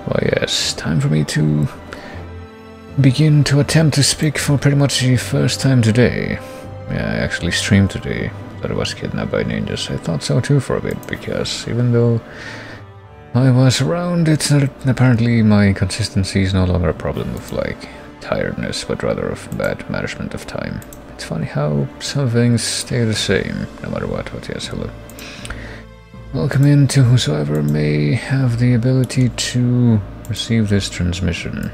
Well, yes, time for me to begin to attempt to speak for pretty much the first time today. Yeah, I actually streamed today. Thought I was kidnapped by ninjas. I thought so too for a bit, because even though I was around, it's not, apparently my consistency is no longer a problem of, like, tiredness, but rather of bad management of time. It's funny how some things stay the same, no matter what, but yes, hello. Welcome in to whosoever may have the ability to receive this transmission.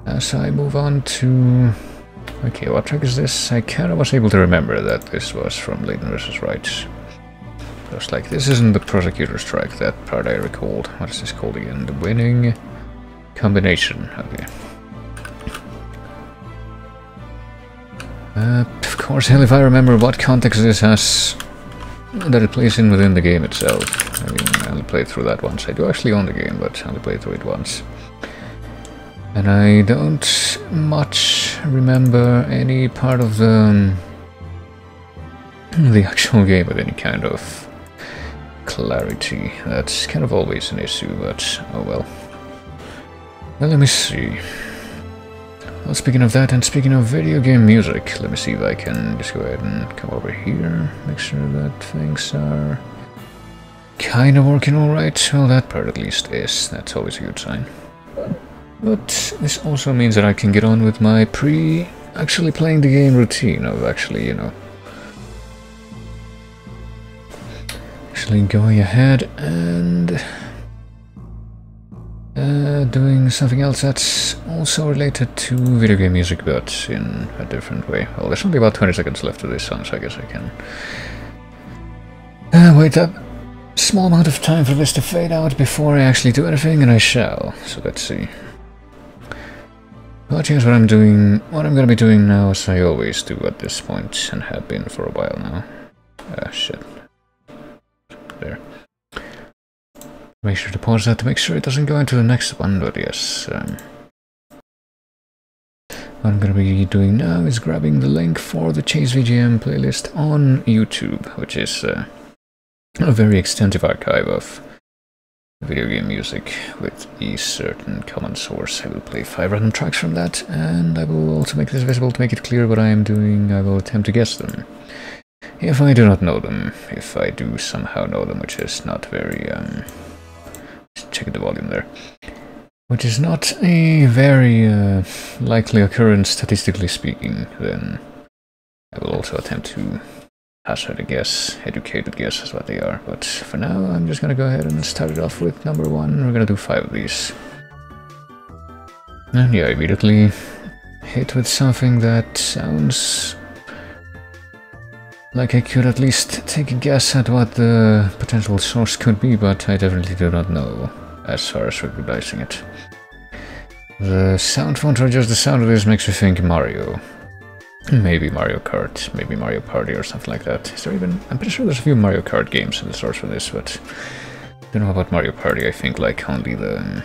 As I move on to... Okay, what track is this? I kinda was able to remember that this was from Leighton vs. Wright. I was like, this isn't the Prosecutor's track, that part I recalled. What is this called again? The Winning Combination. Okay. Of course, hell if I remember what context this has that it plays in within the game itself. I mean, I only played through that once. I do actually own the game, but I only played through it once. And I don't much remember any part of the actual game with any kind of clarity. That's kind of always an issue, but oh well. Well, let me see. Well, speaking of that, and speaking of video game music, let me see if I can just go ahead and come over here, make sure that things are kind of working alright. Well, that part at least is. That's always a good sign. But this also means that I can get on with my actually playing the game routine of actually, you know, actually going ahead and doing something else that's also related to video game music, but in a different way. Well, there's only about 20 seconds left of this song, so I guess I can wait a small amount of time for this to fade out before I actually do anything, and I shall. So let's see. But here's what I'm doing. What I'm gonna be doing now, as I always do at this point, and have been for a while now. Shit. There. Make sure to pause that to make sure it doesn't go into the next one, but yes. What I'm gonna be doing now is grabbing the link for the Chase VGM playlist on YouTube, which is a very extensive archive of video game music with a certain common source. I will play 5 random tracks from that, and I will also make this visible to make it clear what I am doing. I will attempt to guess them. If I do not know them, if I do somehow know them, which is not very, just check the volume there. Which is not a very likely occurrence, statistically speaking, then I will also attempt to hazard a guess, educated guess is what they are. But for now, I'm just gonna go ahead and start it off with number 1. We're gonna do 5 of these. And yeah, immediately hit with something that sounds like I could at least take a guess at what the potential source could be, but I definitely do not know as far as recognizing it. The sound font, or just the sound of this, makes me think Mario. Maybe Mario Kart, maybe Mario Party or something like that. Is there even... I'm pretty sure there's a few Mario Kart games in the source for this, but I don't know about Mario Party. I think like only the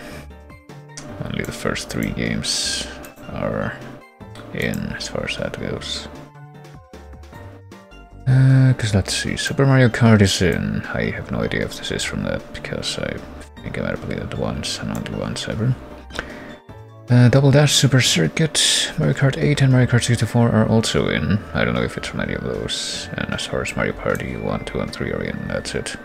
first 3 games are in, as far as that goes. Because let's see, Super Mario Kart is in. I have no idea if this is from that, because I think I might have played it once, and only once ever. Double Dash, Super Circuit, Mario Kart 8 and Mario Kart 64 are also in. I don't know if it's from any of those. And as far as Mario Party 1, 2 and 3 are in, that's it.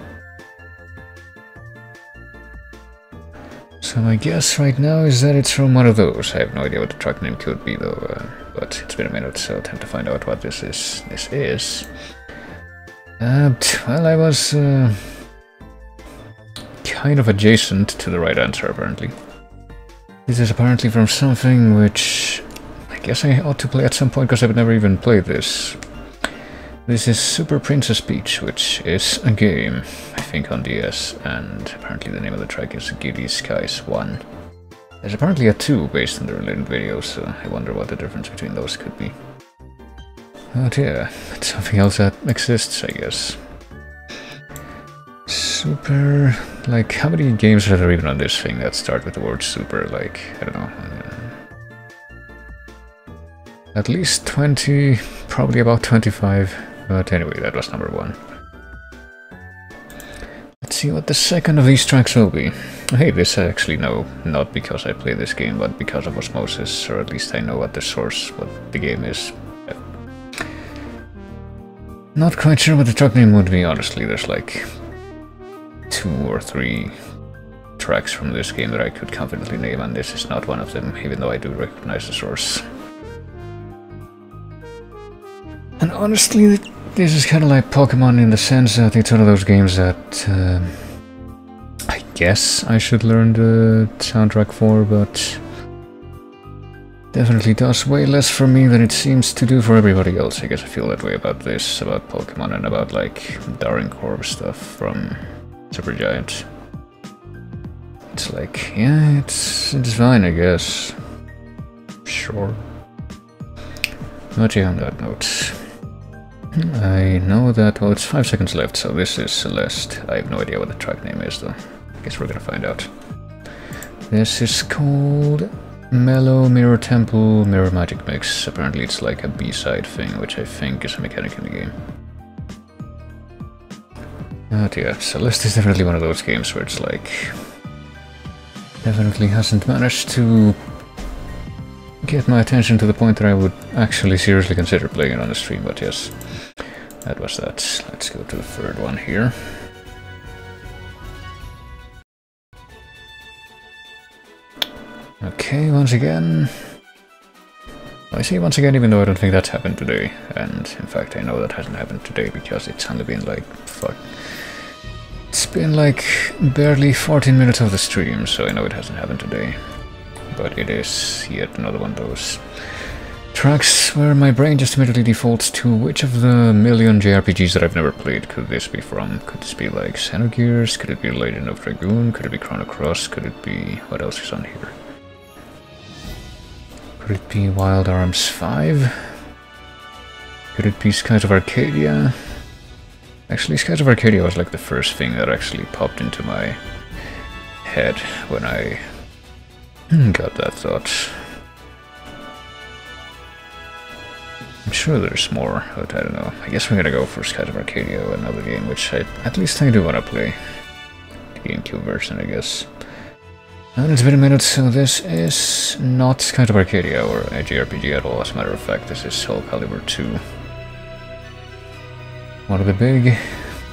So my guess right now is that it's from one of those. I have no idea what the track name could be though, but it's been a minute, so time to find out what this is. Well, I was kind of adjacent to the right answer, apparently. This is apparently from something which I guess I ought to play at some point, because I've never even played this. This is Super Princess Peach, which is a game, I think on DS, and apparently the name of the track is Giddy Skies 1. There's apparently a 2 based on the related video, so I wonder what the difference between those could be. But yeah, it's something else that exists, I guess. Super... like, how many games are there even on this thing that start with the word super? Like, I don't know. At least 20, probably about 25. But anyway, that was number 1. Let's Let's see what the second of these tracks will be. Hey, this I actually know, not because I play this game, but because of osmosis, or at least I know what the source, what the game is. Not quite sure what the track name would be, honestly. There's like 2 or 3 tracks from this game that I could confidently name, and this is not one of them, even though I do recognize the source. And honestly, this is kind of like Pokemon in the sense that it's one of those games that I guess I should learn the soundtrack for, but definitely does way less for me than it seems to do for everybody else. I guess I feel that way about this, about Pokemon, and about like Darwin Corp stuff from Supergiant. It's like, yeah, it's fine, I guess. Sure. But yeah, on that note, I know that, well, it's 5 seconds left, so this is Celeste. I have no idea what the track name is, though. I guess we're gonna find out. This is called Mellow Mirror Temple Mirror Magic Mix. Apparently it's like a B-side thing, which I think is a mechanic in the game. But yeah, Celeste is definitely one of those games where it's like... definitely hasn't managed to get my attention to the point that I would actually seriously consider playing it on the stream, but yes, that was that. Let's go to the third one here. Okay, once again... I say once again, even though I don't think that's happened today, and in fact I know that hasn't happened today because it's only been like, fuck... It's been like barely 14 minutes of the stream, so I know it hasn't happened today. But it is yet another one of those tracks where my brain just immediately defaults to which of the million JRPGs that I've never played could this be from? Could this be like Xenogears? Could it be Legend of Dragoon? Could it be Chrono Cross? Could it be... what else is on here? Could it be Wild Arms 5? Could it be Skies of Arcadia? Actually, Skies of Arcadia was like the first thing that actually popped into my head when I got that thought. I'm sure there's more, but I don't know. I guess we're gonna go for Skies of Arcadia, another game which at least I do want to play. The GameCube version, I guess. And it's been a minute, so this is not Skies of Arcadia or a JRPG at all. As a matter of fact, this is Soul Calibur 2. One of the big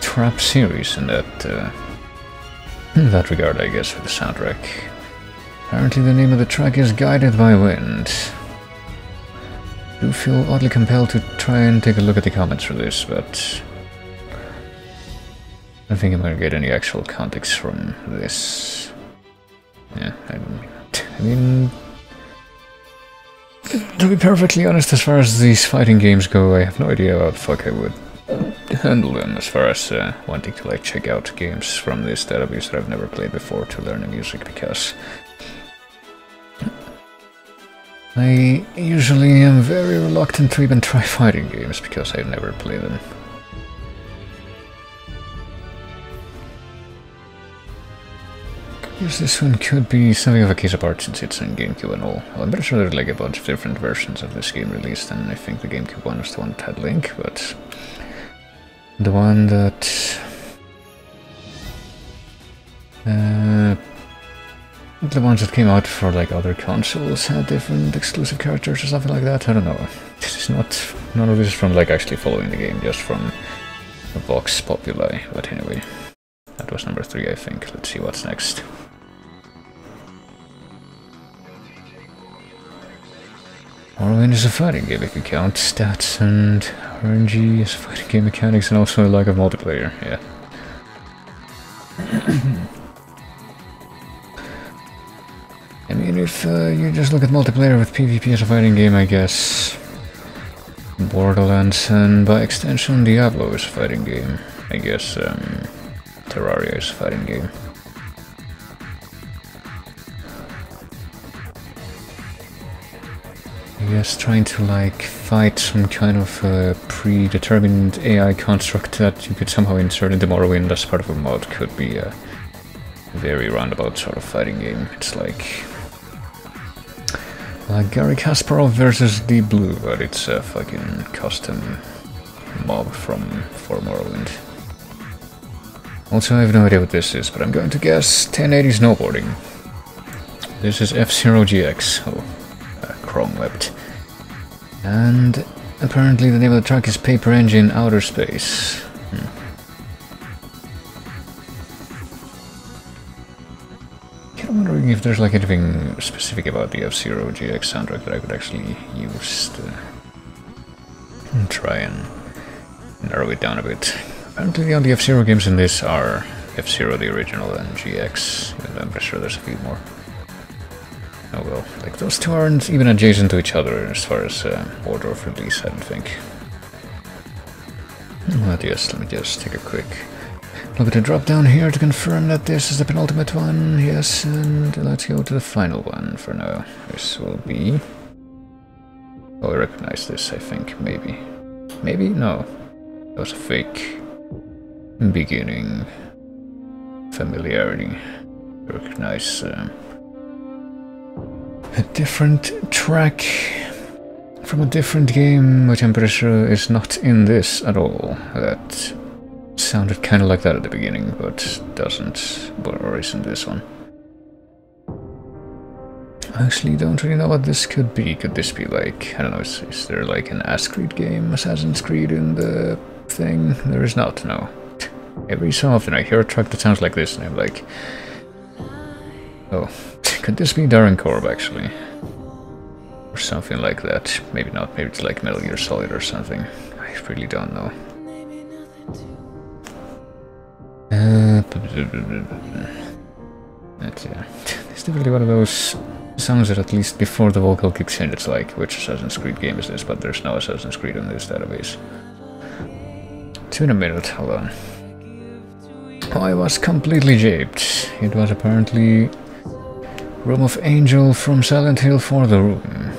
trap series in that regard, I guess, with the soundtrack. Apparently the name of the track is Guided by Wind. I do feel oddly compelled to try and take a look at the comments for this, but I don't think I'm going to get any actual context from this. Yeah, I mean... to be perfectly honest, as far as these fighting games go, I have no idea how the fuck I would handle them as far as wanting to like check out games from this database that I've never played before to learn the music, because I usually am very reluctant to even try fighting games because I've never played them. I guess this one could be something of a case apart since it's on GameCube and all. Well, I'm pretty sure there's like a bunch of different versions of this game released, and I think the GameCube one was the one that had Link, but the one that... the ones that came out for like other consoles had different exclusive characters or something like that. I don't know. This is not... none of this is from like actually following the game, just from Vox Populi. But anyway, that was number 3, I think. Let's see what's next. Morrowind is a fighting game if you count stats and RNG as fighting game mechanics, and also a lack of multiplayer, yeah. I mean, if you just look at multiplayer with PvP as a fighting game, I guess Borderlands and by extension Diablo is a fighting game. I guess Terraria is a fighting game. I guess trying to like fight some kind of predetermined AI construct that you could somehow insert into Morrowind as part of a mod could be a very roundabout sort of fighting game. It's like Garry Kasparov versus Deep Blue, but it's a fucking custom mob for Morrowind. Also, I have no idea what this is, but I'm going to guess 1080 snowboarding. This is F-Zero GX. Oh, Chrome webbed. And apparently the name of the track is Paper Engine Outer Space. I'm wondering if there's like anything specific about the F-Zero GX soundtrack that I could actually use to try and narrow it down a bit. Apparently the only F-Zero games in this are F-Zero the original and GX, even though I'm pretty sure there's a few more. Oh well, like those two aren't even adjacent to each other as far as order of release, I don't think. But yes, let me just take a quick look at the drop down here to confirm that this is the penultimate one. Yes, and let's go to the final one for now. This will be... Oh, I recognize this, I think, maybe. Maybe? No. That was a fake beginning. Familiarity. I recognize a different track from a different game, which I'm pretty sure is not in this at all. That sounded kind of like that at the beginning, but doesn't, or isn't this one. I actually don't really know what this could be. Could this be like, I don't know, is there like an Creed game, Assassin's Creed in the thing? There is not, no. Every so often I hear a track that sounds like this and I'm like, oh, could this be Darren Korb actually? Or something like that. Maybe not, maybe it's like Metal Gear Solid or something. I really don't know. That's, yeah. It's definitely one of those songs that at least before the vocal kicks in, it's like, which Assassin's Creed game is this? But there's no Assassin's Creed in this database. 2 in a minute, hold on. Oh, I was completely japed. It was apparently Room of Angel from Silent Hill 4 The Room.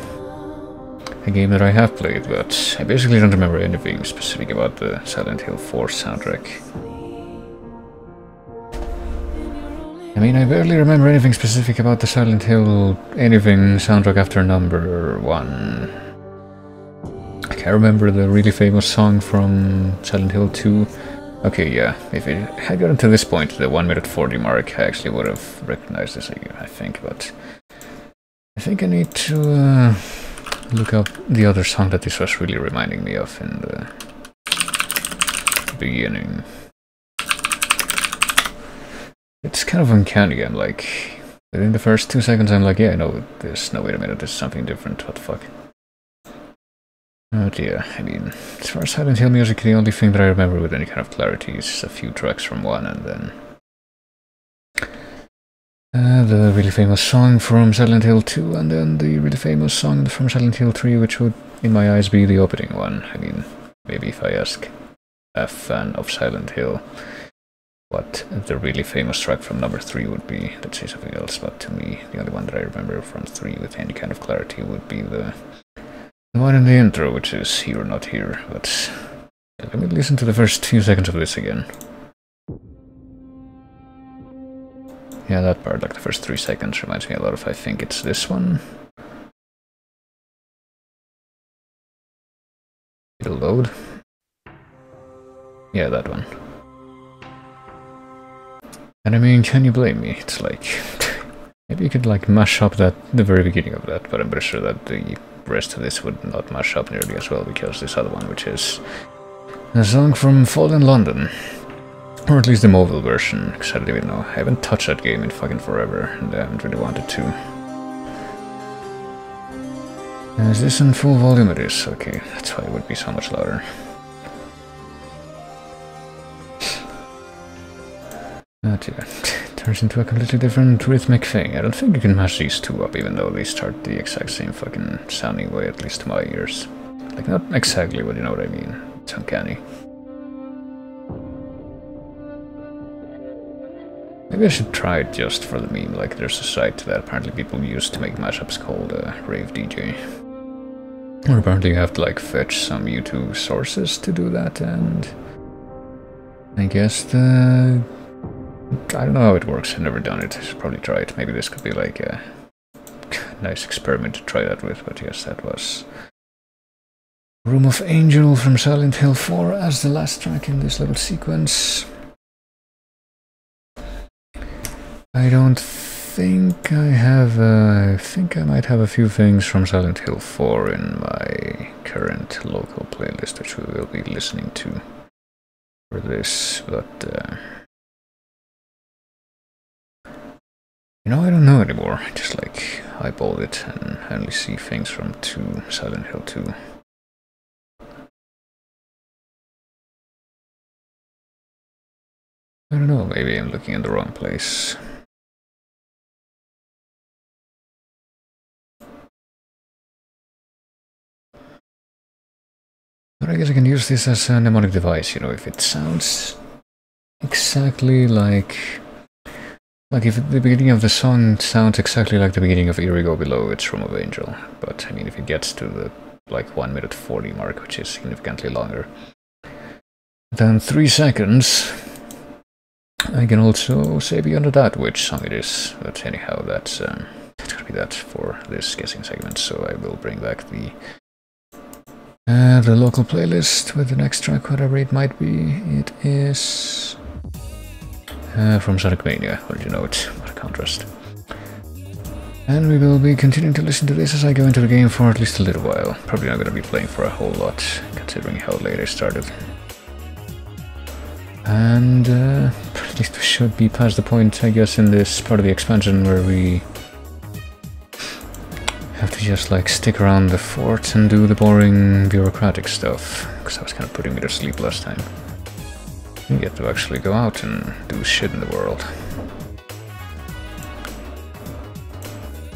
A game that I have played, but I basically don't remember anything specific about the Silent Hill 4 soundtrack. I mean, I barely remember anything specific about the Silent Hill anything soundtrack after number 1. I can't remember the really famous song from Silent Hill 2. Okay, yeah, if it had gotten to this point, the 1 minute 40 mark, I actually would have recognized this, I think, but I think I need to look up the other song that this was really reminding me of in the beginning. It's kind of uncanny. I'm like, within the first 2 seconds I'm like, yeah, I know this. No, wait a minute, this is something different. What the fuck? Oh dear, I mean, as far as Silent Hill music, the only thing that I remember with any kind of clarity is a few tracks from 1 and then the really famous song from Silent Hill 2 and then the really famous song from Silent Hill 3, which would, in my eyes, be the opening one. I mean, maybe if I ask a fan of Silent Hill what the really famous track from number 3 would be, let's say something else, but to me, the only one that I remember from 3 with any kind of clarity would be the one in the intro, which is Here or Not Here, but let me listen to the first few seconds of this again. Yeah, that part, like the first 3 seconds, reminds me a lot of, I think it's this one. It'll load. Yeah, that one. And I mean, can you blame me? It's like, maybe you could like mash up the very beginning of that, but I'm pretty sure that the rest of this would not mash up nearly as well, because this other one, which is a song from Fallen London, or at least the mobile version, because I don't even know. I haven't touched that game in fucking forever, and I haven't really wanted to. Is this in full volume? It is. Okay, that's why it would be so much louder. But yeah, it turns into a completely different rhythmic thing. I don't think you can mash these two up, even though they start the exact same fucking sounding way, at least to my ears. Like, not exactly, but you know what I mean. It's uncanny. Maybe I should try it just for the meme. Like, there's a site that apparently people use to make mashups called Rave DJ. Or apparently you have to like fetch some YouTube sources to do that, and I guess I don't know how it works. I've never done it. I should probably try it. Maybe this could be like a nice experiment to try that with, but yes, that was Room of Angel from Silent Hill 4 as the last track in this little sequence. I don't think I have, I think I might have a few things from Silent Hill 4 in my current local playlist, which we will be listening to for this, but you know, I don't know anymore. I just like eyeball it and only see things from Silent Hill 2. I don't know, maybe I'm looking in the wrong place. But I guess I can use this as a mnemonic device, you know, if it sounds exactly like if the beginning of the song sounds exactly like the beginning of Here We Go Below, it's Room of Angel. But, I mean, if it gets to the, like, 1 minute 40 mark, which is significantly longer than 3 seconds, I can also say beyond that which song it is. But anyhow, that's it's gonna be that for this guessing segment, so I will bring back the local playlist with the next track, whatever it might be. It is from Sonic Mania. How did you know it? What a contrast. And we will be continuing to listen to this as I go into the game for at least a little while. Probably not going to be playing for a whole lot, considering how late I started. And at least we should be past the point, I guess, in this part of the expansion where we have to just like stick around the fort and do the boring bureaucratic stuff, because that was kind of putting me to sleep last time. You get to actually go out and do shit in the world.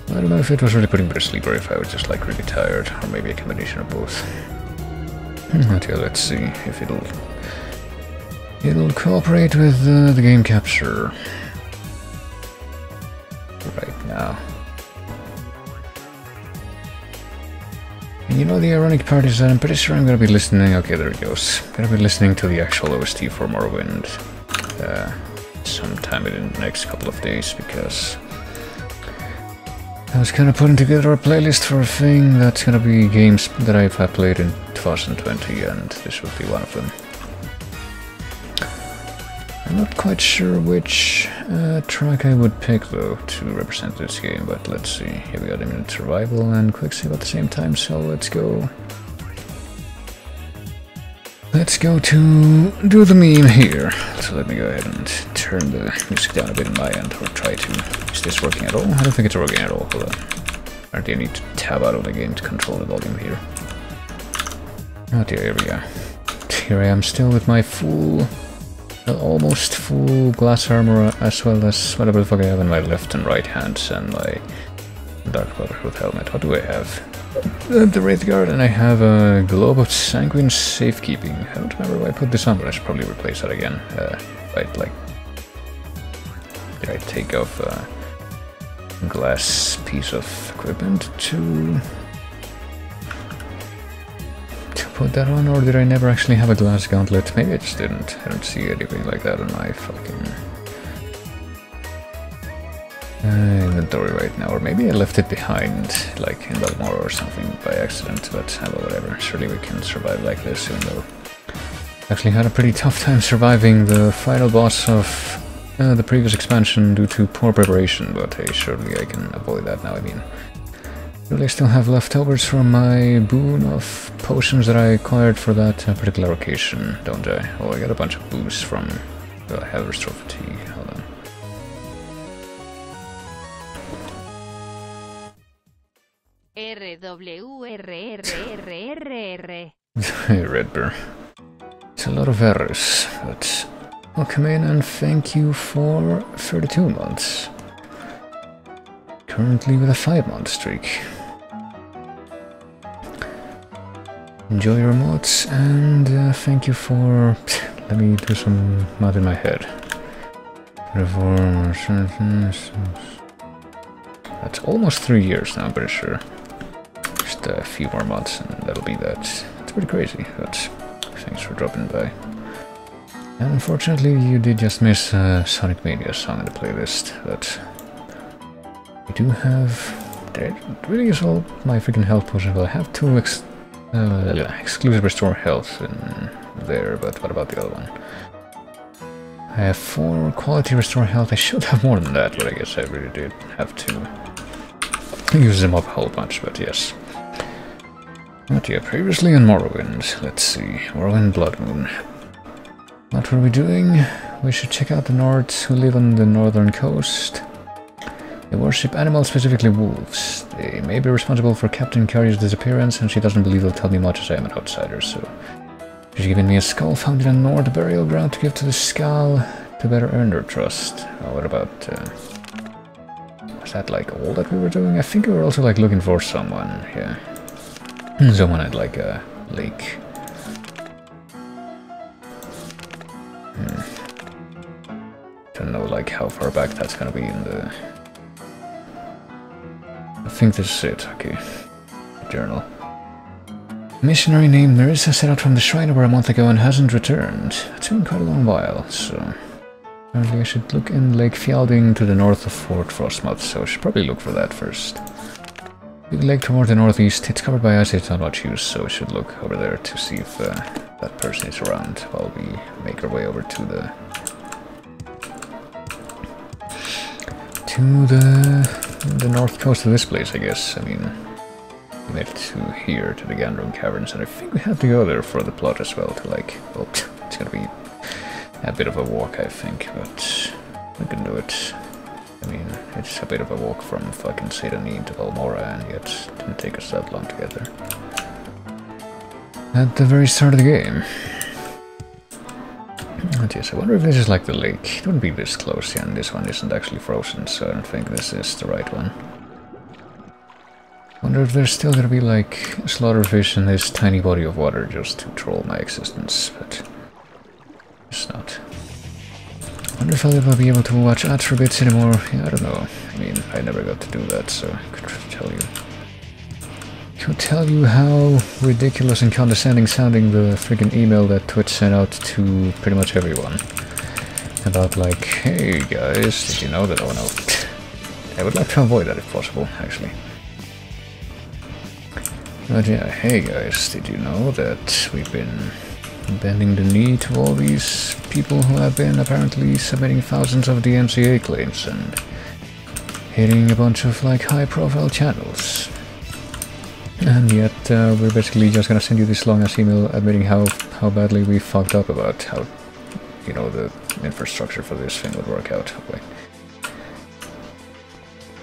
I don't know if it was really putting me to sleep or if I was just like really tired, or maybe a combination of both. Okay, let's see if it'll cooperate with the game capture right now. And you know, the ironic part is that I'm pretty sure I'm gonna be listening. Okay, there it goes. I'm gonna be listening to the actual OST for Morrowind sometime in the next couple of days, because I was kind of putting together a playlist for a thing that's gonna be games that I've played in 2020, and this will be one of them. I'm not quite sure which track I would pick, though, to represent this game, but let's see. Here we got Imminent Survival and Quick Save at the same time, so let's go. Let's go to do the meme here. So let me go ahead and turn the music down a bit on my end, or try to. Is this working at all? I don't think it's working at all. Hold on. Apparently I need to tab out of the game to control the volume here. Oh dear, here we go. Here I am still with my full... almost full glass armor, as well as whatever the fuck I have in my left and right hands, and my Dark Brotherhood helmet. What do I have? The Wraith Guard, and I have a Globe of Sanguine Safekeeping. I don't remember why I put this on, but I should probably replace that again. Right, like... Did I take off a glass piece of equipment to put that on, or did I never actually have a glass gauntlet? Maybe I just didn't. I don't see anything like that on my fucking inventory right now, or maybe I left it behind, like in Balmora or something by accident, but well, whatever. Surely we can survive like this, even though I actually had a pretty tough time surviving the final boss of the previous expansion due to poor preparation, but hey, surely I can avoid that now. I mean, really, I still have leftovers from my boon of potions that I acquired for that particular occasion, don't I? Oh, I got a bunch of boosts from the Hell Restore Fatigue. Hold on. Hey, Redbur. It's a lot of errors, but I'll come in and thank you for 32 months. Currently with a 5-month streak. Enjoy your mods, and thank you for... Let me do some math in my head. That's almost 3 years now, I'm pretty sure. Just a few more months and that'll be that. It's pretty crazy, but thanks for dropping by. And unfortunately you did just miss a Sonic Mania song in the playlist, but I do have... Did I really use all my freaking health potions? Well, I have 2 exclusive restore health in there, but what about the other one? I have 4 quality restore health. I should have more than that, but I guess I really did have to use them up a whole bunch, but yes. But yeah, previously in Morrowind. Let's see. Morrowind Bloodmoon. What were we doing? We should check out the Nords who live on the northern coast. They worship animals, specifically wolves. They may be responsible for Captain Carrier's disappearance, and she doesn't believe they'll tell me much as I am an outsider, so... She's given me a skull found in a Nord burial ground to give to the skull to better earn their trust. Oh, what about... was that like all that we were doing? I think we were also like looking for someone, yeah. Someone at like a lake. Don't know like how far back that's gonna be in the... I think this is it, okay. Journal. Missionary named Marissa set out from the shrine over a month ago and hasn't returned. It's been quite a long while, so... Apparently I should look in Lake Fjalding to the north of Fort Frostmoth, so I should probably look for that first. Big lake toward the northeast, it's covered by ice, it's not much use, so I should look over there to see if that person is around while we make our way over to the... the north coast of this place, I guess. I mean... We made it to here, to the Gandron Caverns, and I think we have to go there for the plot as well, to like, well, it's gonna be a bit of a walk, I think, but we can do it. I mean, it's a bit of a walk from fucking Sedanine to Valmora, and yet it didn't take us that long to get there. At the very start of the game. But yes, I wonder if this is like the lake. It wouldn't be this close, yeah, and this one isn't actually frozen, so I don't think this is the right one. Wonder if there's still gonna be like slaughterfish in this tiny body of water just to troll my existence, but it's not. Wonder if I'll ever be able to watch ads for bits anymore. Yeah, I don't know. I mean, I never got to do that, so I could tell you how ridiculous and condescending sounding the friggin' email that Twitch sent out to pretty much everyone. About like, hey guys, did you know that? Oh no. I would like to avoid that if possible, actually. But yeah, hey guys, did you know that we've been bending the knee to all these people who have been apparently submitting thousands of DMCA claims and hitting a bunch of like high-profile channels? And yet we're basically just gonna send you this long-ass email admitting how badly we fucked up about how, you know, the infrastructure for this thing would work out. Hopefully.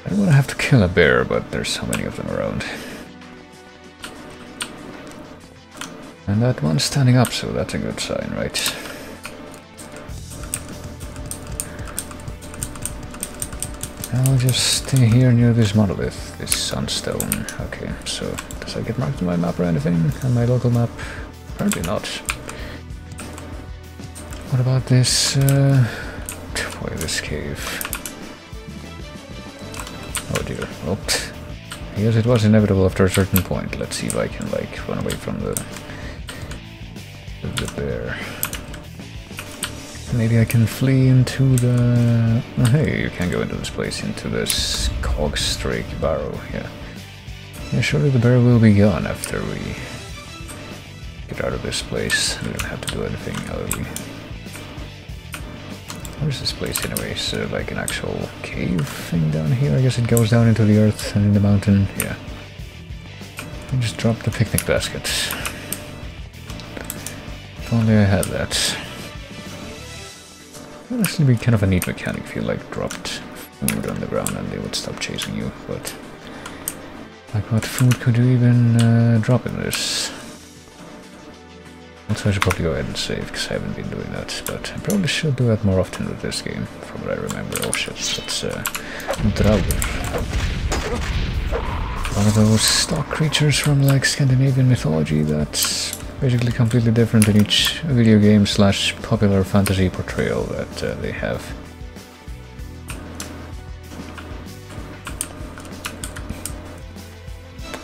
I don't want to have to kill a bear, but there's so many of them around. And that one's standing up, so that's a good sign, right? I'll just stay here near this monolith, this sunstone. Okay, so does that get marked on my map or anything? On my local map? Apparently not. What about this, boy, this cave? Oh dear, well, I guess it was inevitable after a certain point. Let's see if I can, like, run away from the bear. Maybe I can flee into the... Oh, hey, you can go into this place, into this Cogstrake Barrow, yeah. Yeah, surely the bear will be gone after we get out of this place. We don't have to do anything early. What is this place anyway? Is it like an actual cave thing down here? I guess it goes down into the earth and in the mountain, yeah. I just dropped the picnic basket. If only I had that. It would actually be kind of a neat mechanic if you like dropped food on the ground and they would stop chasing you, but like what food could you even drop in this? Also I should probably go ahead and save because I haven't been doing that, but I probably should do that more often with this game, from what I remember. Oh shit, that's Draugr. One of those stock creatures from like Scandinavian mythology that's basically completely different in each video game / popular fantasy portrayal that they have.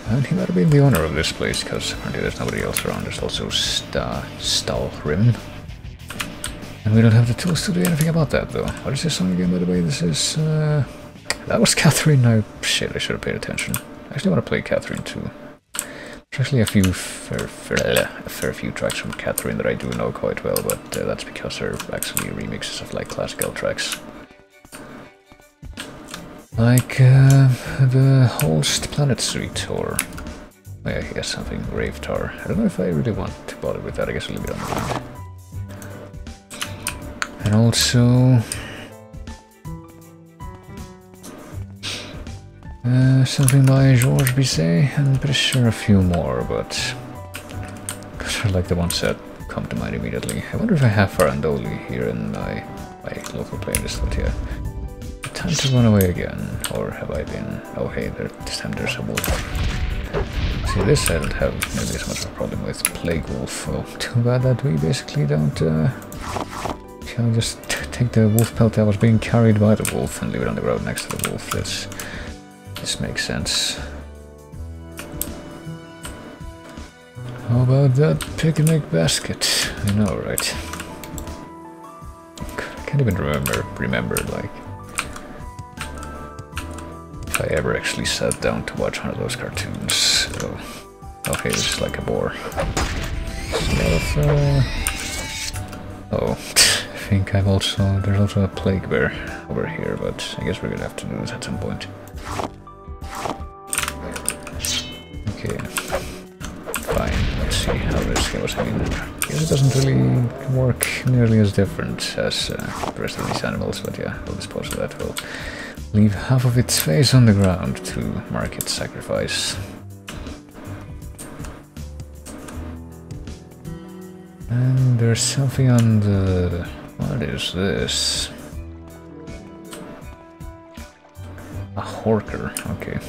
And he might have been the owner of this place, because apparently there's nobody else around. There's also Stalhrim. And we don't have the tools to do anything about that, though. What is this song again, by the way? This is... that was Catherine. Shit, I should have paid attention. I actually want to play Catherine, too. I'm actually a fair few tracks from Catherine that I do know quite well, but that's because they're actually remixes of like classical tracks. Like the Holst Planet Suite, or I guess something Grave Tar. I don't know if I really want to bother with that, I guess I'll leave it on the ground. And also something by Georges Bizet, and I'm pretty sure a few more, but those are like the ones that come to mind immediately. I wonder if I have Farandoli here in my local playlist, but yeah. Time to run away again, or have I been? Oh hey, this time there's a wolf. See, this I don't have maybe as much of a problem with. Plague Wolf. Oh, too bad that we basically don't... Shall I just take the wolf pelt that was being carried by the wolf and leave it on the ground next to the wolf? This makes sense. How about that picnic basket? I know, right? I can't even remember like... if I ever actually sat down to watch one of those cartoons. So, okay, this is like a boar. Oh, I think there's also a plague bear over here, but I guess we're gonna have to do this at some point. Okay, fine, let's see how this goes. I mean, I guess it doesn't really work nearly as different as the rest of these animals, but yeah, we'll dispose of that. We'll leave half of its face on the ground to mark its sacrifice. And there's something on the... what is this? A horker, okay.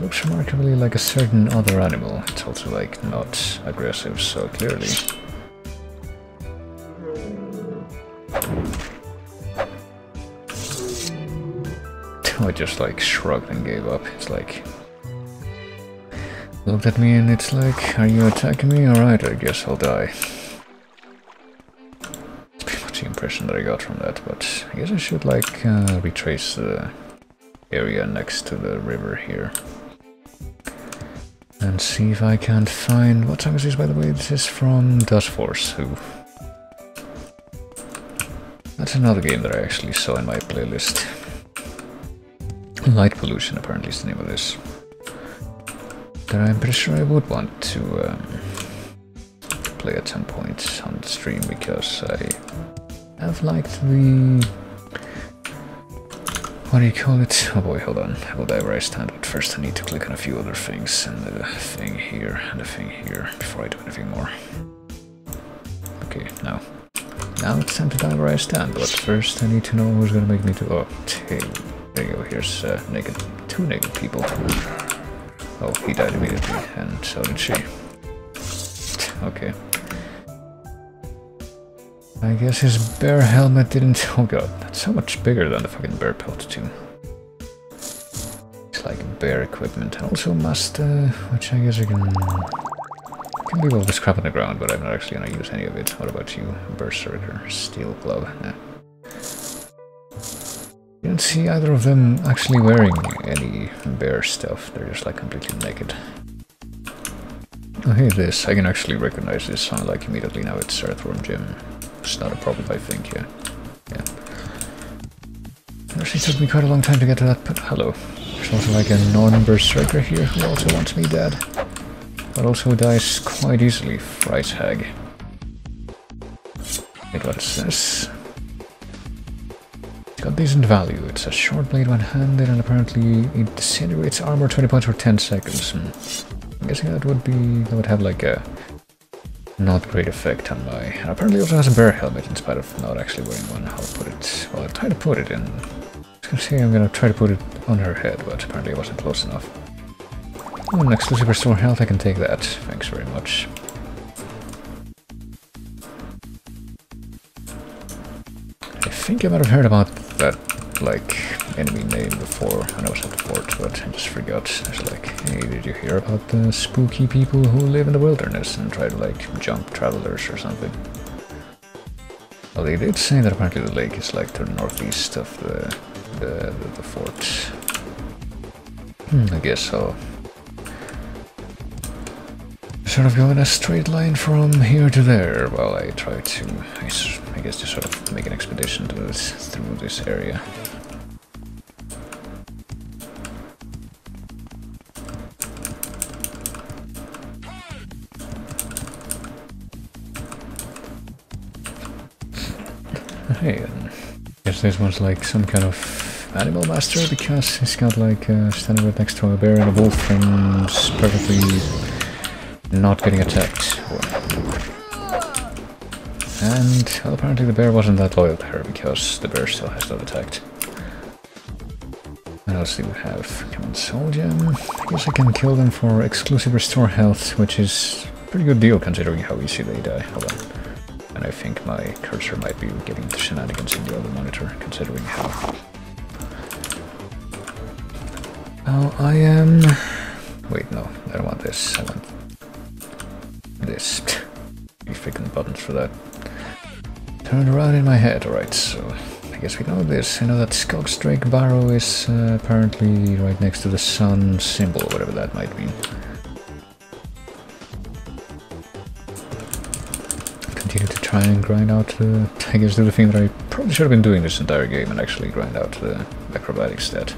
Looks remarkably like a certain other animal. It's also like not aggressive, so clearly. I just like shrugged and gave up. It's like... looked at me and it's like, are you attacking me? Alright, I guess I'll die. It's pretty much the impression that I got from that, but I guess I should like retrace the area next to the river here. And see if I can't find... what song is this, by the way? This is from Dustforce, who... that's another game that I actually saw in my playlist. Light Pollution, apparently, is the name of this. That I'm pretty sure I would want to play at some point on the stream, because I have liked the... what do you call it? Oh boy, hold on. I will die where I stand, but first I need to click on a few other things, and the thing here, and the thing here, before I do anything more. Okay, now it's time to die where I stand, but first I need to know who's gonna make me to... oh, hey. There you go, here's two naked people. Oh, he died immediately, and so did she. Okay. I guess his bear helmet didn't... oh god, that's so much bigger than the fucking bear pelt too. It's like bear equipment, and also must, which I guess I can leave all this crap on the ground, but I'm not actually gonna use any of it. What about you? Berserker, steel glove, nah. You don't see either of them actually wearing any bear stuff, they're just like completely naked. Oh hey, this, I can actually recognize this song like immediately now, it's Earthworm Jim. It's not a problem, I think, yeah. It actually took me quite a long time to get to that, but hello. There's also like a non-berserker here who also wants me dead. But also dies quite easily, Fright Hag. Wait, what is this? It's got decent value. It's a short blade one-handed, and apparently it disintegrates armor 20 points for 10 seconds. I'm guessing that would have like a not great effect on my... and apparently also has a bear helmet in spite of not actually wearing one. I'll put it... well, I'll try to put it in... I was gonna say I'm gonna try to put it on her head, but apparently it wasn't close enough. Oh, an exclusive restore health, I can take that. Thanks very much. I think I might have heard about that, like, enemy name before when I was at the fort, but I just forgot. I was like, hey, did you hear about the spooky people who live in the wilderness and try to, like, jump travelers or something? Well, they did say that apparently the lake is, like, to the northeast of the fort. I guess I'll sort of go in a straight line from here to there while I try to, I guess, just sort of make an expedition through this area. Hey, I guess this one's like some kind of animal master because he's got like standing right next to a bear and a wolf and is perfectly not getting attacked. And well, apparently the bear wasn't that loyal to her because the bear still has not attacked. What else do we have? Come on, soul gem. I guess I can kill them for exclusive restore health, which is a pretty good deal considering how easy they die. Hold on. And I think my cursor might be getting into shenanigans in the other monitor, considering how... Oh, I am... Wait, no, I don't want this. I want this. You freaking buttons for that. Turned around in my head, alright, so I guess we know this. I know that Skogsdrake Barrow is apparently right next to the sun symbol, whatever that might mean. Continue to try and grind out the... I guess do the thing that I probably should have been doing this entire game and actually grind out the acrobatic stat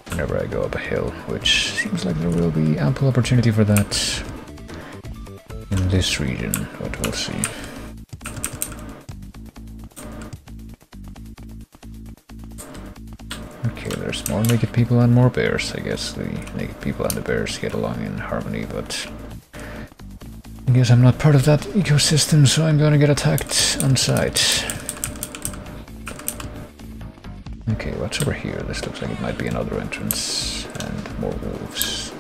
whenever I go up a hill, which seems like there will be ample opportunity for that in this region, but we'll see. Okay, there's more naked people and more bears. I guess the naked people and the bears get along in harmony, but I guess I'm not part of that ecosystem, so I'm gonna get attacked on sight. Okay, what's over here? This looks like it might be another entrance, and more wolves.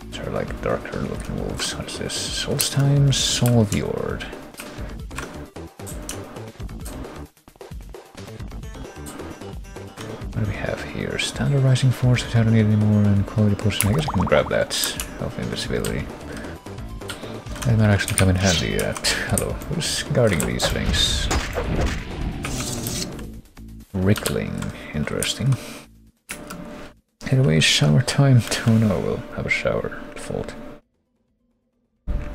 These are like darker looking wolves. What's this? Solstheim Solvjord. What do we have here? Standard Rising Force, which I don't need anymore, and Quality Potion. I guess I can grab that. Health Invisibility. That might actually come in handy. Hello, who's guarding these things? Rickling, interesting. Anyway, shower time. Oh no, we'll have a shower. Default.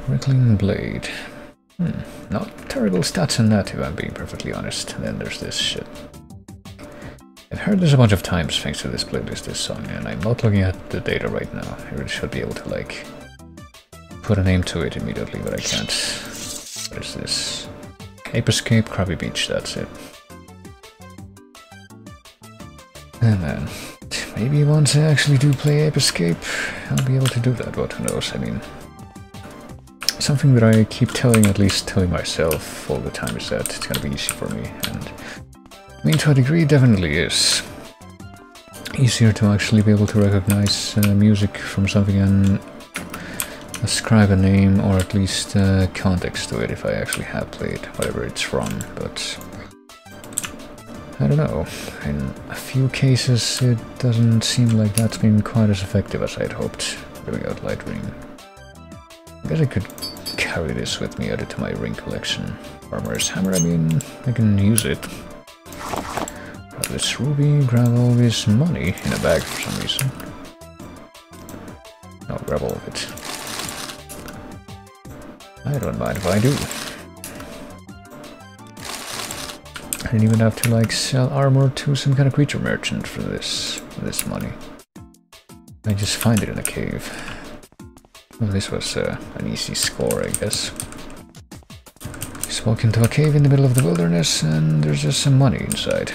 Rickling Blade. Not terrible stats on that, if I'm being perfectly honest. And then there's this shit. I've heard this a bunch of times thanks to this playlist, this song, and I'm not looking at the data right now. I really should be able to, like, put a name to it immediately, but I can't. What is this? Ape Escape, Krabby Beach, that's it. And then, maybe once I actually do play Ape Escape, I'll be able to do that, but who knows, I mean... Something that I keep at least telling myself all the time is that it's gonna be easy for me, and... I mean, to a degree, it definitely is. Easier to actually be able to recognize music from something and ascribe a name, or at least context to it if I actually have played whatever it's from, but... I don't know, in a few cases it doesn't seem like that's been quite as effective as I'd hoped. There we go, Light Ring. I guess I could carry this with me, add it to my ring collection. Armorer's Hammer, I mean, I can use it. Grab this ruby, grab all this money in a bag for some reason. No, grab all of it. I don't mind if I do. I didn't even have to like sell armor to some kind of creature merchant for this money. I just find it in a cave. Well, this was an easy score, I guess. Just walk into a cave in the middle of the wilderness and there's just some money inside.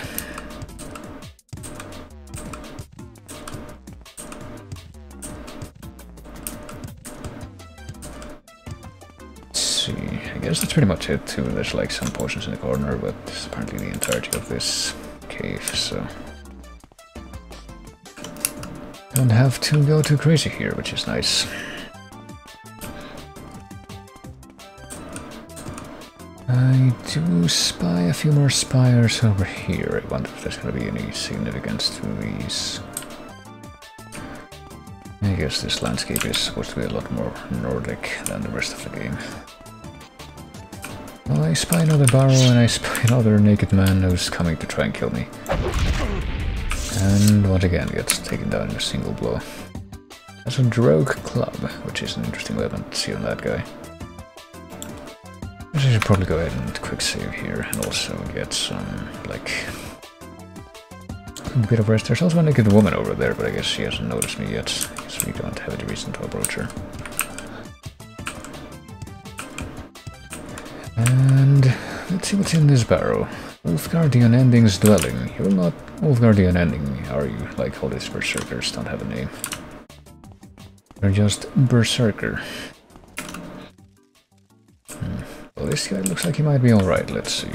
I guess that's pretty much it too. There's like some potions in the corner, but it's apparently the entirety of this cave, so... Don't have to go too crazy here, which is nice. I do spy a few more spires over here. I wonder if there's gonna be any significance to these. I guess this landscape is supposed to be a lot more Nordic than the rest of the game. Well, I spy another barrow and I spy another naked man who's coming to try and kill me. And once again gets taken down in a single blow. That's a Drogue Club, which is an interesting weapon to see on that guy. I should probably go ahead and quick save here and also get some, like, a bit of rest. There's also a naked woman over there, but I guess she hasn't noticed me yet, so we don't have any reason to approach her. And let's see what's in this barrel. Wolfguardian Ending's dwelling. You're not Wolfguardian Ending, are you? Like all these berserkers don't have a name. They're just Berserker. Well, this guy looks like he might be alright, let's see.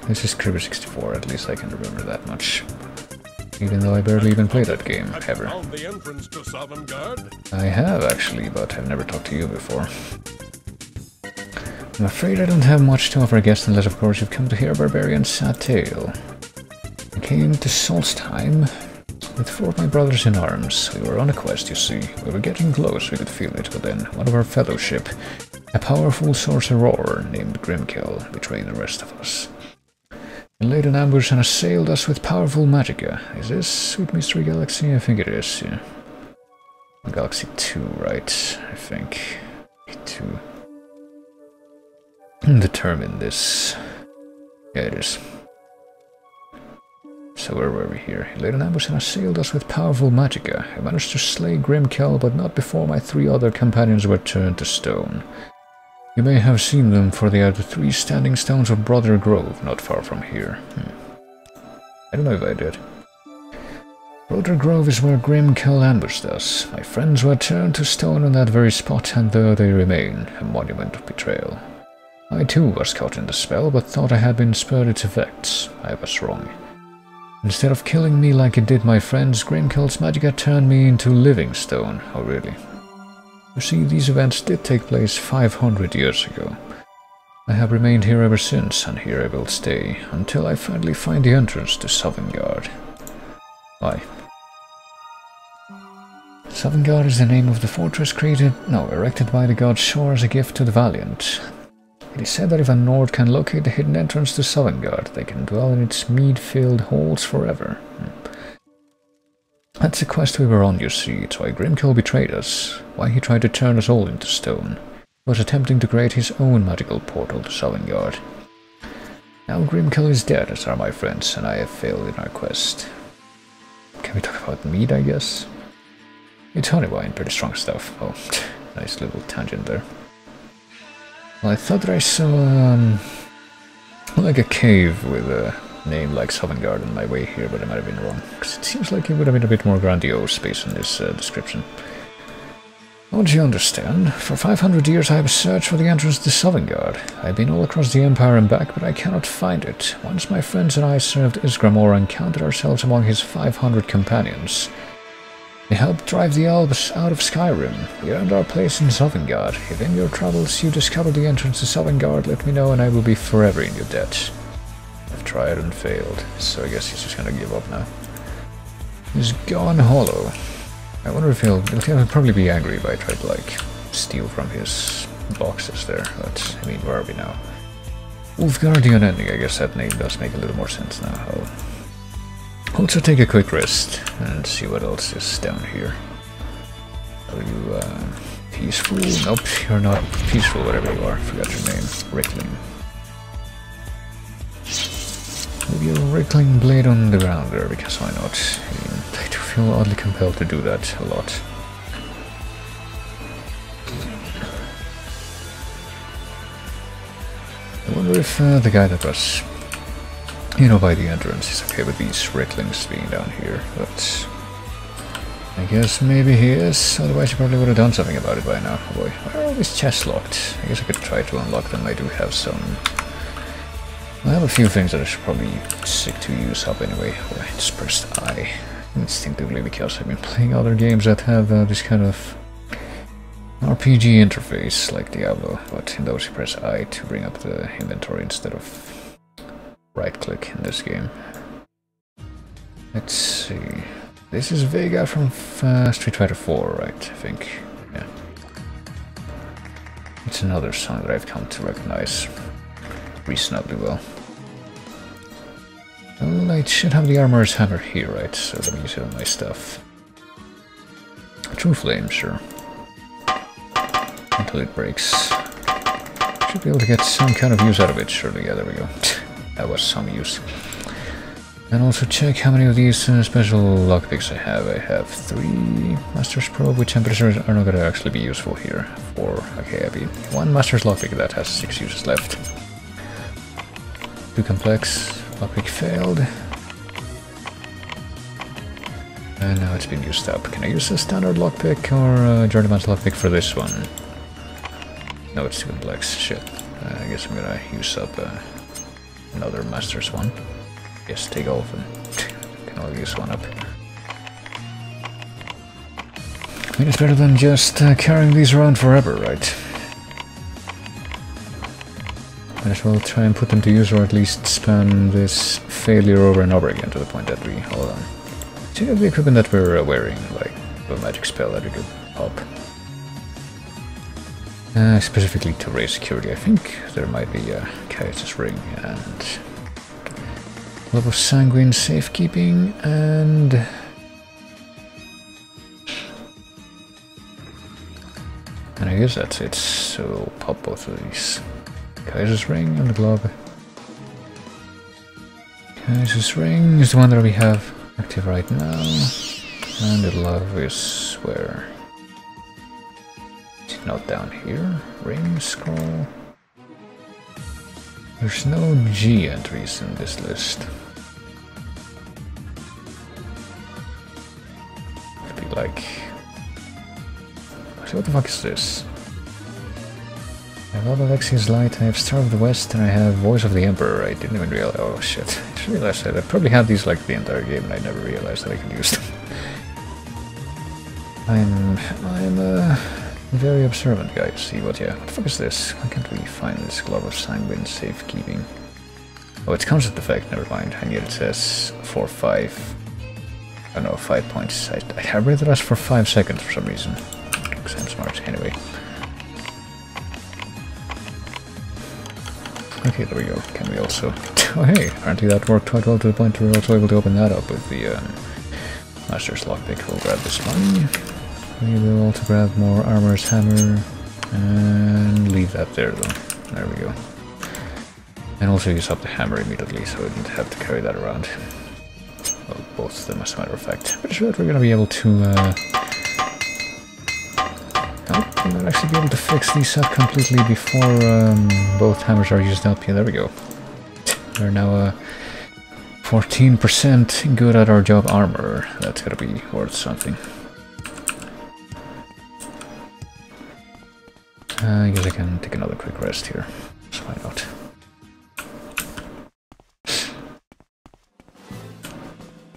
This is Criber 64, at least I can remember that much. Even though I barely even played that game, ever. I have, actually, but I've never talked to you before. I'm afraid I don't have much to offer a guest unless, of course, you've come to hear a barbarian's sad tale. I came to Solstheim with 4 of my brothers in arms. We were on a quest, you see. We were getting close, we could feel it, but then one of our fellowship, a powerful sorcerer named Grimkel, betrayed the rest of us. He laid an ambush and assailed us with powerful magicka. Is this Sweet Mystery Galaxy? I think it is, yeah. Galaxy 2, right? I think. 2. Determine this. Yeah, it is. So where were we here? He laid an ambush and assailed us with powerful magicka. I managed to slay Grimkel, but not before my 3 other companions were turned to stone. You may have seen them, for they are the 3 standing stones of Brother Grove, not far from here. I don't know if I did. Brother Grove is where Grimkel ambushed us. My friends were turned to stone on that very spot, and there they remain, a monument of betrayal. I too was caught in the spell, but thought I had been spared its effects. I was wrong. Instead of killing me like it did my friends, Grimkel's magicka turned me into living stone. Oh really? You see, these events did take place 500 years ago. I have remained here ever since, and here I will stay, until I finally find the entrance to Sovngarde. Why? Sovngarde is the name of the fortress erected by the god Shor as a gift to the valiant. It is said that if a Nord can locate the hidden entrance to Sovngarde, they can dwell in its mead-filled halls forever. That's the quest we were on, you see. It's why Grimkel betrayed us, why he tried to turn us all into stone. He was attempting to create his own magical portal to Sovngarde. Now Grimkel is dead, as are my friends, and I have failed in our quest. Can we talk about mead, I guess? It's honey wine, pretty strong stuff. Oh, nice little tangent there. Well, I thought that I saw, like a cave with a name like Sovngarde on my way here, but I might have been wrong, because it seems like it would have been a bit more grandiose based on this description. Won't you understand? For 500 years I have searched for the entrance to Sovngarde. I've been all across the Empire and back, but I cannot find it. Once my friends and I served Isgramor and counted ourselves among his 500 companions. They helped drive the elves out of Skyrim. We earned our place in Sovngarde. If in your travels you discover the entrance to Sovngarde, let me know and I will be forever in your debt. I've tried and failed, so I guess he's just gonna give up now. He's gone hollow. I wonder if he'll probably be angry if I try to, like, steal from his boxes there, but, I mean, where are we now? Wolfguardian Ending, I guess that name does make a little more sense now. I'll also take a quick rest and see what else is down here. Are you, peaceful? Nope, you're not peaceful, whatever you are. Forgot your name. Rickling. Maybe a Rickling blade on the ground there, because why not? I mean, I do feel oddly compelled to do that a lot. I wonder if the guy that was, you know, by the entrance is okay with these Ricklings being down here, but I guess maybe he is, otherwise he probably would have done something about it by now. Oh boy, why are all these chests locked? I guess I could try to unlock them. I do have some. I have a few things that I should probably stick to use up anyway. Oh, I just pressed I instinctively because I've been playing other games that have this kind of RPG interface like Diablo, but in those you press I to bring up the inventory instead of right click in this game. Let's see. This is Vega from Street Fighter 4, right? I think. Yeah. It's another song that I've come to recognize reasonably well. Well, I should have the armorer's hammer here, right? So let me use it on my stuff. I'll true flame, sure. Until it breaks. Should be able to get some kind of use out of it, surely. Yeah, there we go. That was some use. And also check how many of these special lockpicks I have. I have 3 Master's Probe, which I'm pretty sure are not going to actually be useful here. 4, okay, I mean, 1 Master's Lockpick that has 6 uses left. 2 Complex, lockpick failed. And now it's been used up. Can I use a standard lockpick or Jordan's lockpick for this one? No, it's too complex. Shit. I guess I'm gonna use up another Master's one. Yes, take off and can only use one up. I mean, it's better than just carrying these around forever, right? Might as well try and put them to use, or at least spam this failure over and over again to the point that we... Hold on. Check out the equipment that we're wearing, like a magic spell that we could pop. Specifically to raise security, I think there might be a Caius' ring and... Love of Sanguine safekeeping and... And I guess that's it, so we'll pop both of these. Caius' ring and the glove. Caius' ring is the one that we have active right now. And the glove is where? It's not down here. Ring, scroll. There's no G entries in this list. It'd be like... What the fuck is this? I have Alexi's Light, I have Star of the West, and I have Voice of the Emperor. I didn't even realize... Oh shit. I just realized that I probably had these like the entire game and I never realized that I could use them. I'm very observant guy. See what the fuck is this? Why can't we find this Glove of Sanguine safekeeping? Oh, it's constant effect, never mind. And yet it says for 5... I don't know, 5 points. I read it as for 5 seconds for some reason. Because I'm smart, anyway. Okay, there we go. Can we also... Oh hey, apparently that worked quite well to the point where we're also able to open that up with the Master's Lockpick. We'll grab this one. We will also grab more Armor's Hammer and leave that there though. There we go. And also use up the hammer immediately so we didn't have to carry that around. Well, both of them as a matter of fact. Pretty sure that we're gonna be able to... we might actually be able to fix these up completely before both hammers are used up. Yeah, there we go. We're now 14% good at our job armor. That's gotta be worth something. I guess I can take another quick rest here. So why not?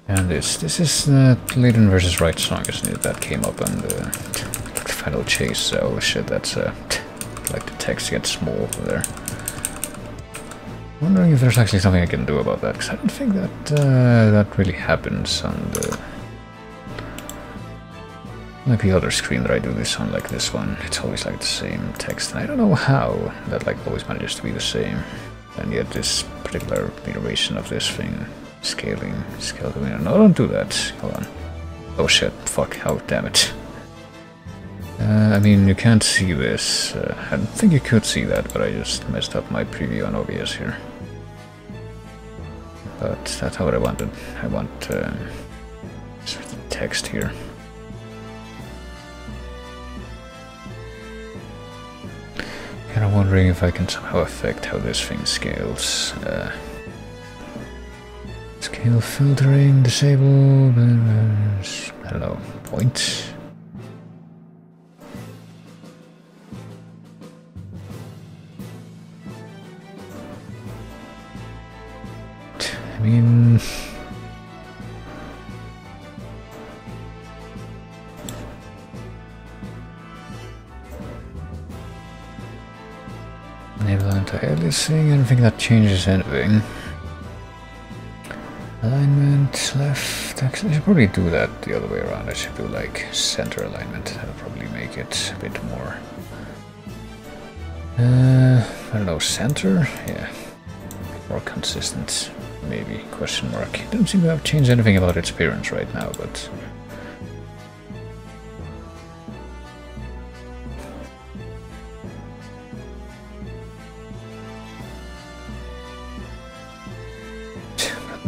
And this is the Leiden versus Right song, isn't it? That came up on the Final Chase. Oh shit, that's like the text gets small there. Wondering if there's actually something I can do about that, because I don't think that that really happens on the like the other screen that I do this on, like this one. It's always like the same text, and I don't know how that like always manages to be the same. And yet this particular iteration of this thing, scale to winner. No, don't do that. Hold on. Oh shit, fuck, how damn it. I mean, you can't see this. I don't think you could see that, but I just messed up my preview on OBS here. But that's not what I wanted. I want text here. Kind of wondering if I can somehow affect how this thing scales. Scale filtering, disable, I don't know, point. I mean... Enable anti-aliasing, I don't think that changes anything. Alignment, left, actually I should probably do that the other way around. I should do like center alignment, that'll probably make it a bit more... I don't know, center? Yeah, more consistent. Maybe, question mark. It doesn't seem to have changed anything about its appearance right now, but...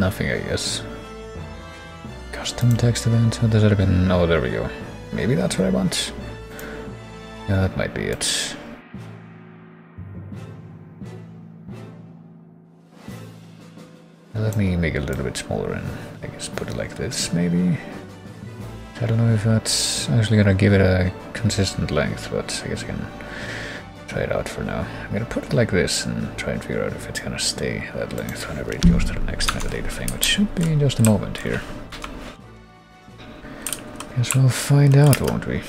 Nothing, I guess. Custom text event, what does it have been? Oh, there we go. Maybe that's what I want. Yeah, that might be it. Now let me make it a little bit smaller and I guess put it like this, maybe? I don't know if that's actually gonna give it a consistent length, but I guess I can try it out for now. I'm gonna put it like this and try and figure out if it's gonna stay that length whenever it goes to the next metadata thing, which should be in just a moment here. Guess we'll find out, won't we?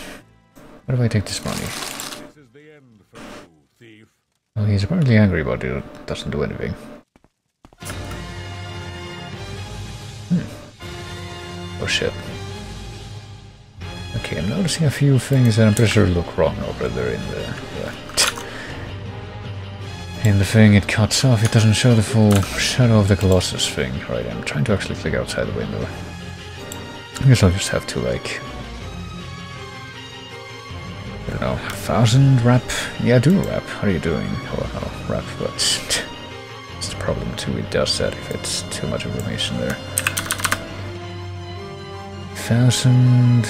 What if I take this money? This is the end for you, thief. Well, he's apparently angry about it, it doesn't do anything. Oh shit. Okay, I'm noticing a few things that I'm pretty sure look wrong over there in the... in the thing it cuts off, it doesn't show the full Shadow of the Colossus thing. Right, I'm trying to actually click outside the window. I guess I'll just have to, like... I don't know, 1,000 rep? Yeah, do rep. How are you doing? Oh, no, rep, but... it's the problem too, it does that if it's too much information there. 1,000...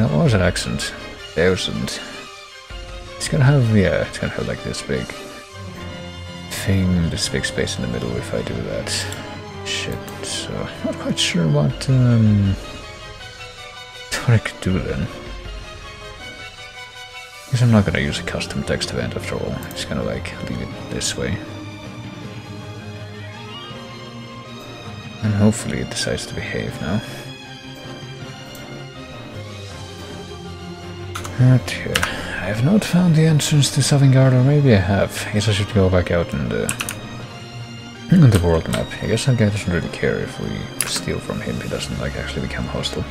what was that accent? 1,000. It's gonna have, yeah, it's gonna have like this big thing, this big space in the middle if I do that. Shit, so I'm not quite sure what I could do then. I guess I'm not gonna use a custom text event after all, I'm just gonna like leave it this way. And hopefully it decides to behave now. Okay. I have not found the entrance to Sovngarde, or maybe I have. I guess I should go back out in the world map. I guess that guy doesn't really care if we steal from him, he doesn't like actually become hostile.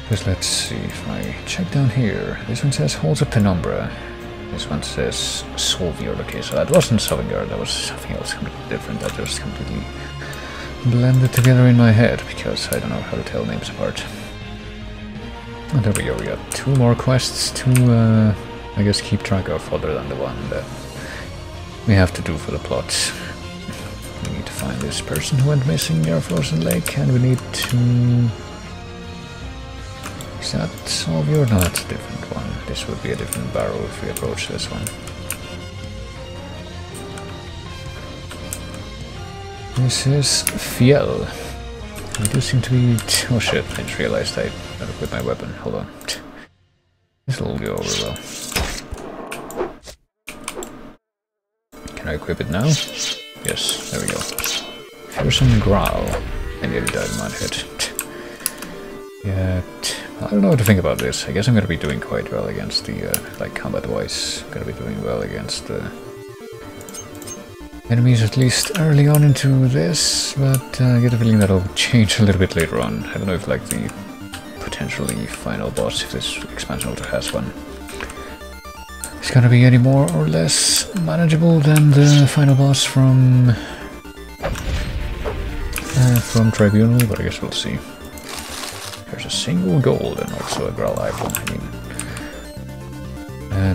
Because let's see, if I check down here, this one says Halls of Penumbra. This one says Solvjord. Okay, so that wasn't Sovngarde, that was something else completely different, that just completely blended together in my head, because I don't know how to tell names apart. And there we go, we got 2 more quests to, I guess, keep track of, other than the one that we have to do for the plot. We need to find this person who went missing near Frozen Lake, and we need to... Is that Solvjord? No, that's a different one. This would be a different barrow if we approach this one. This is Fjell. We do seem to be... oh shit, I just realized I gotta equip my weapon. Hold on. This'll go over well. Can I equip it now? Yes, there we go. Fearsome Growl. I nearly died in one hit. Yeah, I don't know what to think about this. I guess I'm gonna be doing quite well against the, like, combat-wise. I'm gonna be doing well against the... enemies, at least early on into this, but I get a feeling that'll change a little bit later on. I don't know if like the potentially final boss, if this expansion also has one, is gonna be any more or less manageable than the final boss from Tribunal, but I guess we'll see. There's a single gold and also a Graal item, I mean.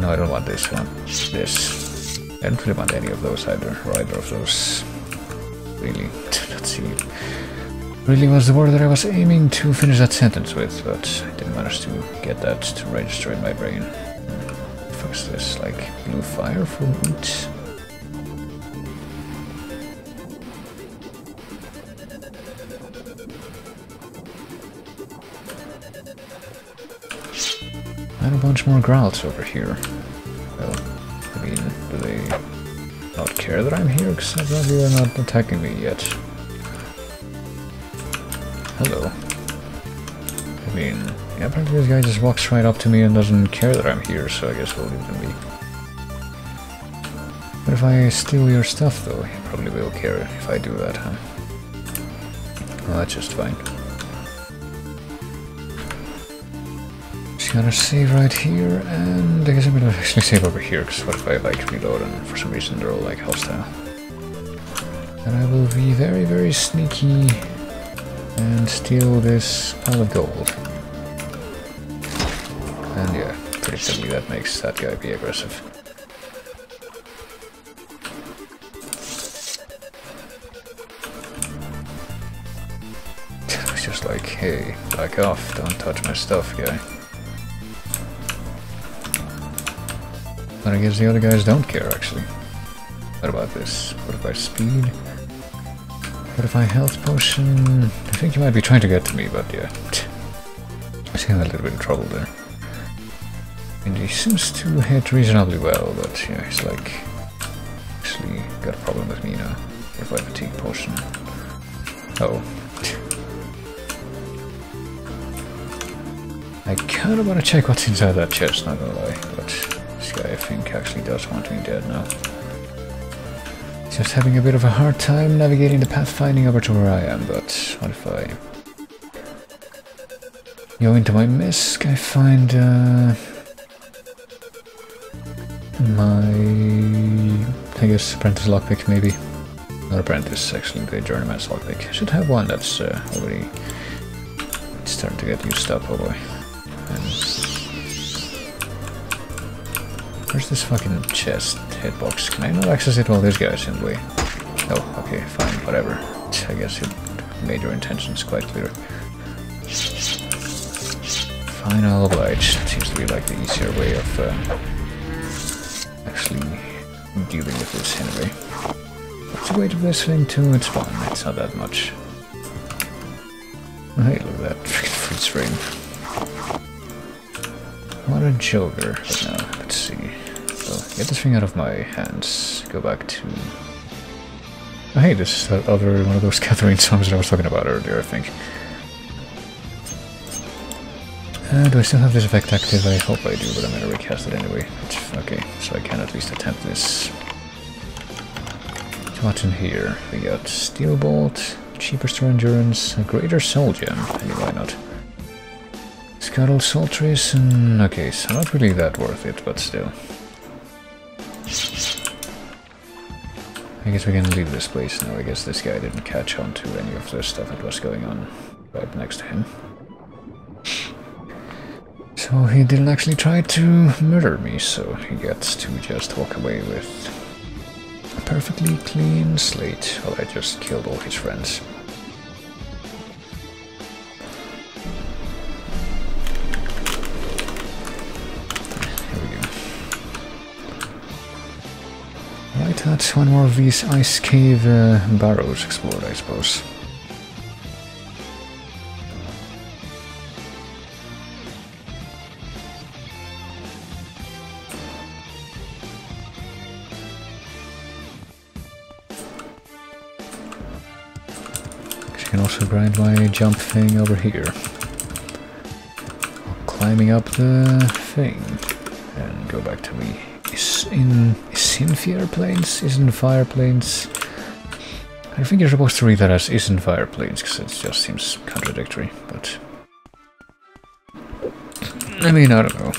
No, I don't want this one. This. I don't really want any of those either, or either of those. Really, let's see. Really was the word that I was aiming to finish that sentence with, but I didn't manage to get that to register in my brain. What's this, like blue fire for boots? And a bunch more growls over here. Well, I mean, do they not care that I'm here? Because apparently they're not attacking me yet. Hello. I mean, yeah, apparently this guy just walks right up to me and doesn't care that I'm here, so I guess we'll leave them be. But if I steal your stuff, though, he probably will care if I do that, huh? Well, that's just fine. Just gonna save right here, and I guess I'm gonna actually save over here, because what if I, like, reload and for some reason they're all, like, hostile. And I will be very, very sneaky and steal this pile of gold. And yeah, pretty simply that makes that guy be aggressive. He's just like, hey, back off, don't touch my stuff, guy. But I guess the other guys don't care, actually. What about this? What if I speed? What if I health potion? I think he might be trying to get to me, but yeah. I see him a little bit in trouble there. And he seems to hit reasonably well, but yeah, he's like... actually got a problem with me now. What if I fatigue potion? Oh. I kind of want to check what's inside that chest, not gonna lie, but this guy I think actually does want me dead now. He's just having a bit of a hard time navigating the pathfinding over to where I am, but what if I go into my misc, I find my, I guess, apprentice lockpick maybe. Not apprentice, actually, the journeyman's lockpick. I should have one that's already starting to get used up, oh boy. Where's this fucking chest hitbox? Can I not access it while this guy's in the way? Oh, okay, fine, whatever. I guess it made your intentions quite clear. Fine, I'll oblige. It seems to be like the easier way of actually dealing with this anyway. What's the weight of this thing too? It's fine, it's not that much. Oh, hey, look at that freaking freeze ring. What a joker. But now, let's see. So, get this thing out of my hands. Go back to... oh, hey, this is that other one of those Catherine songs that I was talking about earlier, I think. Do I still have this effect active? I hope I do, but I'm gonna recast it anyway. Okay, so I can at least attempt this. So what's in here? We got Steel Bolt, cheaper store endurance, a greater soul gem. I mean, why not? Scuttle Sultries, and okay, so not really that worth it, but still. I guess we can leave this place now. I guess this guy didn't catch on to any of the stuff that was going on right next to him. So he didn't actually try to murder me, so he gets to just walk away with a perfectly clean slate while I just killed all his friends. Right, that's one more of these ice cave barrows explored, I suppose. I can also grind my jump thing over here. Climbing up the thing and go back to me. Isinfire Plains? Isinfire Plains? I think you're supposed to read that as Isinfire Plains, because it just seems contradictory, but... I mean, I don't know. I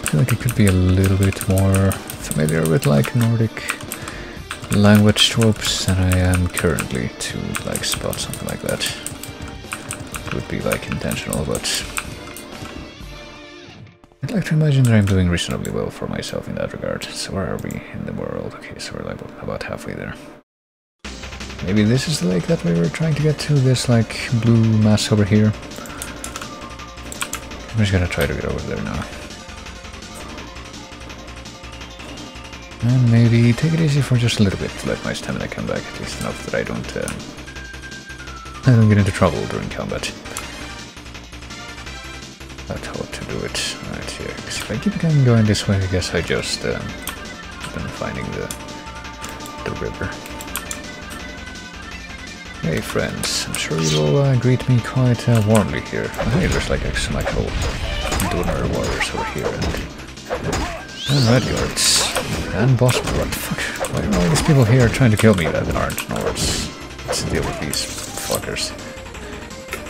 feel like it could be a little bit more familiar with, like, Nordic language tropes than I am currently to, like, spot something like that. It would be, like, intentional, but... I'd like to imagine that I'm doing reasonably well for myself in that regard. So where are we in the world? Okay, so we're like about halfway there. Maybe this is the lake that we were trying to get to, this like blue mass over here. I'm just gonna try to get over there now. And maybe take it easy for just a little bit to let my stamina come back, at least enough that I don't get into trouble during combat. That's how to do it. Right here. Because if I keep going this way, I guess I just been finding the river. Hey friends, I'm sure you'll greet me quite warmly here. Oh, hey, there's like some actual donor warriors over here, and red guards, and boss. What the fuck? Why are all these people here trying to kill me that aren't Nords? What's the deal with these fuckers?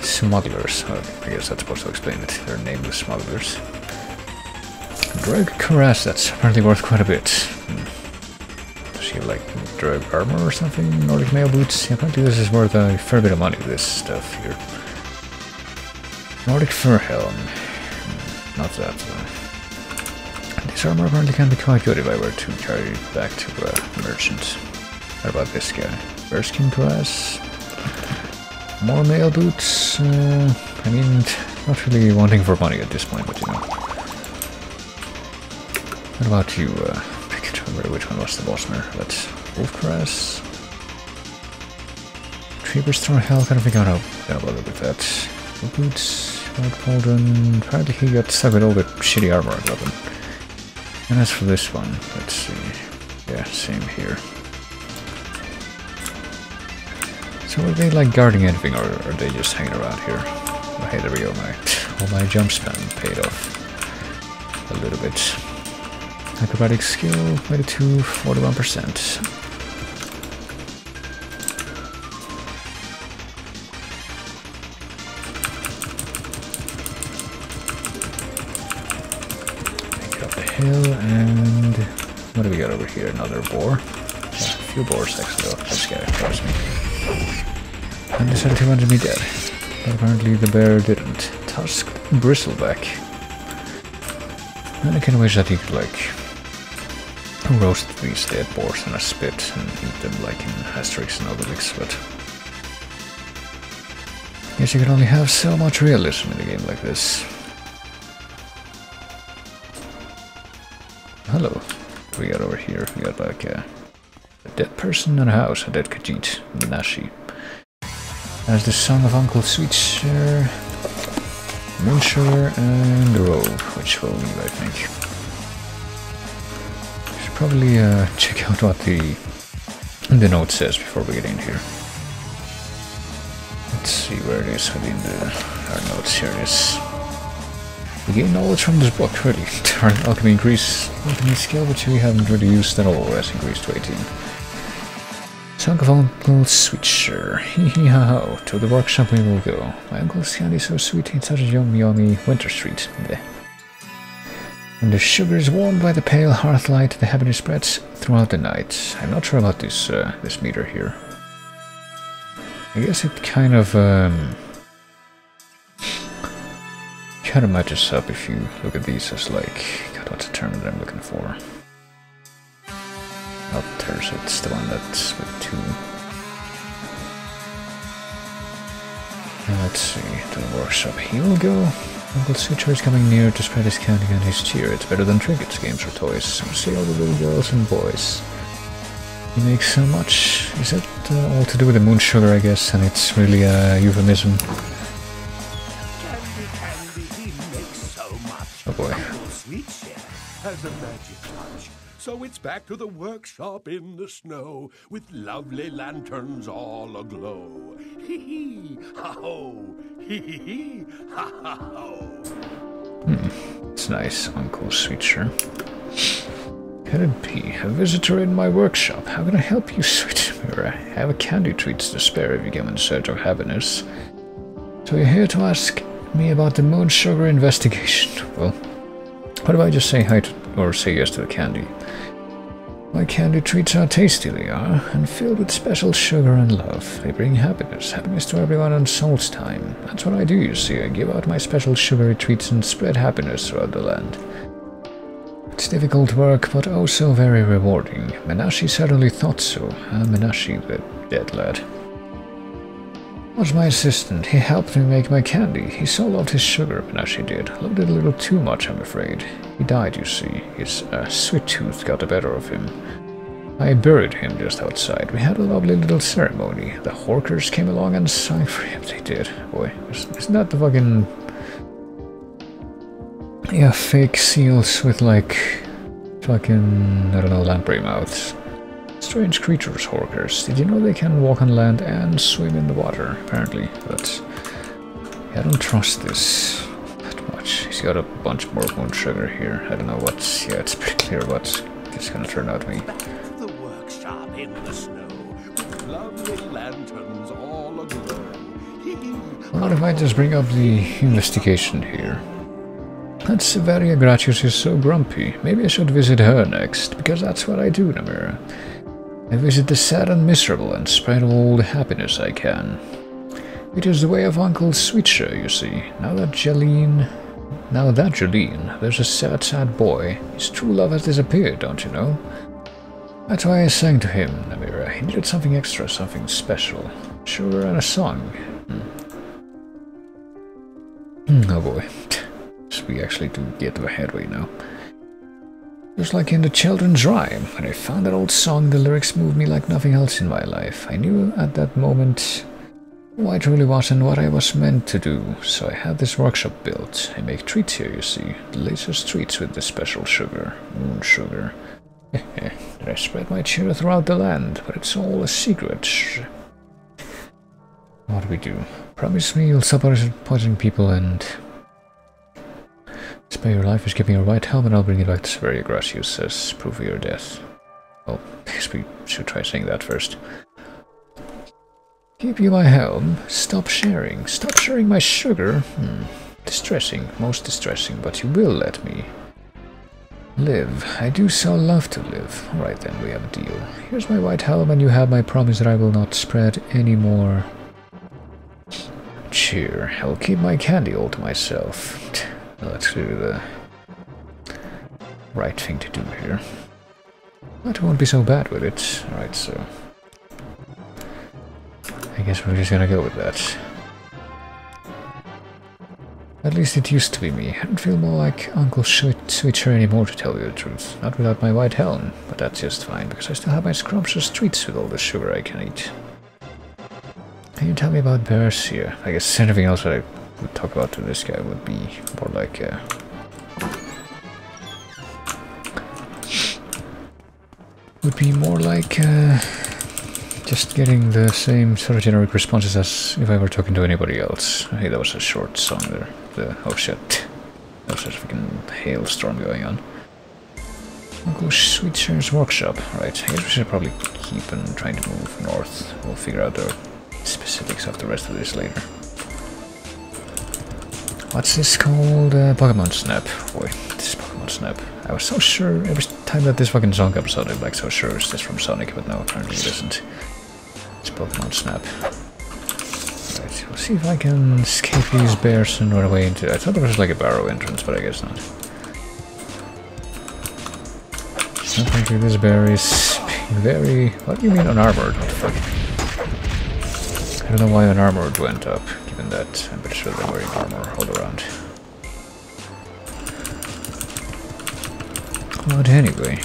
Smugglers. I guess that's supposed to explain it. They're nameless smugglers. Drug cuirass, that's apparently worth quite a bit. Does she have like drug armor or something? Nordic mail boots? Yeah, apparently this is worth a fair bit of money, this stuff here. Nordic fur helm. Not that. This armor apparently can be quite good if I were to carry it back to a merchant. What about this guy? Bearskin cuirass? More mail boots. I mean, not really wanting for money at this point, but you know. What about you? I can't remember which one was the boss mirror. Let's Wolfgrass. Tree restore health. I don't think I'm gonna bother with that. Boots. White Pauldron. Apparently he got stuck with all the shitty armor I got him. And as for this one, let's see. Yeah, same here. So are they like guarding anything, or are they just hanging around here? Oh, hey, there we go. All my jump spam paid off a little bit. Acrobatic skill, 22, 41%. Make up the hill, and what do we got over here? Another boar. Yeah, a few boars actually. Oh, this guy trust me. And decided he wanted me dead. But apparently the bear didn't. Tusk Bristleback. And I can wish that he could like roast these dead boars in a spit and eat them like in Asterix and Obelix, but guess you can only have so much realism in a game like this. Hello. What do we got over here? We got like a dead person and a house, a dead Khajiit, Nashi. There's the Song of Uncle Sweetshare, Moonsugar, and the Robe, which we'll leave, I think. Should probably check out what the note says before we get in here. Let's see where it is within our notes. Here it is. We gain knowledge from this book, really. Our alchemy increase alchemy skill, which we haven't really used at all, has increased to 18. Song of Uncle Sweetshare. Hee hee ha ho. To the workshop we will go. My uncle's candy is so sweet, it's such a yummy winter street. Blech. When the sugar is warmed by the pale hearth light, the happiness spreads throughout the night. I'm not sure about this this meter here. I guess it kind of matches up if you look at these as like, God, what's the term that I'm looking for? Not there's it's the one that's with 2. Let's see, to the workshop here we'll go. Uncle Sweetshare is coming near to spread his candy and his cheer. It's better than trinkets, games, or toys. So see all the little girls and boys. He makes so much. Is it all to do with the moon sugar, I guess, and it's really a euphemism? Candy, he makes so much. Oh boy. Uncle Sweetshare has a magic touch. So it's back to the workshop in the snow, with lovely lanterns all aglow. Hee hee, ha ho, hee hee hee, ha ha ho. It's nice, Uncle Sweetshare. Can it be? A visitor in my workshop. How can I help you, sweet mirror? I have a candy treats to spare if you come in search of happiness. So you're here to ask me about the moon sugar investigation. Well, what if I just say hi to, or say yes to the candy? My candy treats are tasty, they are, and filled with special sugar and love. They bring happiness to everyone on Soul's time. That's what I do, you see. I give out my special sugary treats and spread happiness throughout the land. It's difficult work, but oh so very rewarding. Menashi certainly thought so. Menashi, the dead lad, was my assistant. He helped me make my candy. He so loved his sugar, Menashi did. Loved it a little too much, I'm afraid. He died, you see. His sweet tooth got the better of him. I buried him just outside. We had a lovely little ceremony. The Horkers came along and sang for him. They did. Boy, isn't that the fucking... Yeah, fake seals with like... fucking... I don't know, lamprey mouths. Strange creatures, Horkers. Did you know they can walk on land and swim in the water, apparently? But I don't trust this that much. He's got a bunch more moon sugar here. I don't know what's... Yeah, it's pretty clear what it's gonna turn out to be. Back to the workshop in the snow, with lovely lanterns all aglow. What if I just bring up the investigation here? That Severia Gratius is so grumpy. Maybe I should visit her next, because that's what I do, Namira. I visit the sad and miserable and spread all the happiness I can. It is the way of Uncle Sweetshare, you see. Now that Jolene, there's a sad boy. His true love has disappeared, don't you know? That's why I sang to him, Namira. He needed something extra, something special. Sugar and a song. Oh boy. So we actually do get the headway now. Just like in the children's rhyme, when I found that old song, the lyrics moved me like nothing else in my life. I knew at that moment who I truly was and what I was meant to do, so I had this workshop built. I make treats here, you see. Delicious treats with this special sugar. Moon sugar. Then I spread my cheer throughout the land, but it's all a secret. What do we do? Promise me you'll stop poisoning people and spare your life. Just give me your white helm and I'll bring you back to Severia Gracious as proof of your death. Well, I guess we should try saying that first. Give you my helm. Stop sharing. Stop sharing my sugar. Distressing. Most distressing, but you will let me live. I do so love to live. Alright then, we have a deal. Here's my white helm and you have my promise that I will not spread any more cheer. I'll keep my candy all to myself. Well, that's clearly the right thing to do here. But I won't be so bad with it. Alright, so I guess we're just gonna go with that. At least it used to be me. I don't feel more like Uncle Switcher anymore, to tell you the truth. Not without my white helm, but that's just fine, because I still have my scrumptious treats with all the sugar I can eat. Can you tell me about bears here? I guess anything else that I would talk about to this guy would be more like just getting the same sort of generic responses as if I were talking to anybody else. Hey, that was a short song there. Oh shit. There was a freaking hailstorm going on. Uncle Sweetshare's workshop. Right, I guess we should probably keep on trying to move north. We'll figure out the specifics of the rest of this later. What's this called? Pokemon Snap. Boy, this is Pokemon Snap. I was so sure every time that this fucking song comes out, I'm like so sure it's this from Sonic, but no, apparently it isn't. It's Pokemon Snap. Right, we'll see if I can escape these bears and run away into... I thought there was like a barrow entrance, but I guess not. Apparently this bear is very... What do you mean unarmored? What the fuck? I don't know why unarmored went up, given that I'm pretty sure they're wearing armor all around. But anyway...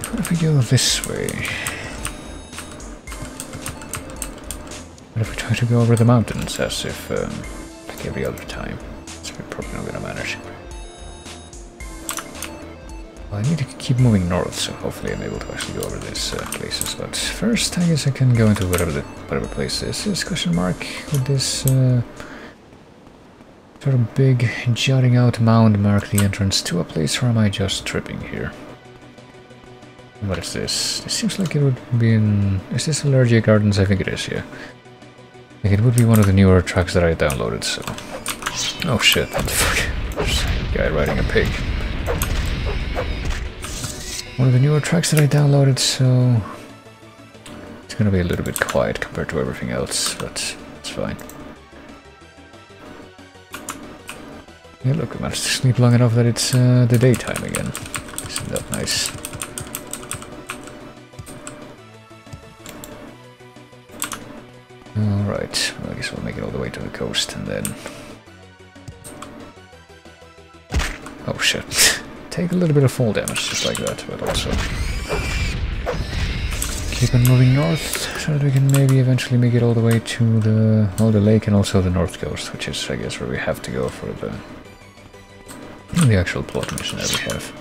What if we go this way? What if we try to go over the mountains as if, like every other time? So we're probably not gonna manage. Well, I need to keep moving north, so hopefully I'm able to actually go over these places. But first, I guess I can go into whatever place this is, question mark, with this sort of big jutting out mound mark the entrance to a place, or am I just tripping here? What is this? This seems like it would be in... Is this Allergia Gardens? I think it is, yeah. Like it would be one of the newer tracks that I downloaded, so... Oh shit, what the fuck? There's a guy riding a pig. One of the newer tracks that I downloaded, so... It's gonna be a little bit quiet compared to everything else, but it's fine. Yeah, look, I managed to sleep long enough that it's the daytime again. Isn't that nice? Alright, well, I guess we'll make it all the way to the coast and then... Oh shit. Take a little bit of fall damage just like that, but also... Keep on moving north so that we can maybe eventually make it all the way to the lake and also the north coast, which is, I guess, where we have to go for the actual plot mission that we have.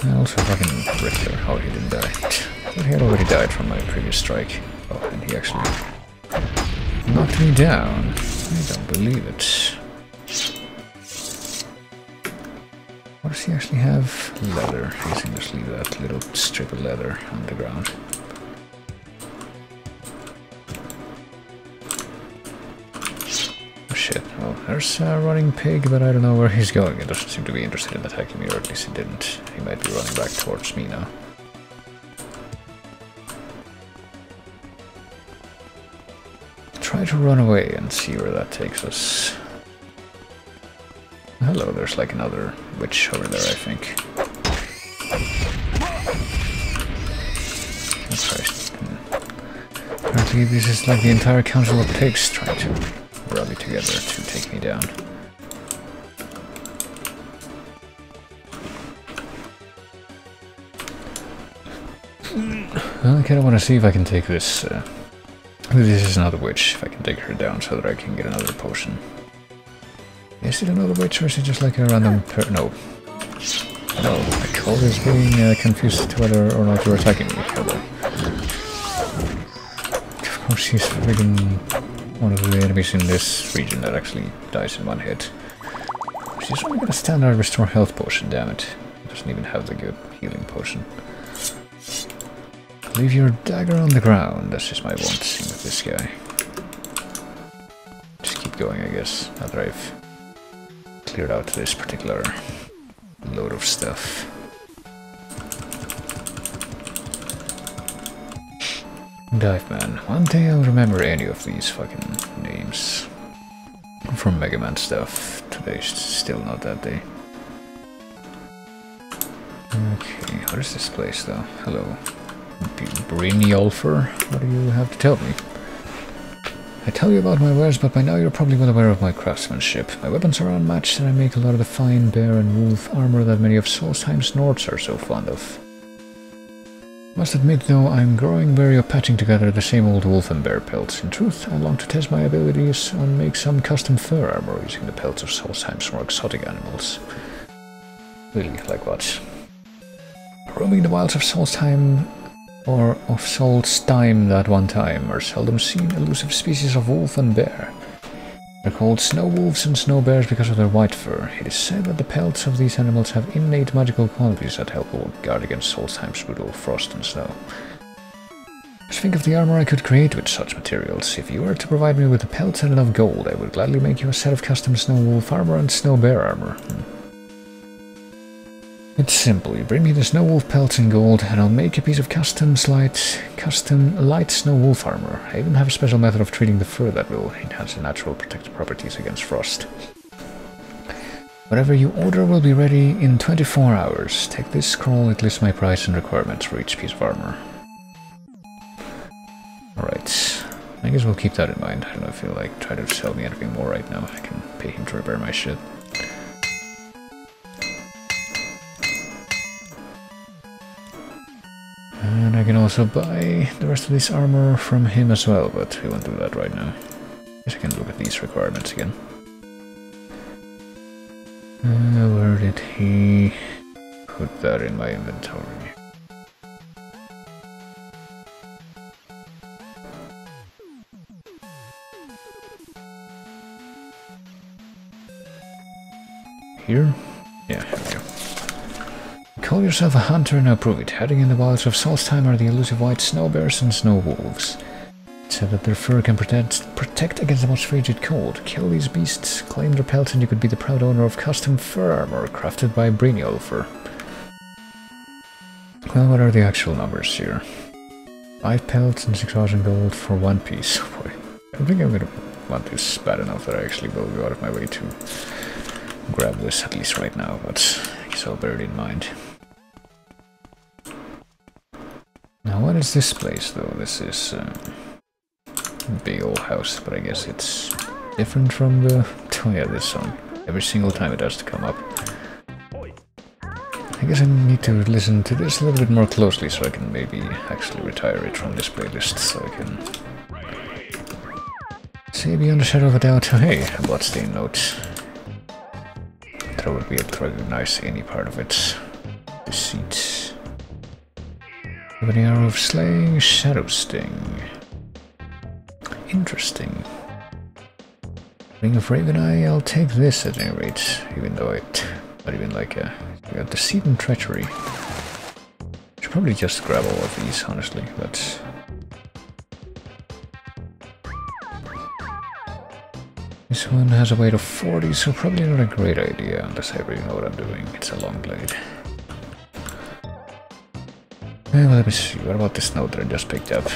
And also fucking Richter. Oh, he didn't die. But he had already died from my previous strike. Oh, and he actually knocked me down. I don't believe it. What does he actually have? Leather. He's gonna just leave that little strip of leather on the ground. Oh shit. Well, there's a running pig, but I don't know where he's going. He doesn't seem to be interested in attacking me, or at least he didn't. He might be running back towards me now. Try to run away and see where that takes us. Hello, there's like another witch over there, I think. That's right. Apparently this is like the entire council of pigs trying to rally together to take me down. Well, I kinda wanna see if I can take this, this is another witch, if I can take her down so that I can get another potion. Is it another witch or is it just like a random no. No, my call is being confused to whether or not you're attacking me. Hello. Of course she's freaking one of the enemies in this region that actually dies in one hit. She's only got a standard restore health potion, damn it. Doesn't even have the good healing potion. Leave your dagger on the ground, that's just my one thing with this guy. Just keep going, I guess, now that I've cleared out this particular load of stuff. Dive Man. One day I'll remember any of these fucking names from Mega Man stuff. Today's still not that day. Okay, what is this place though? Hello. Brynjolfur, what do you have to tell me? I tell you about my wares, but by now you're probably well aware of my craftsmanship. My weapons are unmatched and I make a lot of the fine bear and wolf armor that many of Solstheim's Nords are so fond of. Must admit though, I'm growing weary of patching together the same old wolf and bear pelts. In truth, I long to test my abilities and make some custom fur armor using the pelts of Solstheim's more exotic animals. Really, like what? Roaming the wilds of Solstheim or of Solstheim that one time are seldom seen elusive species of wolf and bear. They're called snow wolves and snow bears because of their white fur. It is said that the pelts of these animals have innate magical qualities that help guard against Solstheim's brutal frost and snow. Just think of the armor I could create with such materials. If you were to provide me with the pelts and enough gold, I would gladly make you a set of custom snow wolf armor and snow bear armor. It's simple. You bring me the snow wolf pelts in gold, and I'll make a piece of custom light snow wolf armor. I even have a special method of treating the fur that will enhance the natural protective properties against frost. Whatever you order will be ready in 24 hours. Take this scroll, it lists my price and requirements for each piece of armor. Alright, I guess we'll keep that in mind. I don't know if he'll like try to sell me anything more right now. I can pay him to repair my shit. And I can also buy the rest of this armor from him as well, but we won't do that right now. Guess I can look at these requirements again. Where did he put that in my inventory? Here? Yeah, here we go. Call yourself a hunter, now prove it. Hiding in the wilds of Solstheim are the elusive white snow bears and snow wolves. It's said that their fur can protect against the most frigid cold. Kill these beasts, claim their pelts, and you could be the proud owner of custom fur armor crafted by Brynjolfur. Well, what are the actual numbers here? 5 pelts and 6,000 gold for 1 piece. Boy, I don't think I'm gonna want this bad enough that I actually will go out of my way to grab this, at least right now, but I guess I'll bear it in mind. Now, what is this place, though? This is a big old house, but I guess it's different from the... Oh yeah, this song. Every single time it has to come up. I guess I need to listen to this a little bit more closely so I can maybe actually retire it from this playlist, so I can say beyond a shadow of a doubt, oh, hey, a bloodstain note. That I would be able to recognize any part of it. Deceit. Ebony Arrow of Slaying, Shadow Sting. Interesting. Ring of Raven Eye, I'll take this at any rate, even though it's not even like a... We got Deceit and Treachery. Should probably just grab all of these, honestly, but... This one has a weight of 40, so probably not a great idea, unless I really know what I'm doing. It's a long blade. Well, let me see, what about this note that I just picked up?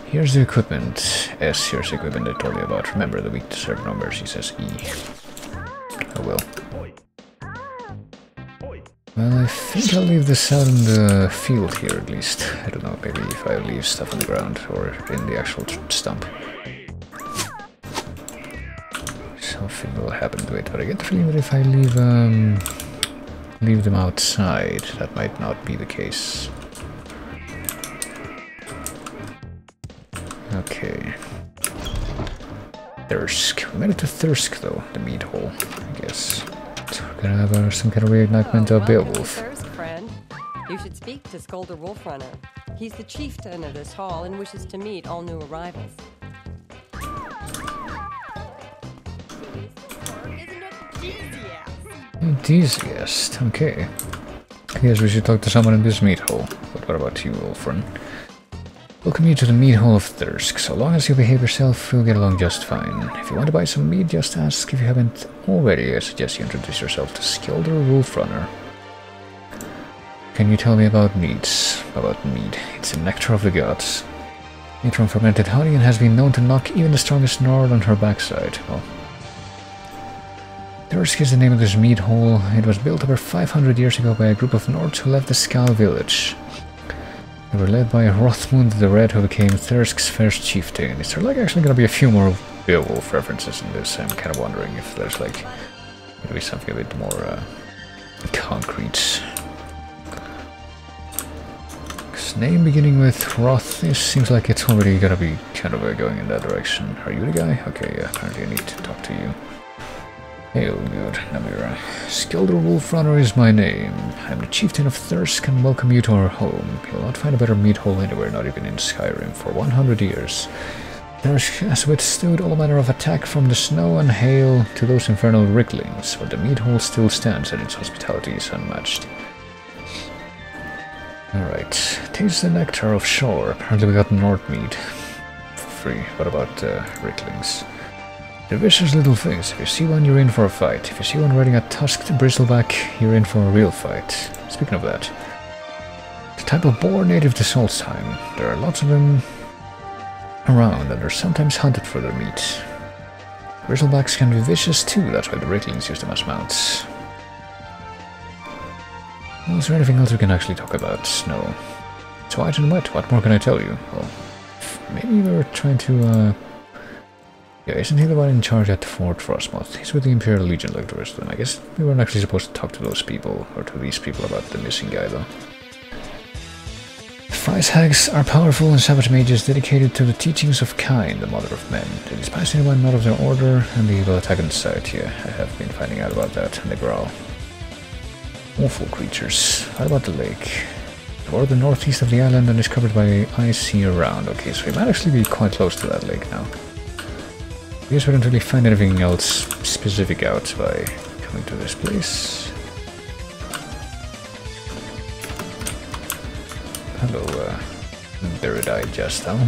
Here's the equipment. S, here's the equipment I told you about. Remember, the weak to certain numbers, he says E. Oh well. Well, I think I'll leave this out in the field here at least. I don't know, maybe if I leave stuff on the ground or in the actual stump. Something will happen to it, but I get the feeling that if I leave them outside, that might not be the case. Okay. Thirsk. We made it to Thirsk though, the meat hole, I guess. So we're gonna have some kind of reenactment of Beowulf. Thirsk, friend. You should speak to Skolder Wolfrunner. He's the chieftain of this hall and wishes to meet all new arrivals. Enthusiast, okay. I guess we should talk to someone in this meat hole. But what about you, Wolfrun? Welcome you to the meat hall of Thirsk. So long as you behave yourself, we'll get along just fine. If you want to buy some meat, just ask. If you haven't already, I suggest you introduce yourself to Skolder Wolfrunner. Can you tell me about meats? About meat. It's the nectar of the gods. Meat from fermented honey and has been known to knock even the strongest Nord on her backside. Well, Thirsk is the name of this meat hall. It was built over 500 years ago by a group of Nords who left the Skal village. They were led by Hrothmund the Red, who became Thirsk's first chieftain. Is there like actually gonna be a few more Beowulf references in this? I'm kind of wondering if there's like maybe something a bit more concrete. His name beginning with Hroth, this seems like it's already gonna be kind of going in that direction. Are you the guy? Okay, yeah, apparently I need to talk to you. Hail, good Namira. Skolder Wolfrunner is my name. I'm the chieftain of Thirsk and welcome you to our home. You'll not find a better meat hole anywhere, not even in Skyrim, for 100 years. Thirsk has withstood all manner of attack from the snow and hail to those infernal ricklings, but the meat hole still stands and its hospitality is unmatched. Alright, taste the nectar of shore. Apparently we got Nord meat for free. What about ricklings? They're vicious little things. If you see one, you're in for a fight. If you see one riding a tusked bristleback, you're in for a real fight. Speaking of that, it's a type of boar native to Solstheim. There are lots of them around, and they're sometimes hunted for their meat. Bristlebacks can be vicious too, that's why the Ricklings use them as mounts. Well, is there anything else we can actually talk about? No. It's white and wet, what more can I tell you? Well, maybe we were trying to, yeah, isn't he the one in charge at Fort Frostmoth? He's with the Imperial Legion like the rest of them. I guess we weren't actually supposed to talk to those people, or to these people about the missing guy, though. The Fries Hags are powerful and savage mages dedicated to the teachings of Kain, the mother of men. They despise anyone not of their order, and they will attack on sight. Yeah, I have been finding out about that, and they growl. Awful creatures. What about the lake? Toward the northeast of the island and is covered by ice year-round. Okay, so we might actually be quite close to that lake now. I guess we don't really find anything else specific out by coming to this place. Hello, Buried-eyed Jastal.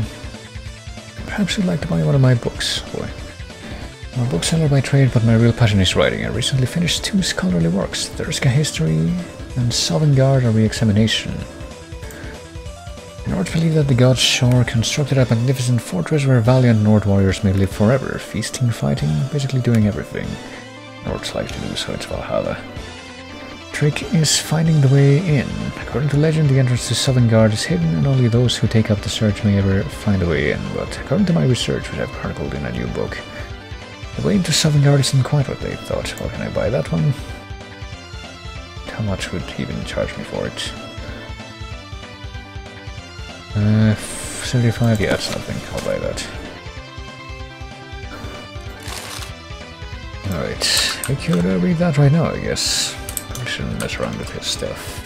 Perhaps you'd like to buy one of my books, boy. I'm a bookseller by trade, but my real passion is writing. I recently finished 2 scholarly works, Thirsk History and Sovngarde, a re-examination. Nords believe that the god's shore constructed a magnificent fortress where valiant Nord warriors may live forever, feasting, fighting, basically doing everything. Nords like to do, so it's Valhalla. Trick is finding the way in. According to legend, the entrance to Sovngarde is hidden, and only those who take up the search may ever find a way in. But according to my research, which I've chronicled in a new book, the way into Sovngarde isn't quite what they thought. Well, can I buy that one? How much would he even charge me for it? 75, yeah, that's nothing. I'll buy that. Alright, we could read that right now, I guess. I shouldn't mess around with his stuff.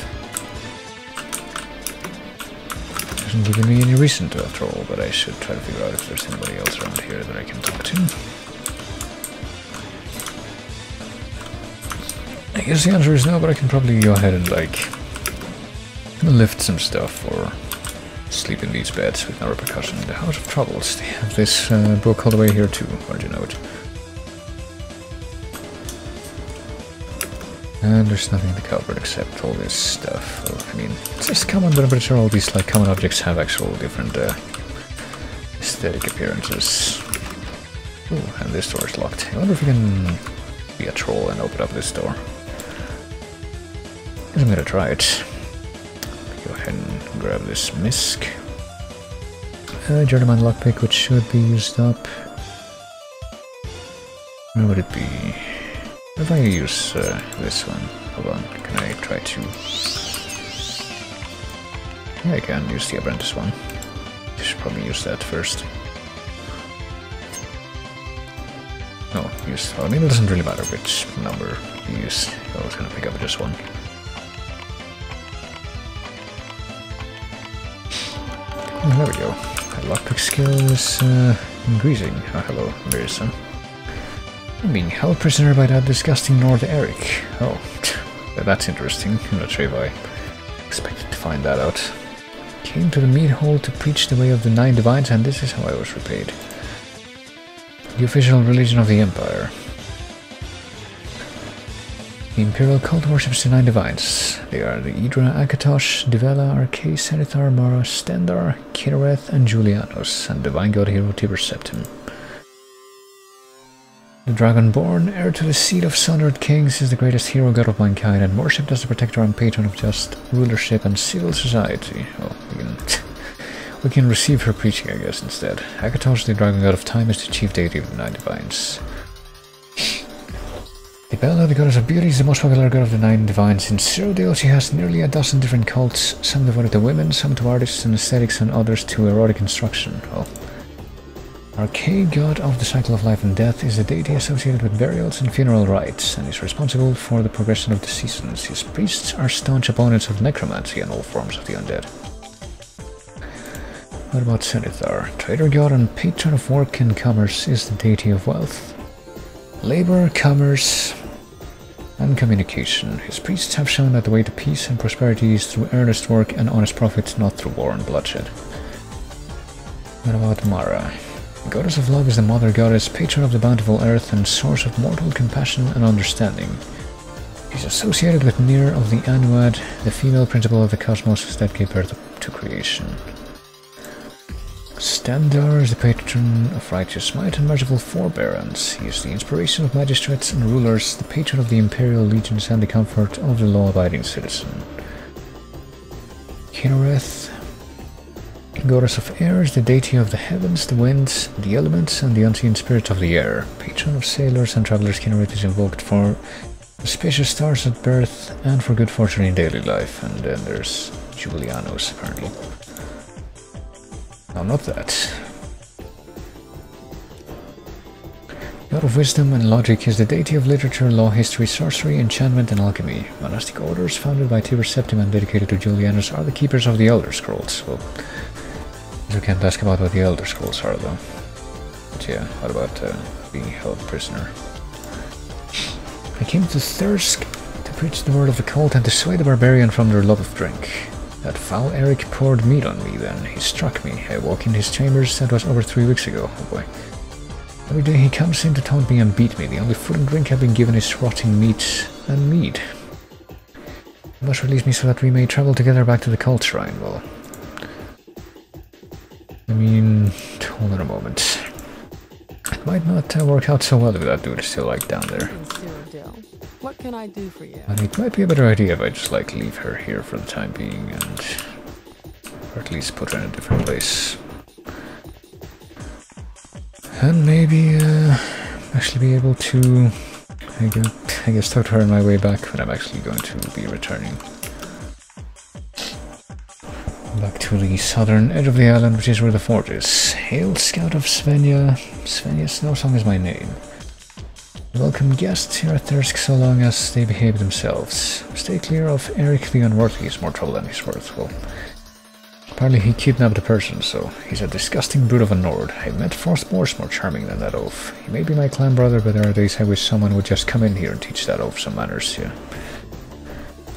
Hasn't given me any reason to after all, but I should try to figure out if there's anybody else around here that I can talk to. I guess the answer is no, but I can probably go ahead and, like, lift some stuff or sleep in these beds with no repercussion. The House of Troubles, they have this book all the way here too. How did you know it? And there's nothing in the cupboard except all this stuff. Well, I mean, it's just common, but I'm pretty sure all these like common objects have actual different aesthetic appearances. Ooh, and this door is locked. I wonder if we can be a troll and open up this door. guess I'm gonna try it. Go ahead and grab this misc. Journeyman lockpick, which should be used up. Where would it be? If I use this one, hold on, can I try to... Yeah, I can use the apprentice one. I should probably use that first. No, use... Well, I mean, it doesn't really matter which number you use. I was gonna pick up just one. Oh, there we go. My lockpick skill is increasing. Oh, hello, Marissa. I'm being held prisoner by that disgusting Lord Eric. Oh, that's interesting. I'm not sure if I expected to find that out. Came to the mead hall to preach the way of the 9 divines, and this is how I was repaid. The official religion of the Empire. The Imperial cult worships the 9 divines. They are the Idra, Akatosh, Divella, Arcais, Senithar, Mara, Stendar, Kinnereth, and Julianus, and divine god hero Tiber Septim. The Dragonborn, heir to the seat of Sundered Kings, is the greatest hero god of mankind and worshipped as the protector and patron of just rulership and civil society. Oh, we can receive her preaching, I guess, instead. Akatosh, the dragon god of time, is the chief deity of the 9 divines. Divella, the goddess of beauty, is the most popular god of the 9 divines. In Cyrodiil, she has nearly a dozen different cults, some devoted to women, some to artists and aesthetics, and others to erotic instruction. Oh. Arcais, god of the cycle of life and death, is a deity associated with burials and funeral rites, and is responsible for the progression of the seasons. His priests are staunch opponents of necromancy and all forms of the undead. What about Senithar? Trader god and patron of work and commerce, is the deity of wealth, labor, commerce, and communication. His priests have shown that the way to peace and prosperity is through earnest work and honest profit, not through war and bloodshed. What about Mara? The goddess of love is the mother goddess, patron of the bountiful earth, and source of mortal compassion and understanding. She's associated with Nir of the Anuad, the female principle of the cosmos that gave birth to creation. Stendar is the patron of righteous might and merciful forbearance. He is the inspiration of magistrates and rulers, the patron of the imperial legions, and the comfort of the law-abiding citizen. Kinnereth, goddess of air, is the deity of the heavens, the winds, the elements, and the unseen spirits of the air. Patron of sailors and travelers, Kinnereth is invoked for auspicious stars at birth and for good fortune in daily life. And then there's Julianus, apparently. No, not that. God of wisdom and logic is the deity of literature, law, history, sorcery, enchantment, and alchemy. Monastic orders founded by Tiber Septim and dedicated to Julianus are the keepers of the Elder Scrolls. Well, you can't ask about what the Elder Scrolls are, though. But yeah, what about being held prisoner? I came to Thirsk to preach the word of the cult and to sway the barbarian from their love of drink. That foul Eric poured meat on me then. He struck me. I woke in his chambers. That was over 3 weeks ago. Oh boy. Every day he comes in to taunt me and beat me. The only food and drink I've been given is rotting meat and mead. He must release me so that we may travel together back to the cult shrine. Well, I mean, hold on a moment. It might not work out so well if that dude is still like down there. What can I do for you? And it might be a better idea if I just like leave her here for the time being and or at least put her in a different place. And maybe actually be able to I guess talk to her on my way back when I'm actually going to be returning back to the southern edge of the island, which is where the fort is. Hail, Scout of Svenja. Svenja Snowsong is my name. Welcome guests here at Thirsk so long as they behave themselves. Stay clear of Eric the Unworthy, he's more trouble than he's worth. Well, apparently he kidnapped a person, so he's a disgusting brute of a Nord. I met Frostmore's more charming than that oaf. He may be my clan brother, but there are days I wish someone would just come in here and teach that oaf some manners, yeah.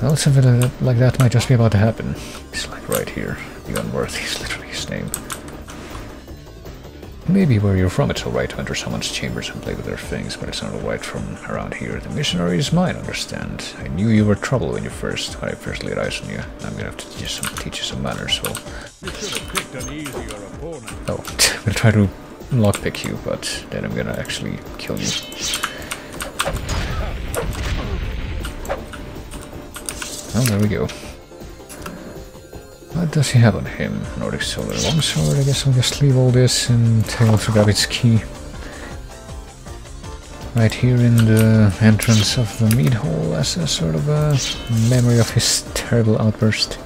Well, something like that might just be about to happen. It's like right here. The Unworthy is literally his name. Maybe where you're from it's alright to enter someone's chambers and play with their things, but it's not alright from around here. The missionary is mine, understand? I knew you were trouble when I first laid eyes on you. I'm gonna have to teach you some manners, well. You should have picked an easier opponent. Oh, I'm gonna try to lockpick you, but then I'm gonna actually kill you. Oh, there we go. What does he have on him? Nordic Solar Longsword. I guess I'll just leave all this and take to grab its key. Right here in the entrance of the meat hall as a sort of a memory of his terrible outburst.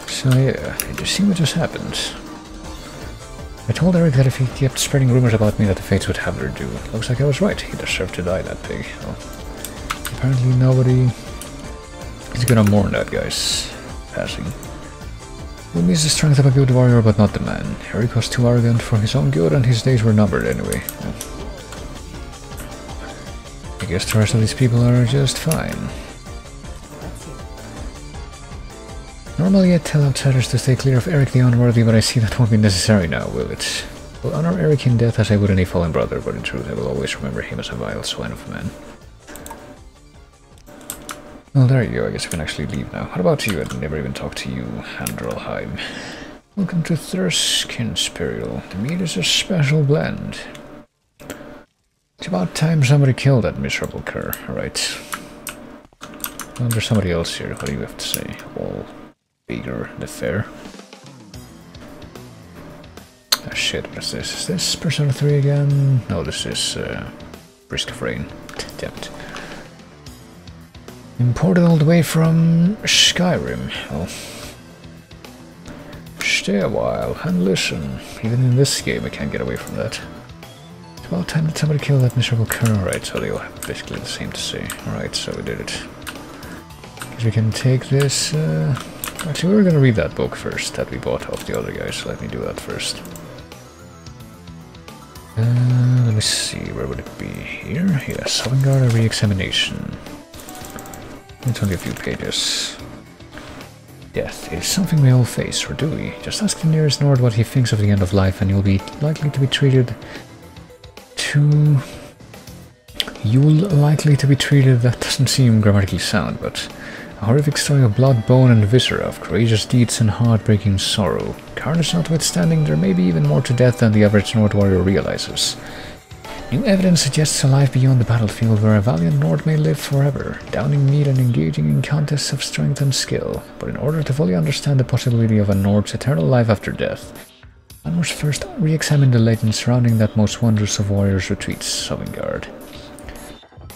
So yeah, did you see what just happened? I told Eric that if he kept spreading rumors about me that the Fates would have their due. Looks like I was right. He deserved to die, that pig. Well, apparently nobody is gonna mourn that guy's passing. He needs the strength of a good warrior, but not the man. Eric was too arrogant for his own good, and his days were numbered anyway. Yeah. I guess the rest of these people are just fine. Normally I'd tell outsiders to stay clear of Eric the Unworthy, but I see that won't be necessary now, will it? We'll honor Eric in death as I would any fallen brother, but in truth I will always remember him as a vile swine of a man. Well, there you go, I guess we can actually leave now. What about you? I'd never even talked to you, Andrelheim. Welcome to Thurskins Imperial. The meat is a special blend. It's about time somebody killed that miserable cur, alright. Well, there's somebody else here, what do you have to say? All bigger the fair. Ah shit, what is this? Is this Persona 3 again? No, this is Brisk of Rain. Damn it. Imported all the way from Skyrim. Well, stay a while and listen. Even in this game I can't get away from that. It's about time that somebody killed that miserable cur. Alright, so they all have basically the same to say. Alright, so we did it. Guess we can take this... Actually, we were gonna read that book first that we bought off the other guy, so let me do that first. Let me see, where would it be? Here? Yeah, Sovngarde, a re-examination. It's only a few pages. Death is something we all face, or do we? Just ask the nearest Nord what he thinks of the end of life and you'll be likely to be treated to... You'll likely to be treated, that doesn't seem grammatically sound, but... A horrific story of blood, bone and viscera, of courageous deeds and heartbreaking sorrow. Carnage notwithstanding, there may be even more to death than the average Nord warrior realizes. New evidence suggests a life beyond the battlefield where a valiant Nord may live forever, downing meat and engaging in contests of strength and skill. But in order to fully understand the possibility of a Nord's eternal life after death, one must first re-examine the legend surrounding that most wondrous of warriors' retreats, Sovngarde.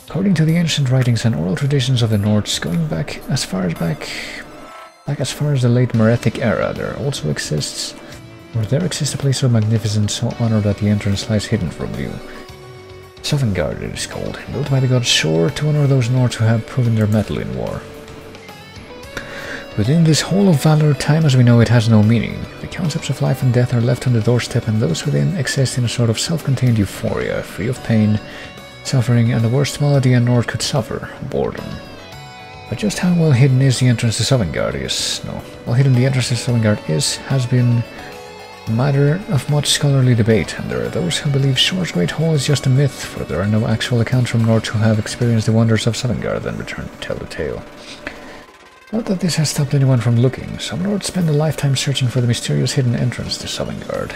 According to the ancient writings and oral traditions of the Nords, going back as far as the late Merethic era, there exists a place of magnificence so honored that the entrance lies hidden from view. Sovngarde it is called, built by the god Shor to honor those Nords who have proven their mettle in war. Within this hall of valor, time as we know it has no meaning. The concepts of life and death are left on the doorstep, and those within exist in a sort of self-contained euphoria, free of pain, suffering, and the worst malady a Nord could suffer, boredom. But just how well hidden is the entrance to Sovngarde has been a matter of much scholarly debate, and there are those who believe Shor's Great Hall is just a myth, for there are no actual accounts from Nords who have experienced the wonders of Sovngarde and returned to tell the tale. Not that this has stopped anyone from looking. Some Nords spend a lifetime searching for the mysterious hidden entrance to Sovngarde.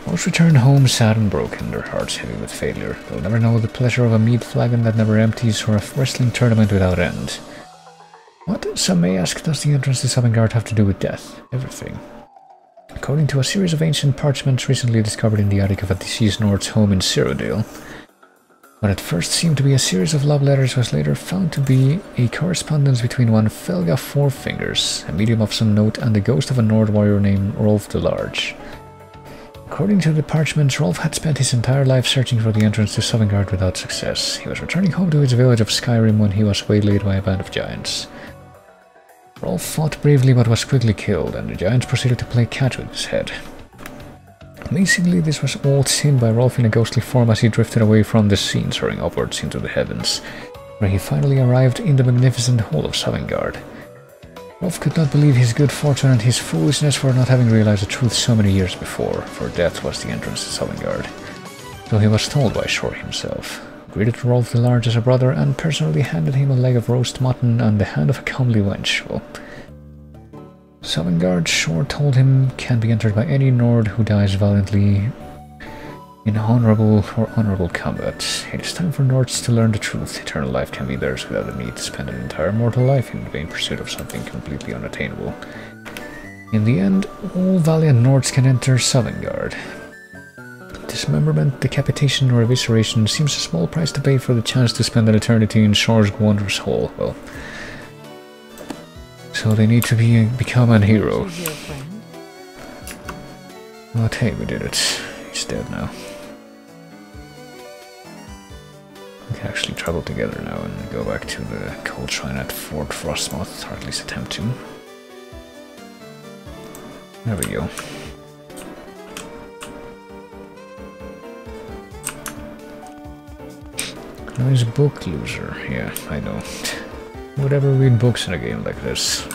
Most return home sad and broken, their hearts heavy with failure. They'll never know the pleasure of a mead flagon that never empties or a wrestling tournament without end. What, some may ask, does the entrance to Sovngarde have to do with death? Everything. According to a series of ancient parchments recently discovered in the attic of a deceased Nord's home in Cyrodiil, what at first seemed to be a series of love letters was later found to be a correspondence between one Felga Fourfingers, a medium of some note, and the ghost of a Nord warrior named Rolf the Large. According to the parchments, Rolf had spent his entire life searching for the entrance to Sovngarde without success. He was returning home to his village of Skyrim when he was waylaid by a band of giants. Rolf fought bravely but was quickly killed, and the giants proceeded to play catch with his head. Amazingly, this was all seen by Rolf in a ghostly form as he drifted away from the scene, soaring upwards into the heavens, where he finally arrived in the magnificent hall of Sovngarde. Rolf could not believe his good fortune and his foolishness for not having realized the truth so many years before, for death was the entrance to Sovngarde. So he was told by Shor himself, greeted Rolf the Large as a brother, and personally handed him a leg of roast mutton and the hand of a comely wench. Well, Sovngarde, Shor told him, can be entered by any Nord who dies valiantly In honorable combat, it is time for Nords to learn the truth. Eternal life can be theirs without the need to spend an entire mortal life in vain pursuit of something completely unattainable. In the end, all valiant Nords can enter Sovngarde. Dismemberment, decapitation, or evisceration seems a small price to pay for the chance to spend an eternity in Shor's Wondrous Hall. Well, so they need to become a hero. But hey, we did it. He's dead now. We can actually travel together now and go back to the Cold Shrine at Fort Frostmoth, or at least attempt to. There we go. Nice book loser. Yeah, I know. Would ever read books in a game like this?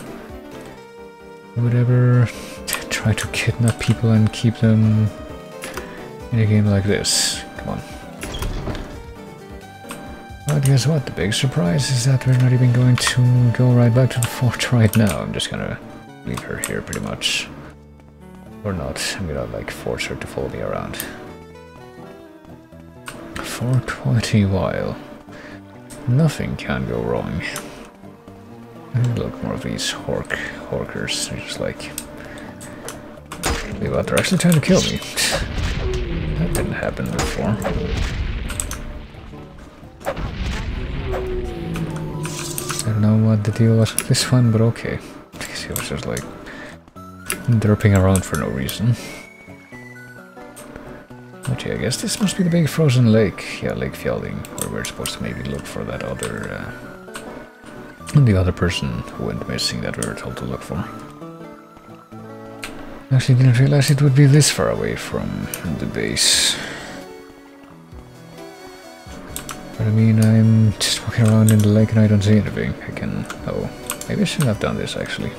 Would ever try to kidnap people and keep them in a game like this? Come on. But guess what? The big surprise is that we're not even going to go right back to the fort right now. I'm just gonna leave her here pretty much. Or not. I'm gonna like force her to follow me around. For quite a while. Nothing can go wrong. Look, more of these horkers. They're just like... But they're actually trying to kill me. That didn't happen before. I don't know what the deal was with this one, but okay. Because he was just like... derping around for no reason. But yeah, I guess this must be the big frozen lake. Yeah, Lake Fjalding, where we're supposed to maybe look for that other... the other person who went missing that we were told to look for. Actually didn't realize it would be this far away from the base. But I mean, I'm just walking around in the lake and I don't see anything. I can... oh, maybe I shouldn't have done this actually.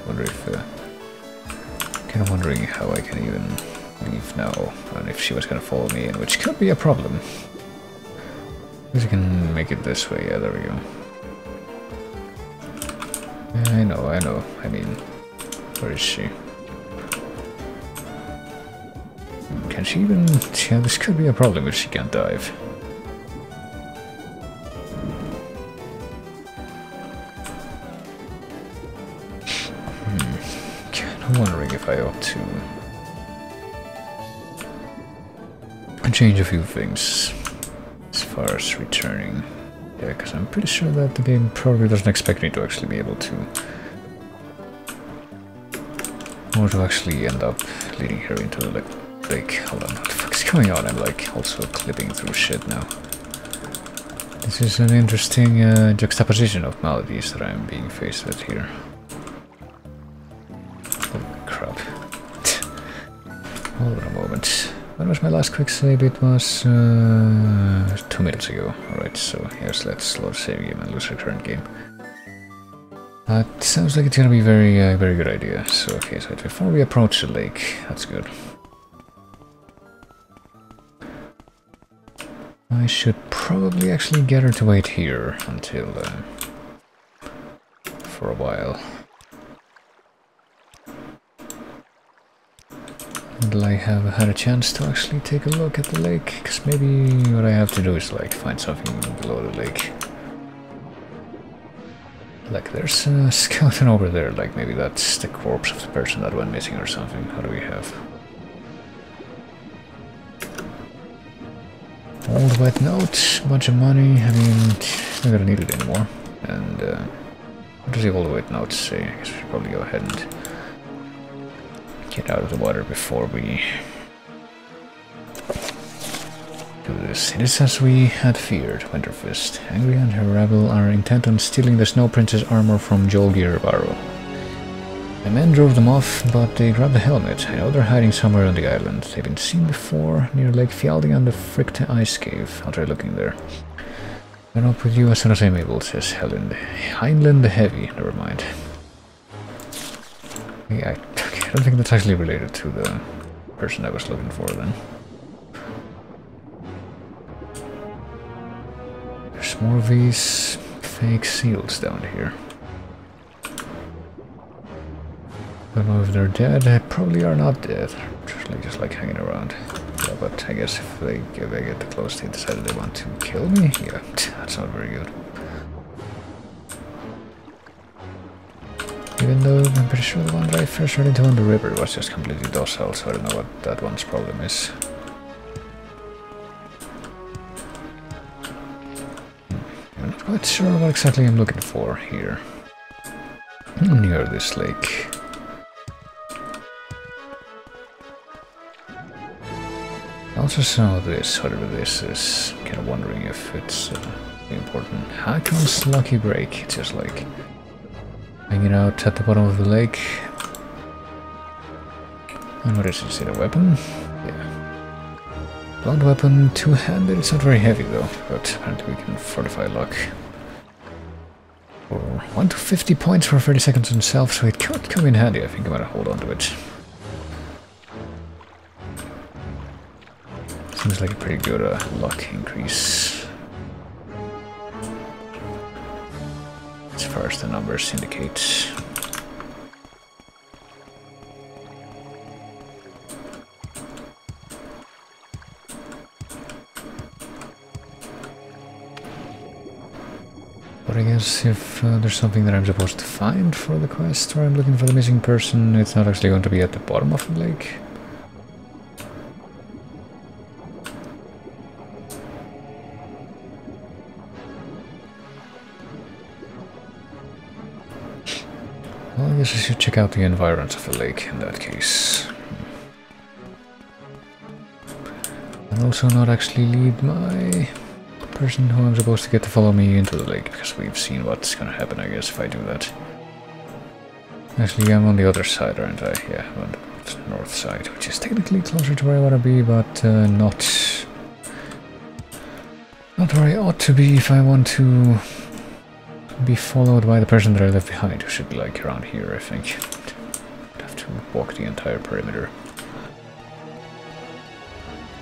Wonder if... kind of wondering how I can even leave now, and if she was gonna follow me in, which could be a problem. At least I can make it this way. Yeah, there we go. Yeah, I know. I mean, where is she? Can she even... yeah, this could be a problem if she can't dive. I'm wondering if I ought to change a few things as far as returning. Yeah, because I'm pretty sure that the game probably doesn't expect me to actually be able to... or to actually end up leading her into the lake. Hold on, what the fuck is going on? I'm like also clipping through shit now. This is an interesting juxtaposition of maladies that I'm being faced with here. Oh crap. Hold on a moment. When was my last quick save? It was 2 minutes ago. Alright, so yes, let's load save game and lose our current game. That sounds like it's gonna be very good idea. So okay, so before we approach the lake, that's good. I should probably actually get her to wait here until for a while. Until I have had a chance to actually take a look at the lake, because maybe what I have to do is like find something below the lake. Like there's a skeleton over there, like maybe that's the corpse of the person that went missing or something. How do we have? Old wet note, bunch of money. I mean, I'm not gonna need it anymore. And what does the old wet note say? I guess we should probably go ahead and get out of the water before we do this. It is as we had feared, Winterfist. Angry and her rabble are intent on stealing the Snow Prince's armor from Jolgir Barrow. The men drove them off, but they grabbed the helmet. I know they're hiding somewhere on the island. They've been seen before, near Lake Fjalding and the Fricta Ice Cave. I'll try looking there. I'm up with you as soon as I'm able, says Heinlein the Heavy. Never mind. Yeah, I don't think that's actually related to the person I was looking for then. There's more of these fake seals down here. Don't know if they're dead. They probably are not dead. Just like hanging around. but I guess if I get too close, they decided they want to kill me? Yeah, that's not very good. Even though I'm pretty sure the one that I first ran into on the river was just completely docile, so I don't know what that one's problem is. I'm not quite sure what exactly I'm looking for here. Near this lake. I also saw this, whatever this is. Kind of wondering if it's important. Hakon's Lucky Break. It's just like hanging out at the bottom of the lake. And what is it? Is it a weapon? Yeah. Blunt weapon, two-handed. It's not very heavy though, but apparently we can fortify luck. For 1 to 50 points for 30 seconds on self, so it could come in handy. I think I might hold on to it. Seems like a pretty good luck increase. As far as the numbers indicate. But I guess if there's something that I'm supposed to find for the quest where I'm looking for the missing person, it's not actually going to be at the bottom of the lake. Well, I guess I should check out the environs of the lake in that case. And also not actually lead my person who I'm supposed to get to follow me into the lake, because we've seen what's gonna happen, I guess, if I do that. Actually, I'm on the other side, aren't I? Yeah, I'm on the north side, which is technically closer to where I want to be, but not where I ought to be if I want to be followed by the person that I left behind, who should be like around here, I think. I'd have to walk the entire perimeter.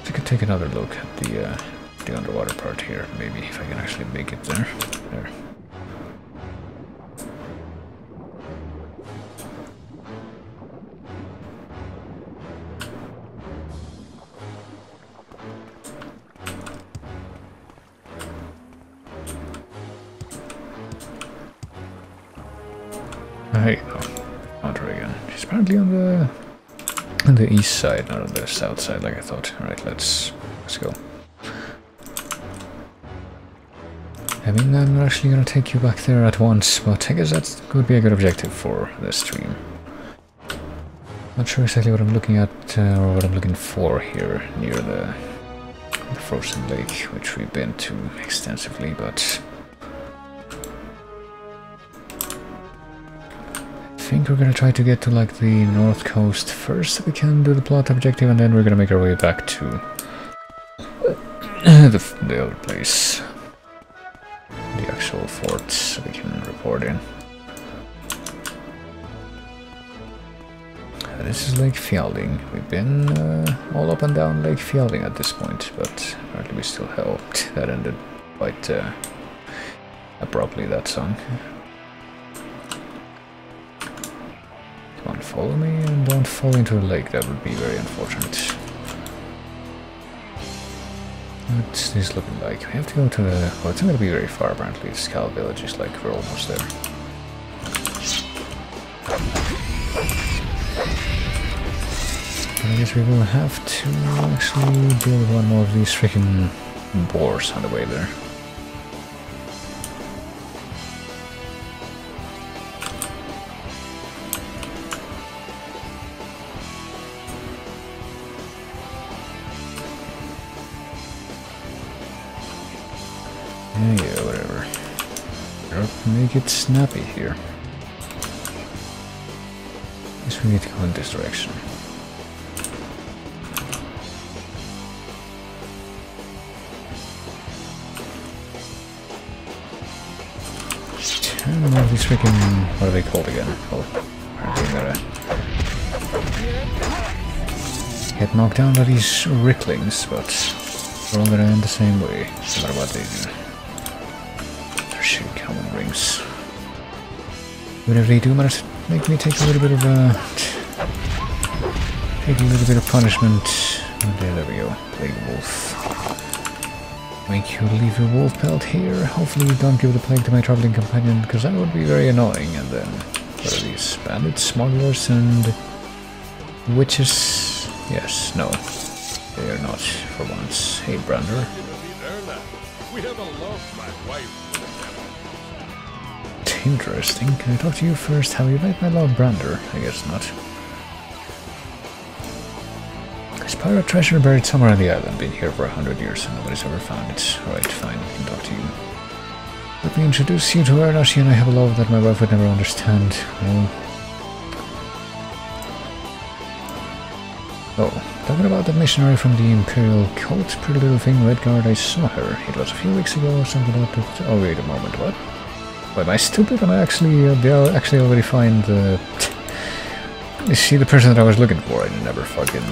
So I could take another look at the underwater part here, maybe if I can actually make it there. There. Hey, oh, found her again. She's apparently on the east side, not on the south side like I thought. Alright, let's go. I mean, I'm not actually gonna take you back there at once, but I guess that could be a good objective for this stream. Not sure exactly what I'm looking at, or what I'm looking for here, near the frozen lake, which we've been to extensively, but I think we're gonna try to get to like the north coast first, so we can do the plot objective, and then we're gonna make our way back to the other place. The actual fort, so we can report in. This is Lake Fjelding. We've been all up and down Lake Fjelding at this point, but apparently we still helped. That ended quite abruptly, that song. Come on, follow me and don't fall into the lake. That would be very unfortunate. What's this looking like? We have to go to the... well, it's not going to be very far, apparently. The Skal village is like, we're almost there. I guess we will have to actually deal with one more of these freaking boars on the way there. Yeah, whatever. Don't make it snappy here. Guess we need to go in this direction. I don't know if these freaking... what are they called again? Well, apparently I'm gonna get knocked down by these ricklings, but we're all gonna end the same way, no matter what they do. They're shitty common rings. Even if they do manage to make me take a little bit of punishment, Okay, there we go. Plague wolf. Make you leave your wolf pelt here. Hopefully you don't give the plague to my traveling companion, because that would be very annoying. And then, what are these? Bandits, smugglers, and witches? Yes, no. They are not, for once. Hey, Brander. We have a love, my wife. Interesting. Can I talk to you first? How you like my love, Brander? I guess not. There's pirate treasure buried somewhere on the island. Been here for 100 years and nobody's ever found it. Alright, fine. I can talk to you. Let me introduce you to her. She and I have a love that my wife would never understand. Well... Oh, talking about the missionary from the Imperial cult, pretty little thing, Redguard, I saw her. It was a few weeks ago or something like that. Oh, wait a moment, what? Wait, am I stupid? Am I actually, actually already find the... You see the person that I was looking for, I never fucking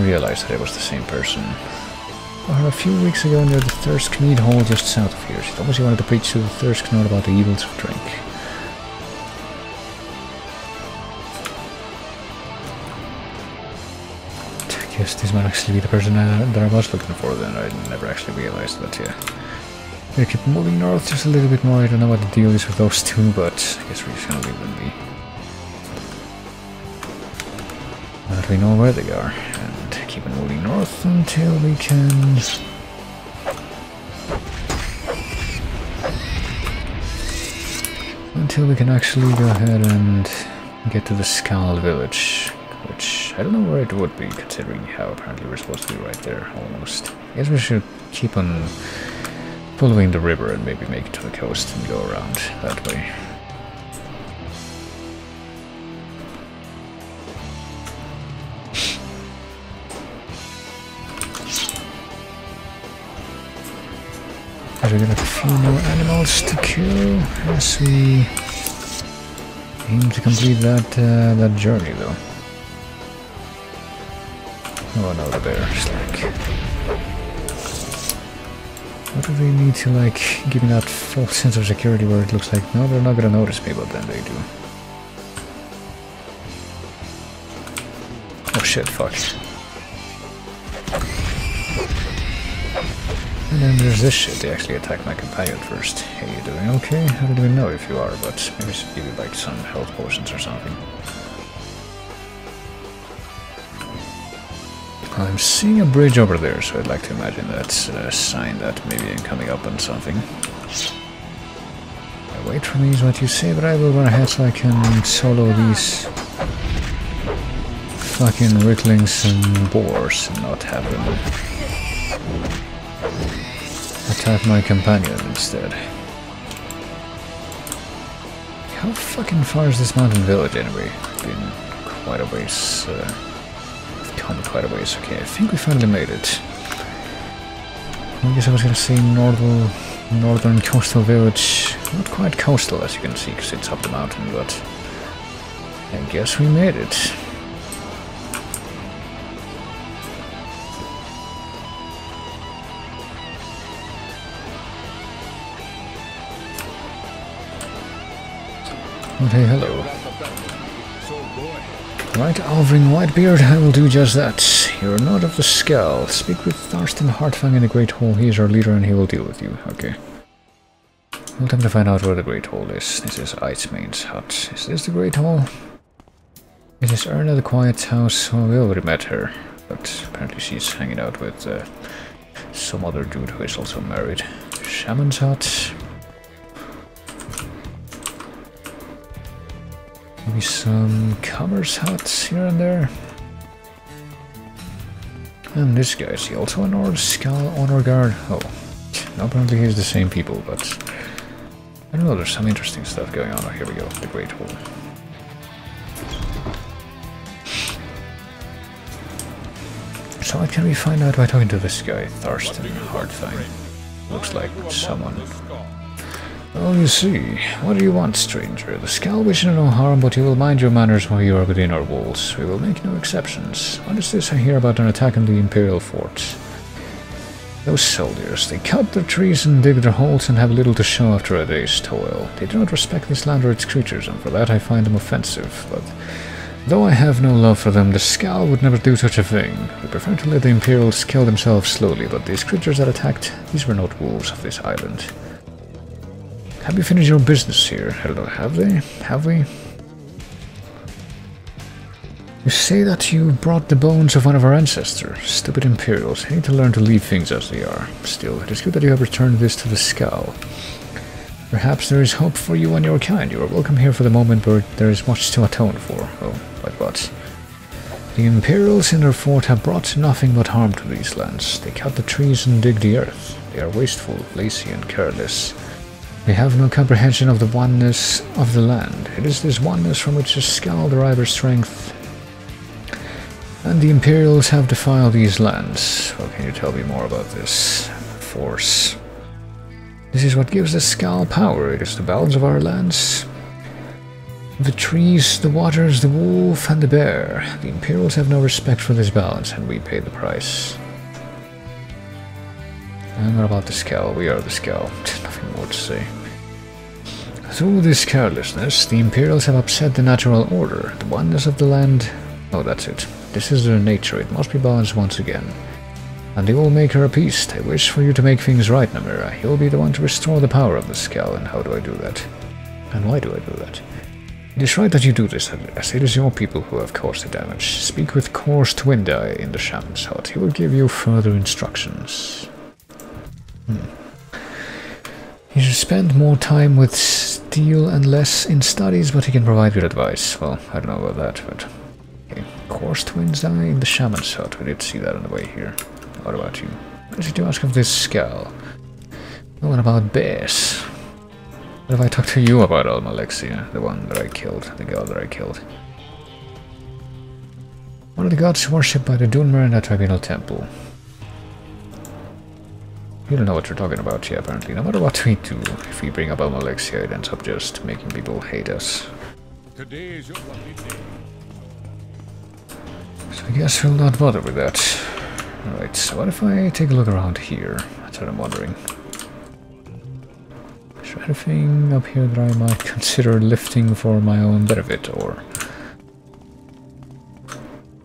realized that it was the same person. Saw her a few weeks ago near the Thirsk Mead Hall just south of here. She told me she wanted to preach to the Thirsk Nord about the evils of drink. I guess this might actually be the person that I was looking for then. I never actually realized, but yeah. Gonna keep moving north just a little bit more. I don't know what the deal is with those two, but I guess we're just gonna leave them be. Now that we know where they are, and keep on moving north until we can... Until we can actually go ahead and get to the Skal village, which I don't know where it would be, considering how apparently we're supposed to be right there, almost. I guess we should keep on following the river and maybe make it to the coast and go around that way. We got a few more animals to kill as we aim to complete that journey, though. Oh no, the bears, like... What do they need to, like, give me that false sense of security where it looks like, no, they're not gonna notice me, but then they do. Oh shit, fuck. And then there's this shit, they actually attack my companion first. Hey, you doing okay? I don't even know if you are, but maybe I should give you, like, some health potions or something. I'm seeing a bridge over there, so I'd like to imagine that's a sign that maybe I'm coming up on something. Wait for me is what you say, but I will run ahead so I can solo these fucking wicklings and boars and not have them attack my companion instead. How fucking far is this mountain village anyway? It's been quite a ways. Come quite a ways. Okay, I think we finally made it. I guess I was gonna say northern coastal village. Not quite coastal as you can see, because it's up the mountain, but I guess we made it. But hey, hello. Right, Alvring Whitebeard, I will do just that. You're not of the Skal. Speak with Tharstan Heartfang in the Great Hall. He is our leader and he will deal with you. Okay. Well, time to find out where the Great Hall is. This is Icemane's hut. Is this the Great Hall? This is Erna the Quiet House. Well, we already met her, but apparently she's hanging out with some other dude who is also married. Shaman's hut. Maybe some commerce huts here and there. And this guy, is he also an Nord Skal honor guard? Oh, no, apparently he's the same people, but I don't know, there's some interesting stuff going on. Oh, here we go, the Great Hall. So what can we find out by talking to this guy, Tharstan Heartfang? Looks like someone. Well, you see, what do you want, stranger? The Skal wish you no harm, but you will mind your manners while you are within our walls. We will make no exceptions. What is this I hear about an attack on the Imperial fort? Those soldiers, they cut their trees and dig their holes and have little to show after a day's toil. They do not respect this land or its creatures, and for that I find them offensive, but Though I have no love for them, the Skal would never do such a thing. We prefer to let the Imperials kill themselves slowly, but these creatures that attacked, these were not wolves of this island. Have you finished your business here? I don't know, have they? Have we? You say that you brought the bones of one of our ancestors. Stupid Imperials. You need to learn to leave things as they are. Still, it is good that you have returned this to the Skal. Perhaps there is hope for you and your kind. You are welcome here for the moment, but there is much to atone for. Oh, like what? The Imperials in their fort have brought nothing but harm to these lands. They cut the trees and dig the earth. They are wasteful, lazy, and careless. They have no comprehension of the oneness of the land. It is this oneness from which the Skal derive their strength. And the Imperials have defiled these lands. Well, can you tell me more about this force? This is what gives the Skal power. It is the balance of our lands. The trees, the waters, the wolf, and the bear. The Imperials have no respect for this balance, and we pay the price. And what about the Skal? We are the Skal. Nothing more to say. Through this carelessness, the Imperials have upset the natural order, the oneness of the land. Oh, that's it. This is their nature. It must be balanced once again. And they will make her a peace. I wish for you to make things right, Namira. You'll be the one to restore the power of the Skal, and how do I do that? And why do I do that? It is right that you do this, as it is your people who have caused the damage. Speak with Kors Twindai in the Shaman's hut. He will give you further instructions. You should spend more time with steel and less in studies, but he can provide good advice. Well, I don't know about that, but... Okay, Kors Twindai in the Shaman's hut. We did see that on the way here. What about you? What did you ask of this Skal? Oh, what about bears? What have I talked to you about, Almalexia? The one that I killed, the god that I killed. One of the gods worshipped by the Dunmer in that tribunal temple. You don't know what you're talking about, yeah, apparently. No matter what we do, if we bring up Almalexia, it ends up just making people hate us. Today is your lucky day. So I guess we'll not bother with that. Alright, so what if I take a look around here? That's what I'm wondering. Is there anything up here that I might consider lifting for my own benefit, or...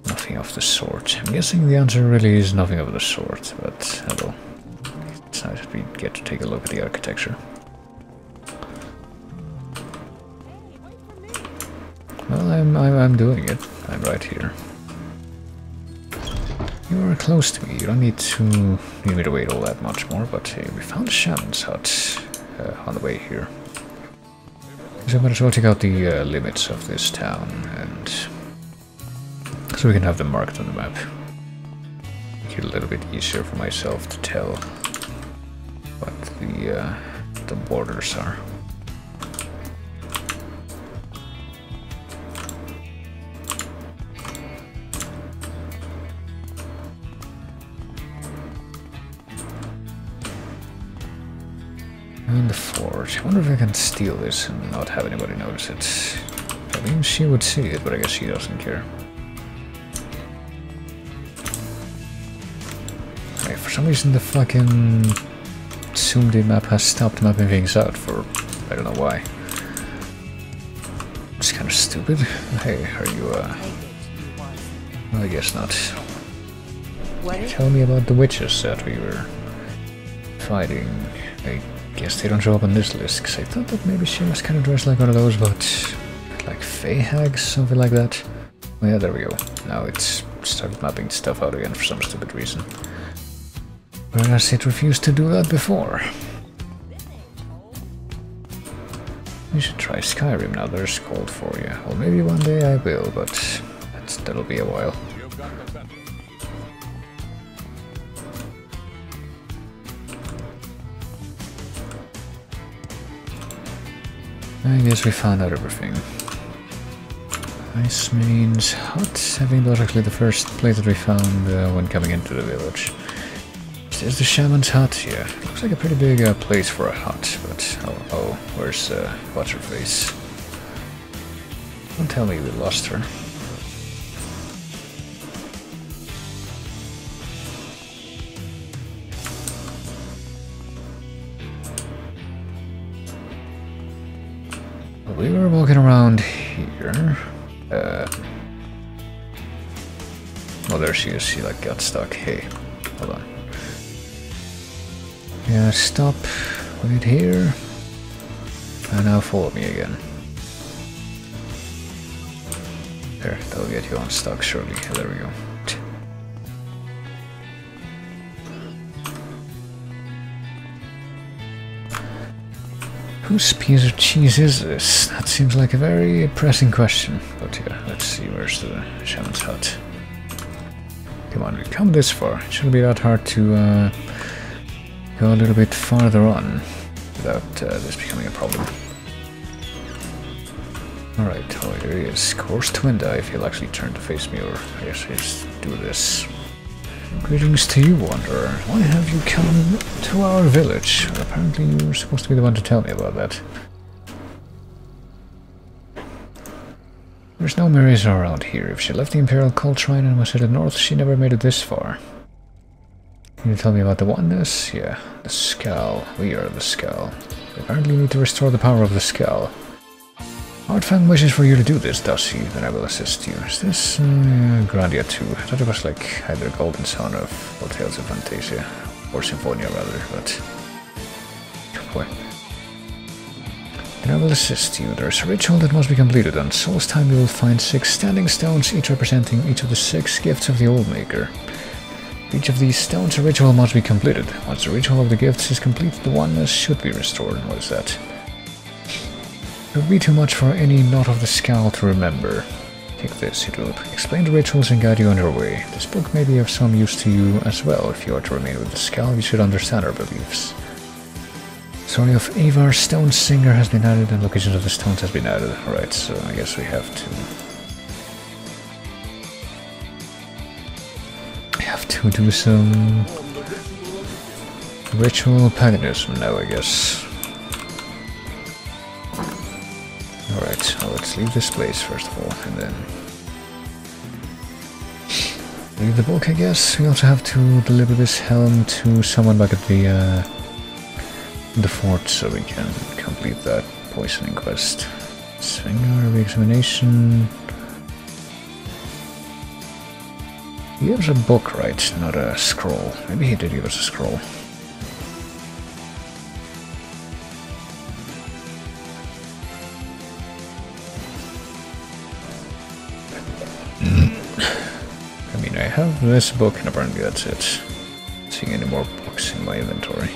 Nothing of the sort. I'm guessing the answer really is nothing of the sort, but well, it's nice that we get to take a look at the architecture. Well, I'm doing it. I'm right here. You are close to me. You don't need me to wait all that much more, but hey, we found a Shaman's hut on the way here. So I might as well check out the limits of this town, and so we can have them marked on the map. Make it a little bit easier for myself to tell what the borders are. And the forge. I wonder if I can steal this and not have anybody notice it. I mean, she would see it, but I guess she doesn't care. Okay, for some reason the fucking zoomed in map has stopped mapping things out for... I don't know why. It's kind of stupid. Hey, are you, well, I guess not. Tell me about the witches that we were fighting. I guess they don't show up on this list, because I thought that maybe she was kind of dressed like one of those, but like Fey hags, something like that. Oh yeah, there we go. Now it's started mapping stuff out again for some stupid reason. Whereas it refused to do that before. You should try Skyrim now, there's cold for you. Well, maybe one day I will, but that'll be a while. I guess we found out everything. Ice Main's hut. I think that was actually the first place that we found when coming into the village. There's the Shaman's hut. Yeah, looks like a pretty big place for a hut, but oh, where's what's her face? Don't tell me we lost her. We were walking around here. Oh, there she is. She like got stuck. Hey, hold on. Yeah, stop. Wait here. And now follow me again. There, that'll get you unstuck, surely. There we go. Whose piece of cheese is this? That seems like a very pressing question. But yeah, let's see, where's the shaman's hut? Come on, we've come this far. It shouldn't be that hard to go a little bit farther on without this becoming a problem. Alright, oh, there he is. Course to Winda, if he'll actually turn to face me, or I guess I'll just do this. Greetings to you, Wanderer. Why have you come to our village? Well, apparently you were supposed to be the one to tell me about that. There's no Marisa around here. If she left the Imperial Cult Shrine and was headed north, she never made it this far. Can you tell me about the Oneness? Yeah, the Skull. We are the Skull. We apparently need to restore the power of the Skull. Artfang wishes for you to do this, does he? Then I will assist you. Is this Grandia 2? I thought it was like either Golden Son of or Tales of Fantasia. Or Symphonia rather, but... oh boy. Then I will assist you. There's a ritual that must be completed. On Soul's Time you will find 6 standing stones, each representing each of the 6 gifts of the Old Maker. Each of these stones a ritual must be completed. Once the ritual of the gifts is complete, the Oneness should be restored. What is that? It would be too much for any Knot of the Skull to remember. Take this, it will explain the rituals and guide you on your way. This book may be of some use to you as well. If you are to remain with the Skull, you should understand our beliefs. Story of Avar's Stone Singer has been added and locations of the stones has been added. Alright, so I guess we have to do some ritual paganism now, I guess. Alright, well, let's leave this place first of all, and then leave the book, I guess. We also have to deliver this helm to someone back at the fort so we can complete that poisoning quest. Svingar, re-examination. He gives a book, right? Not a scroll. Maybe he did give us a scroll. I mean, I have this book and apparently that's it. Not seeing any more books in my inventory.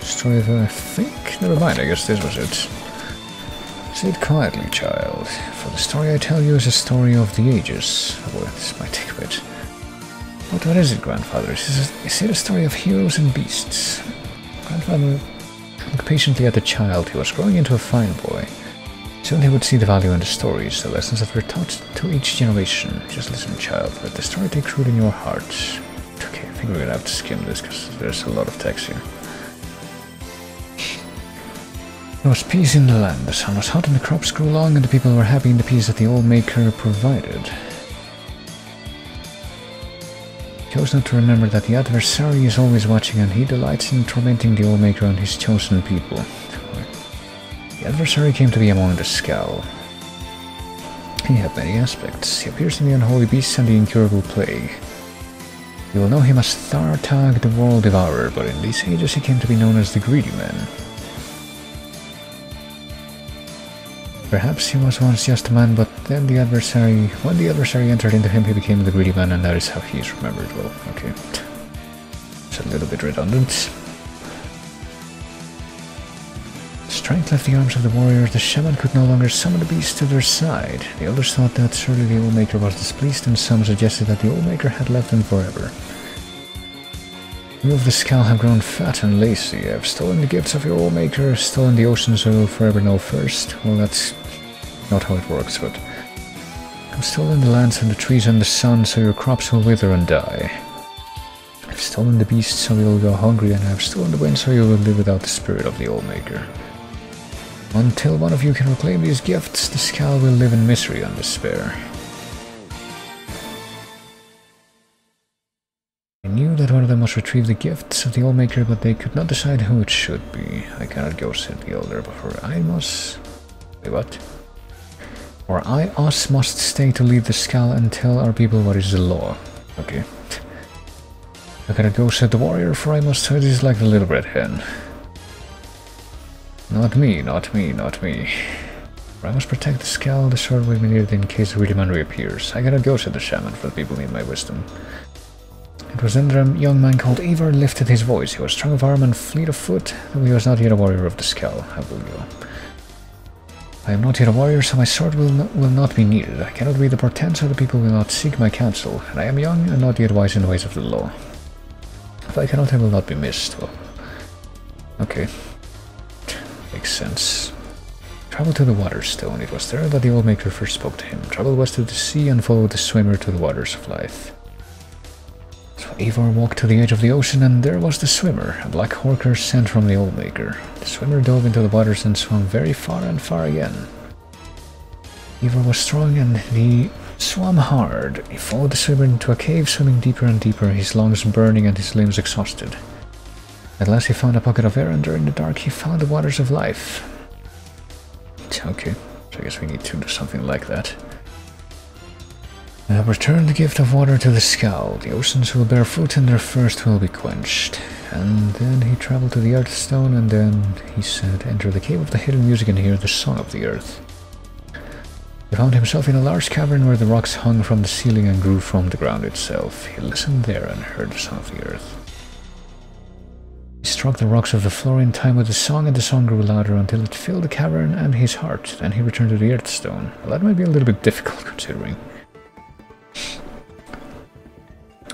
Story of... I think... never mind, I guess this was it. Say it quietly, child, for the story I tell you is a story of the ages. Oh boy, this might take a bit. What is it, grandfather? Is it a story of heroes and beasts? Grandfather looked patiently at the child. He was growing into a fine boy. Soon he would see the value in the stories, the lessons that were taught to each generation. Just listen, child, let the story take root in your heart. Okay, I think we're gonna have to skim this because there's a lot of text here. There was peace in the land, the sun was hot and the crops grew long and the people were happy in the peace that the Old Maker provided. He chose not to remember that the adversary is always watching and he delights in tormenting the Old Maker and his chosen people. The adversary came to be among the Skull. He had many aspects. He appears in the unholy beasts and the incurable plague. You will know him as Thartag the World Devourer, but in these ages he came to be known as the Greedy Man. Perhaps he was once just a man, but then when the adversary entered into him, he became the Greedy Man, and that is how he is remembered. Well, okay. It's a little bit redundant. Strength left the arms of the warriors. The shaman could no longer summon the beast to their side. The elders thought that surely the Old Maker was displeased, and some suggested that the Old Maker had left them forever. You of the Skull have grown fat and lazy. I've stolen the gifts of your Old Maker, stolen the ocean so you'll forever know first. Well, that's not how it works, but I've stolen the lands and the trees and the sun so your crops will wither and die. I've stolen the beasts so you'll go hungry, and I've stolen the wind so you will live without the spirit of the Old Maker. Until one of you can reclaim these gifts, the Skull will live in misery and despair. I knew that one of them must retrieve the gifts of the Old Maker, but they could not decide who it should be. I cannot go, said the elder, before I must... Wait, what? Or us must stay to lead the skull and tell our people what is the law. Okay. I gotta go set the warrior, for I must hurt this like the little red hen. Not me, not me, not me. For I must protect the skull, the sword will be needed in case the really man reappears. I gotta go, said the shaman, for the people need my wisdom. It was then that a young man called Ivar lifted his voice. He was strong of arm and fleet of foot, though he was not yet a warrior of the skull. How will you? I am not yet a warrior, so my sword will not be needed. I cannot read the portent, so the people will not seek my counsel. And I am young and not yet wise in the ways of the law. If I cannot, I will not be missed. Well, okay. Makes sense. Travel to the Waterstone. It was there that the old maker first spoke to him. Travel west to the sea and follow the swimmer to the waters of life. So Ivar walked to the edge of the ocean, and there was the swimmer, a black horker sent from the old maker. The swimmer dove into the waters and swam very far and far again. Ivar was strong and he swam hard. He followed the swimmer into a cave, swimming deeper and deeper, his lungs burning and his limbs exhausted. At last he found a pocket of air, and during the dark he found the waters of life. Okay, so I guess we need to do something like that. Return the gift of water to the skull. The oceans will bear fruit and their thirst will be quenched. And then he traveled to the Earthstone, and then he said, enter the cave of the hidden music and hear the song of the earth. He found himself in a large cavern where the rocks hung from the ceiling and grew from the ground itself. He listened there and heard the song of the earth. He struck the rocks of the floor in time with the song, and the song grew louder until it filled the cavern and his heart. Then he returned to the Earthstone. Well, that might be a little bit difficult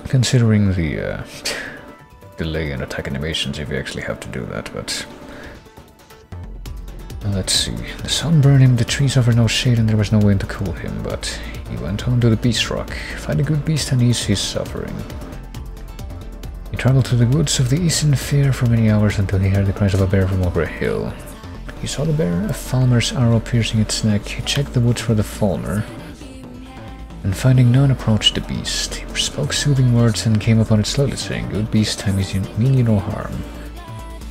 considering the delay in attack animations if you actually have to do that, but well, let's see. The sun burned him, the trees offered no shade, and there was no wind to cool him, but he went on to the Beast Rock. Find a good beast and ease his suffering. He traveled to the woods of the Eastern Fair for many hours until he heard the cries of a bear from over a hill. He saw the bear, a falmer's arrow piercing its neck. He checked the woods for the falmer, and finding none, approached the beast. He spoke soothing words and came upon it slowly, saying, "Good beast, I mean you no harm.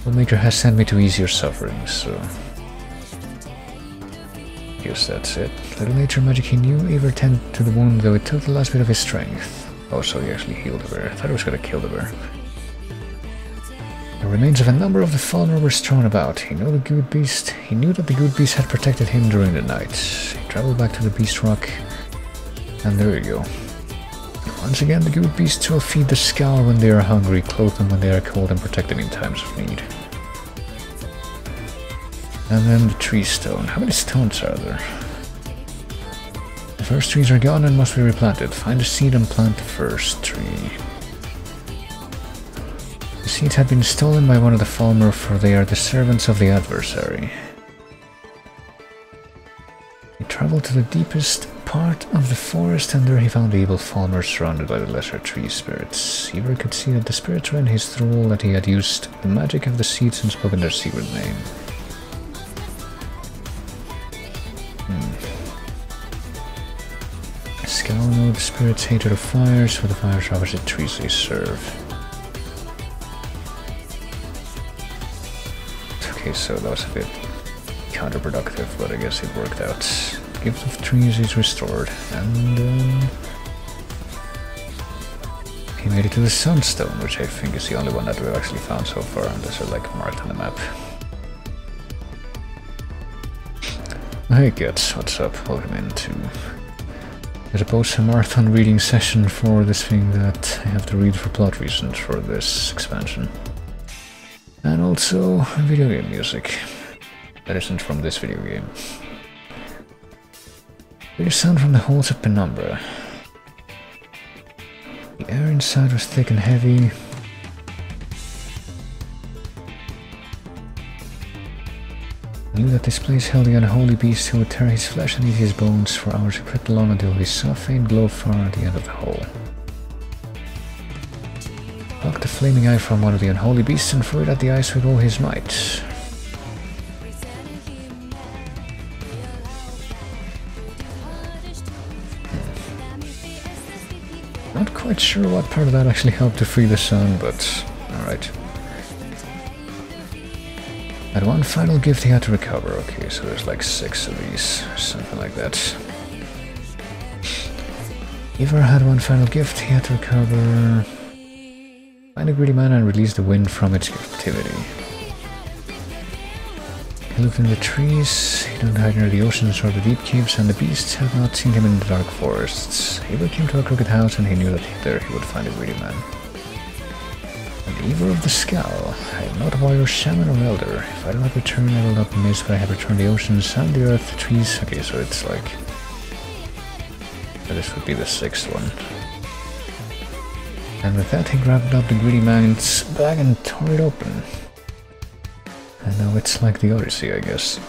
The Maker has sent me to ease your sufferings, so guess that's it." Little nature magic he knew, Ivar tended to the wound, though it took the last bit of his strength. Oh, so he actually healed the bear. I thought he was gonna kill the bear. The remains of a number of the falmer were strewn about. He knew that the good beast had protected him during the night. He traveled back to the Beast Rock, and there you go. Once again, the good beasts will feed the skull when they are hungry, clothe them when they are cold, and protect them in times of need. And then the tree stone. How many stones are there? The first trees are gone and must be replanted. Find a seed and plant the first tree. The seeds had been stolen by one of the falmer, for they are the servants of the adversary. He traveled to the deepest part of the forest, and there he found the evil falmer surrounded by the lesser tree spirits. Ivar could see that the spirits were in his thrall, that he had used the magic of the seeds and spoken their secret name. Skull know the spirits' hatred of fires, for the fires are opposite trees they serve. Okay, so that was a bit counterproductive, but I guess it worked out. Gift of trees is restored, and he made it to the Sunstone, which I think is the only one that we've actually found so far, and those are like marked on the map. Hey kids, what's up? Welcome into, I suppose, a marathon reading session for this thing that I have to read for plot reasons for this expansion. And also video game music that isn't from this video game. There's sound from the halls of Penumbra. The air inside was thick and heavy. Knew that this place held the unholy beast who would tear his flesh and eat his bones. For hours he crept along until he saw a faint glow far at the end of the hall. Plucked the flaming eye from one of the unholy beasts and threw it at the ice with all his might. Not quite sure what part of that actually helped to free the sun, but alright. Had one final gift he had to recover. Okay, so there's like 6 of these, or something like that. Ivor had one final gift he had to recover. Find a greedy man and release the wind from its captivity. He looked in the trees, he don't hide near the oceans or the deep caves, and the beasts had not seen him in the dark forests. Ivor came to a crooked house and he knew that there he would find a greedy man. And Ivor of the Skull. I am not a warrior, shaman, or elder. If I do not return, I will not miss, but I have returned the oceans and the earth, the trees. Okay, so it's like... this would be the 6th one. And with that he grabbed up the greedy man's bag and tore it open. And now it's like the Odyssey, I guess.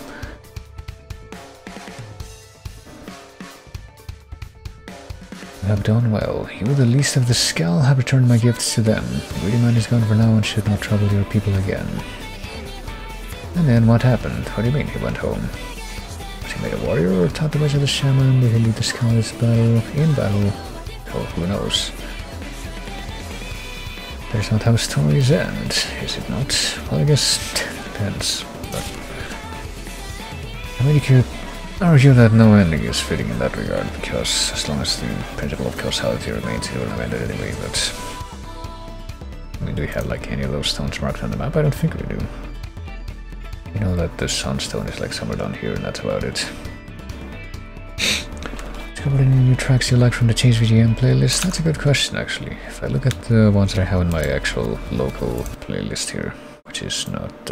You have done well. You, the least of the Skull, have returned my gifts to them. The greedy man is gone for now and should not trouble your people again. And then what happened? What do you mean he went home? Was he made a warrior or taught the ways of the shaman? Did he lead the Skull in battle? Oh, who knows? That's not how stories end, is it not? Well, I guess it depends. But I mean, you could argue that no ending is fitting in that regard, because as long as the principle of causality remains, it will have ended anyway. But I mean, do we have like any of those stones marked on the map? I don't think we do. You know that the sunstone is like somewhere down here, and that's about it. Discovered any new tracks you like from the Chase VGM playlist? That's a good question, actually. If I look at the ones that I have in my actual local playlist here, which is not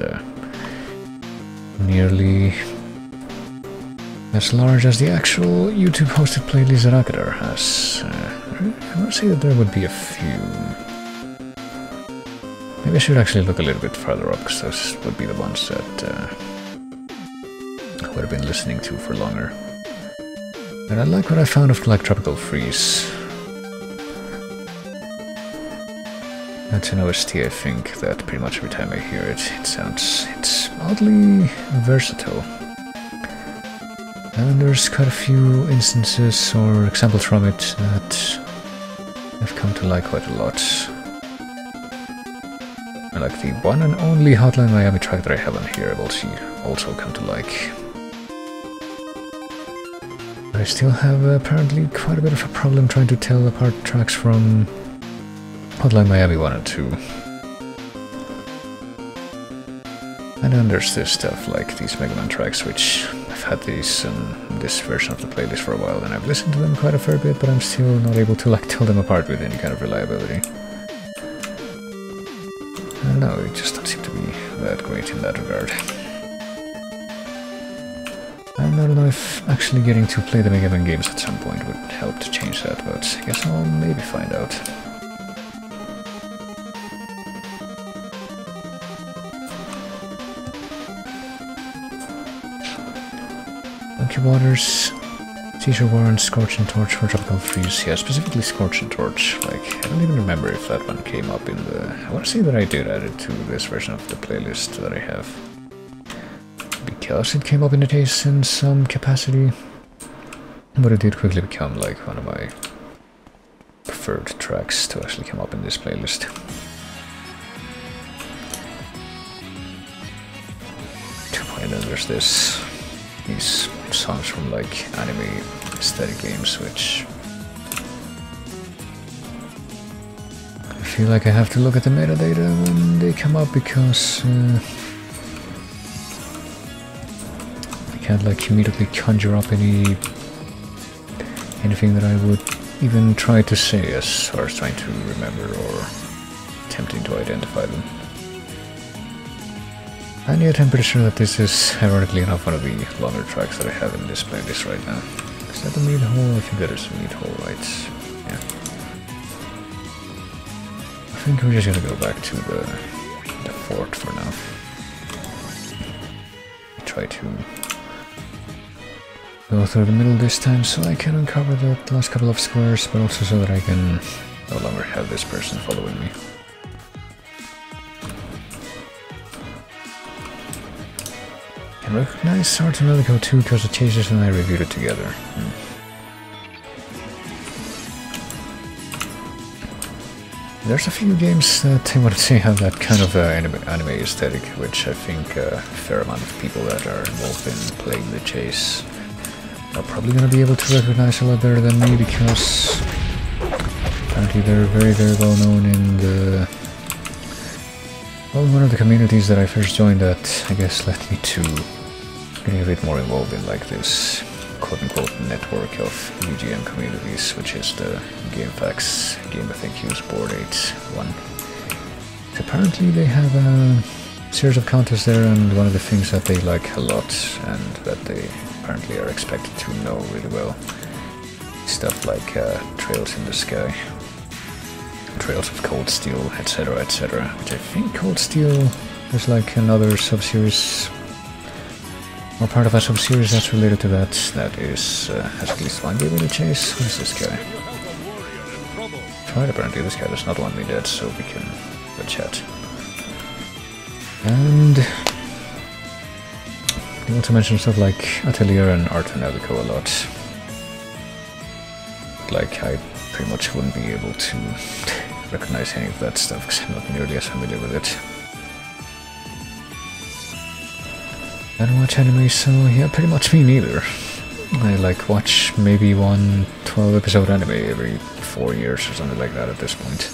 nearly as large as the actual YouTube-hosted playlist that Akadar has, I would say that there would be a few. Maybe I should actually look a little bit further up, because those would be the ones that I would have been listening to for longer. And I like what I found of like Tropical Freeze. That's an OST, I think, that pretty much every time I hear it, it's oddly versatile. And there's quite a few instances or examples from it that I've come to like quite a lot. I like the one and only Hotline Miami track that I have on here, I've also come to like. I still have apparently quite a bit of a problem trying to tell apart tracks from Hotline Miami 1 and 2. And then there's this stuff like these Mega Man tracks, which I've had these in this version of the playlist for a while, and I've listened to them quite a fair bit, but I'm still not able to like tell them apart with any kind of reliability. I don't know, it just doesn't seem to be that great in that regard. And I don't know if actually getting to play the Mega Man games at some point would help to change that, but I guess I'll maybe find out. Monkey Waters, Seizure Warrant, Scorch and Torch for Tropical Freeze. Yeah, specifically Scorch and Torch. Like, I don't even remember if that one came up in the... I want to say that I did add it to this version of the playlist that I have. Because it came up in the taste in some capacity. But it did quickly become like one of my preferred tracks to actually come up in this playlist. And then there's these songs from like anime aesthetic games, which I feel like I have to look at the metadata when they come up, because I can't like immediately conjure up anything that I would even try to say as far as trying to remember or attempting to identify them. And yet I'm pretty sure that this is, ironically enough, one of the longer tracks that I have in this playlist right now. Is that the meat hole? I think that is the meat hole, right? Yeah. I think we're just gonna go back to the fort for now. Try to go through the middle this time so I can uncover the last couple of squares, but also so that I can no longer have this person following me. I recognize Art and Relico 2 because the Chasers and I reviewed it together. There's a few games that I want to say have that kind of anime aesthetic, which I think a fair amount of people that are involved in playing the chase are probably going to be able to recognize a lot better than me, because apparently they're very, very well known in the... well, one of the communities that I first joined that, I guess, led me to getting a bit more involved in like this quote-unquote network of UGM communities, which is the GameFAQs Game I Think Use Board 8 one. Apparently they have a series of contests there, and one of the things that they like a lot and that they apparently are expected to know really well, stuff like Trails in the Sky, Trails of Cold Steel, etc, etc, which I think Cold Steel is like another sub-series, or part of a sub-series that's related to that. That is, has at least one game in the chase. Who is this guy? Right, apparently this guy does not want me dead, so we can have a chat. And he also mentioned stuff like Atelier and Art and Navico a lot. Like, I pretty much wouldn't be able to recognize any of that stuff because I'm not nearly as familiar with it. I don't watch anime, so yeah, pretty much me neither. I like watch maybe one 12-episode anime every 4 years or something like that at this point.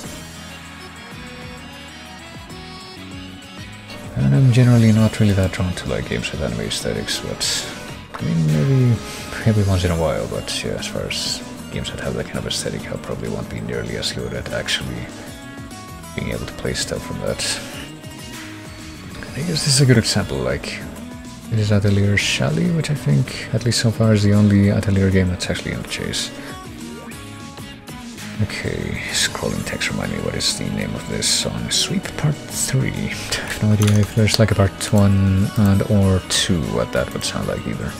And I'm generally not really that drawn to like games with anime aesthetics, but I mean maybe every once in a while, but yeah, as far as games that have that kind of aesthetic, I probably won't be nearly as good at actually being able to play stuff from that. I guess this is a good example, like this is Atelier Shally, which I think, at least so far, is the only Atelier game that's actually in the chase. Okay, scrolling text remind me what is the name of this song. Sweep Part 3. I have no idea if there's like a Part 1 and or 2, what that would sound like either.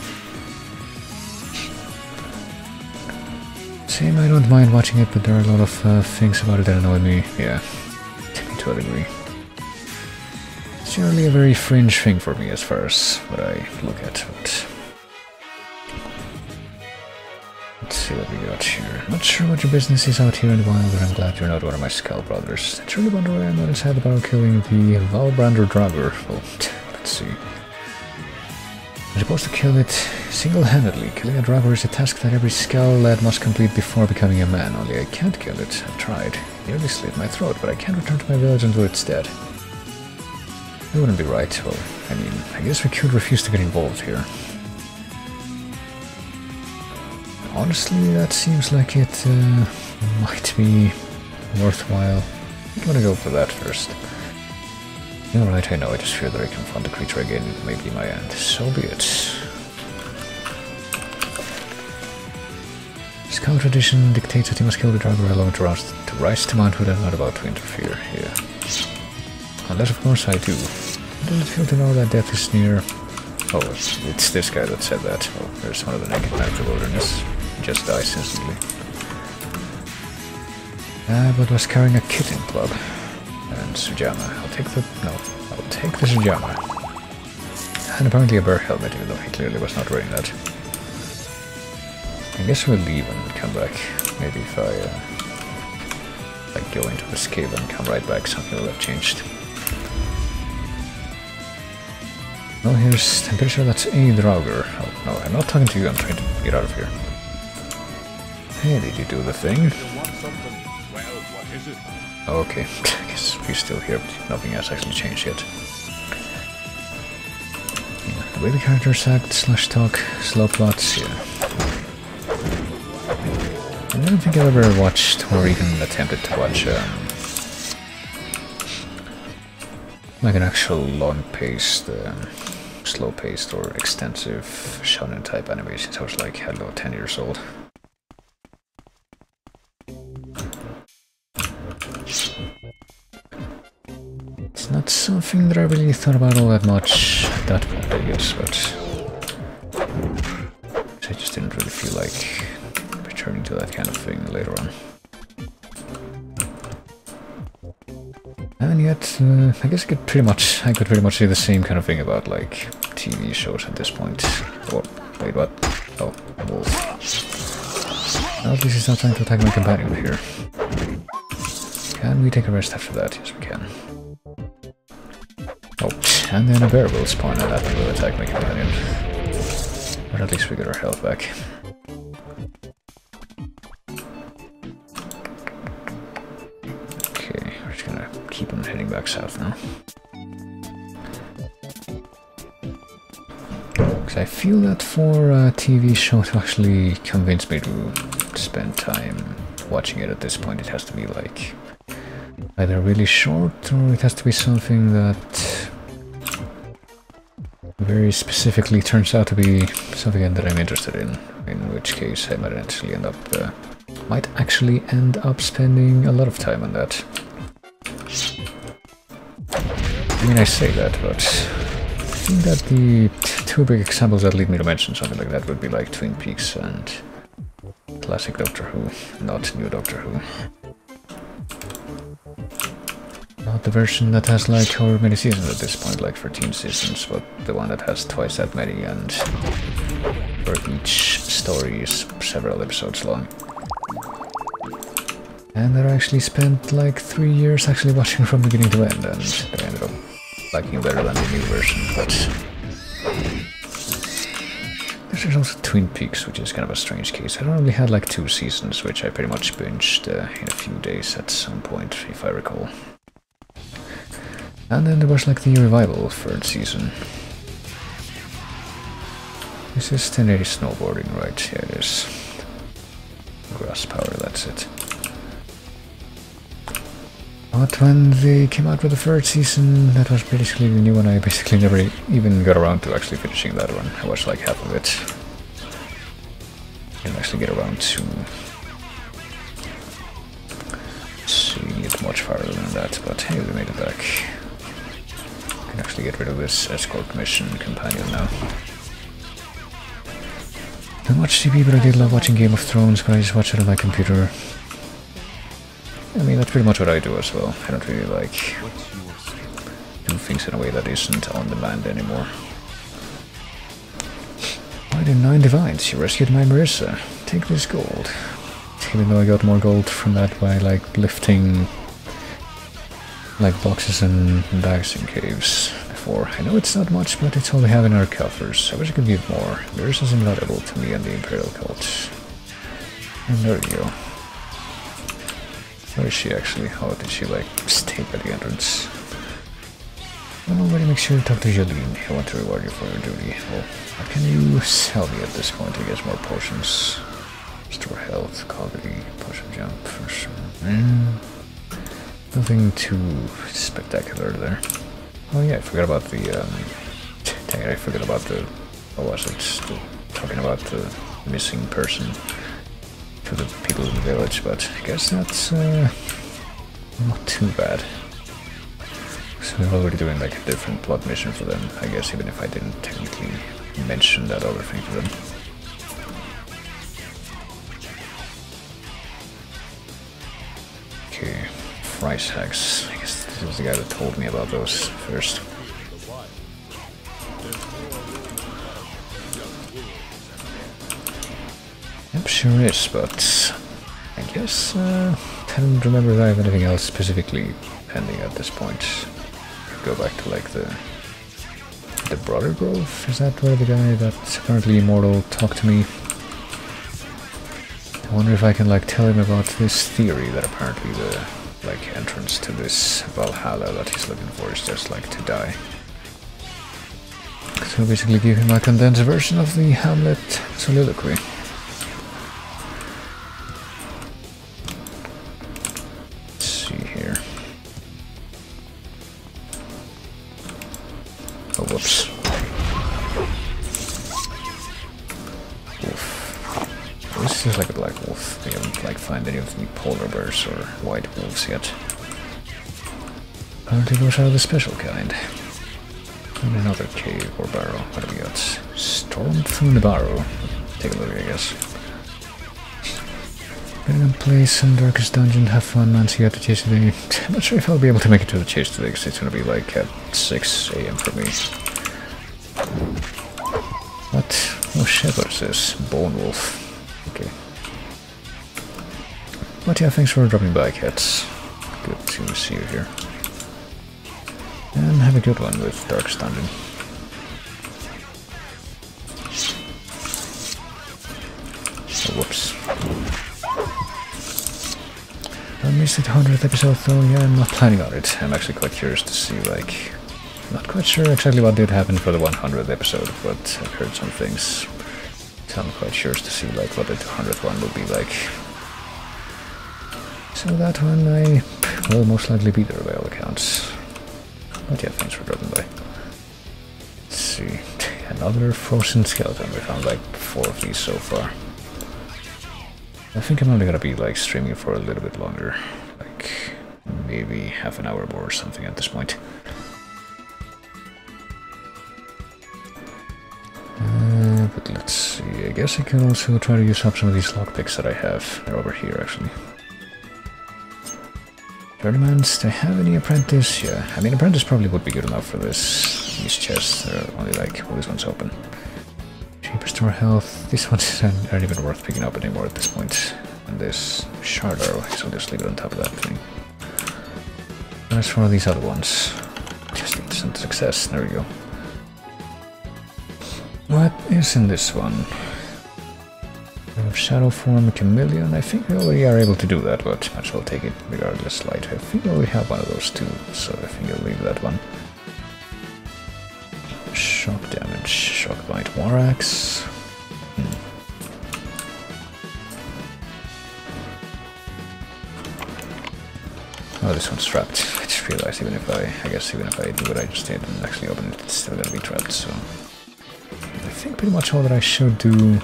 Same, I don't mind watching it, but there are a lot of things about it that annoy me. Yeah, to a degree. It's generally a very fringe thing for me as far as what I look at, but let's see what we got here. Not sure what your business is out here in the wild, but I'm glad you're not one of my Skull brothers. I truly wonder why I'm not inside the barrel killing the Valbrander Draugr. Well, let's see. I'm supposed to kill it single-handedly. Killing a Draugr is a task that every Skull lad must complete before becoming a man, only I can't kill it. I've tried. Nearly slit my throat, but I can't return to my village until it's dead. It wouldn't be right. Well, I mean, I guess we could refuse to get involved here. Honestly, that seems like it might be worthwhile. I'm gonna go for that first. Alright, I know, I just fear that I confront the creature again, it may be my end. So be it. Skull tradition dictates that you must kill the Draugr alone to rise to manhood and not about to interfere. Yeah. Unless, of course, I do. Does it feel to know that death is near? Oh, it's this guy that said that. Oh, there's one of the naked man of the wilderness. He just dies instantly. But was carrying a kitten club. And Sujama. I'll take the Sujama. And apparently a bear helmet, even though he clearly was not wearing that. I guess we'll leave and come back. Maybe if I like go into the cave and come right back, something will have changed. Oh, I'm pretty sure that's a Draugr. Oh, no, I'm not talking to you, I'm trying to get out of here. Hey, did you do the thing? Well, what is it? Okay, I guess we're still here, but nothing has actually changed yet. Yeah, the way the characters act, /talk, slow plots, yeah. I don't think I've ever watched, or even attempted to watch, like an actual long-paced, slow-paced or extensive shonen-type anime since I was like, I don't know, 10 years old. It's not something that I really thought about all that much at that point, I guess, but I just didn't really feel like returning to that kind of thing later on. And yet, I guess I could pretty much say the same kind of thing about like TV shows at this point. Oh, wait, what? Oh, wolf. Well, at least he's not trying to attack my companion here. Can we take a rest after that? Yes, we can. Oh, and then a bear will spawn and that will attack my companion. But at least we got our health back. Okay, we're just gonna keep on heading back south now. Because I feel that for a TV show to actually convince me to spend time watching it at this point, it has to be like either really short or it has to be something that very specifically turns out to be something that I'm interested in which case I might actually end up spending a lot of time on that. I mean, I say that, but I think that the two big examples that lead me to mention something like that would be like Twin Peaks and classic Doctor Who, not new Doctor Who. Not the version that has like however many seasons at this point, like 13 seasons, but the one that has twice that many and where each story is several episodes long. And I actually spent like 3 years actually watching from beginning to end, and I ended up liking it better than the new version, but there's also Twin Peaks, which is kind of a strange case. It only had like 2 seasons, which I pretty much binged in a few days at some point, if I recall. And then there was like the revival 3rd season. This is 1080 snowboarding, right? Yeah, it is. Grass power, that's it. But when they came out with the 3rd season, that was basically the new one. I basically never even got around to actually finishing that one. I watched like half of it. Didn't actually get around to seeing it much farther than that, but hey, we made it back. Can actually get rid of this escort mission companion now. Not much TV, but I did love watching Game of Thrones, but I just watch it on my computer. I mean, that's pretty much what I do as well. I don't really like do things in a way that isn't on demand anymore. Why did 9 divines? You rescued my Marissa. Take this gold. Even though I got more gold from that by like lifting like boxes and bags in caves before. I know it's not much, but it's all we have in our coffers. I wish I could give more. Marissa's invaluable to me and the Imperial cult. And there we go. Where is she actually? How did she like stay by the entrance? Well, already make sure to talk to Jolene. I want to reward you for your duty. Well, what can you sell me at this point to get more potions? Restore health, cognitive, potion jump, for sure. Nothing too spectacular there. Oh yeah, I forgot about the dang it, I forgot about the, what was it? Talking about the missing person to the people in the village, but I guess that's not too bad. So we're already doing like a different plot mission for them, I guess, even if I didn't technically mention that other thing to them. Okay, price hacks. I guess this is the guy that told me about those first. Yep, sure is, but I guess I don't remember if I have anything else specifically pending at this point. Go back to like the Brother Grove? Is that where the guy that's apparently immortal talked to me? I wonder if I can like tell him about this theory that apparently the like entrance to this Valhalla that he's looking for is just like to die. So basically give him a condensed version of the Hamlet soliloquy. Oh, whoops. Wolf. This is like a black wolf. We haven't like found any of the polar bears or white wolves yet. Apparently those are the special kind. And another cave or barrow. What do we got? Storm through the barrow. Take a look, I guess. Better than play some darkest dungeon, have fun, man, see you at the chase today. I'm not sure if I'll be able to make it to the chase today, because it's gonna be like at 6 AM for me. What? Oh shit, what is this? Bone Wolf. Okay. But yeah, thanks for dropping by, cats. good to see you here. And have a good one with Dark's Dungeon. Oh, whoops. I missed the 100th episode though, yeah, I'm not planning on it. I'm actually quite curious to see, like... Not quite sure exactly what did happen for the 100th episode, but I've heard some things. So I'm quite curious to see, like, what the 200th one will be like. So that one I will most likely be there by all accounts. But yeah, thanks for dropping by. Let's see. Another frozen skeleton. We found like 4 of these so far. I think I'm only gonna be like streaming for a little bit longer. Like maybe half an hour more or something at this point. But let's see. I guess I can also try to use up some of these lockpicks that I have. They're over here actually. Tournaments, do I have any apprentice? Yeah, I mean apprentice probably would be good enough for this. These chests, they're only like, well, this one's open. Cheap restore health, these ones aren't even worth picking up anymore at this point. And this shard arrow, so I'll just leave it on top of that thing. And as for these other ones, just instant success, there we go. What is in this one? We have Shadow Form Chameleon. I think we already are able to do that, but might as well take it regardless. Light. I think we already have one of those too, so I think I'll leave that one. Shock damage, Shock Bite, War Axe. Oh, this one's trapped. I just realized even if I guess even if I do what I just did and actually open it, it's still gonna be trapped, so... I think pretty much all that I should do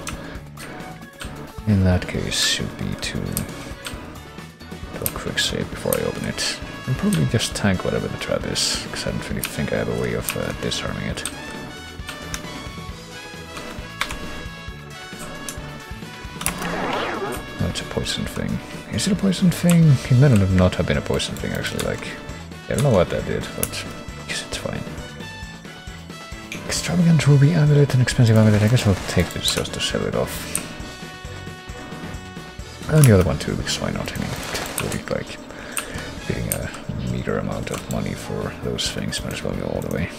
in that case should be to do a quick save before I open it. And probably just tank whatever the trap is, because I don't really think I have a way of disarming it. Oh, it's a poison thing. Is it a poison thing? It might not have been a poison thing actually, like... I don't know what that did, but I guess it's fine. Extravagant ruby amulet and expensive amulet. I guess I'll take this just to sell it off. And the other one too, because why not? I mean, it will be like getting a meager amount of money for those things. Might as well go all the way.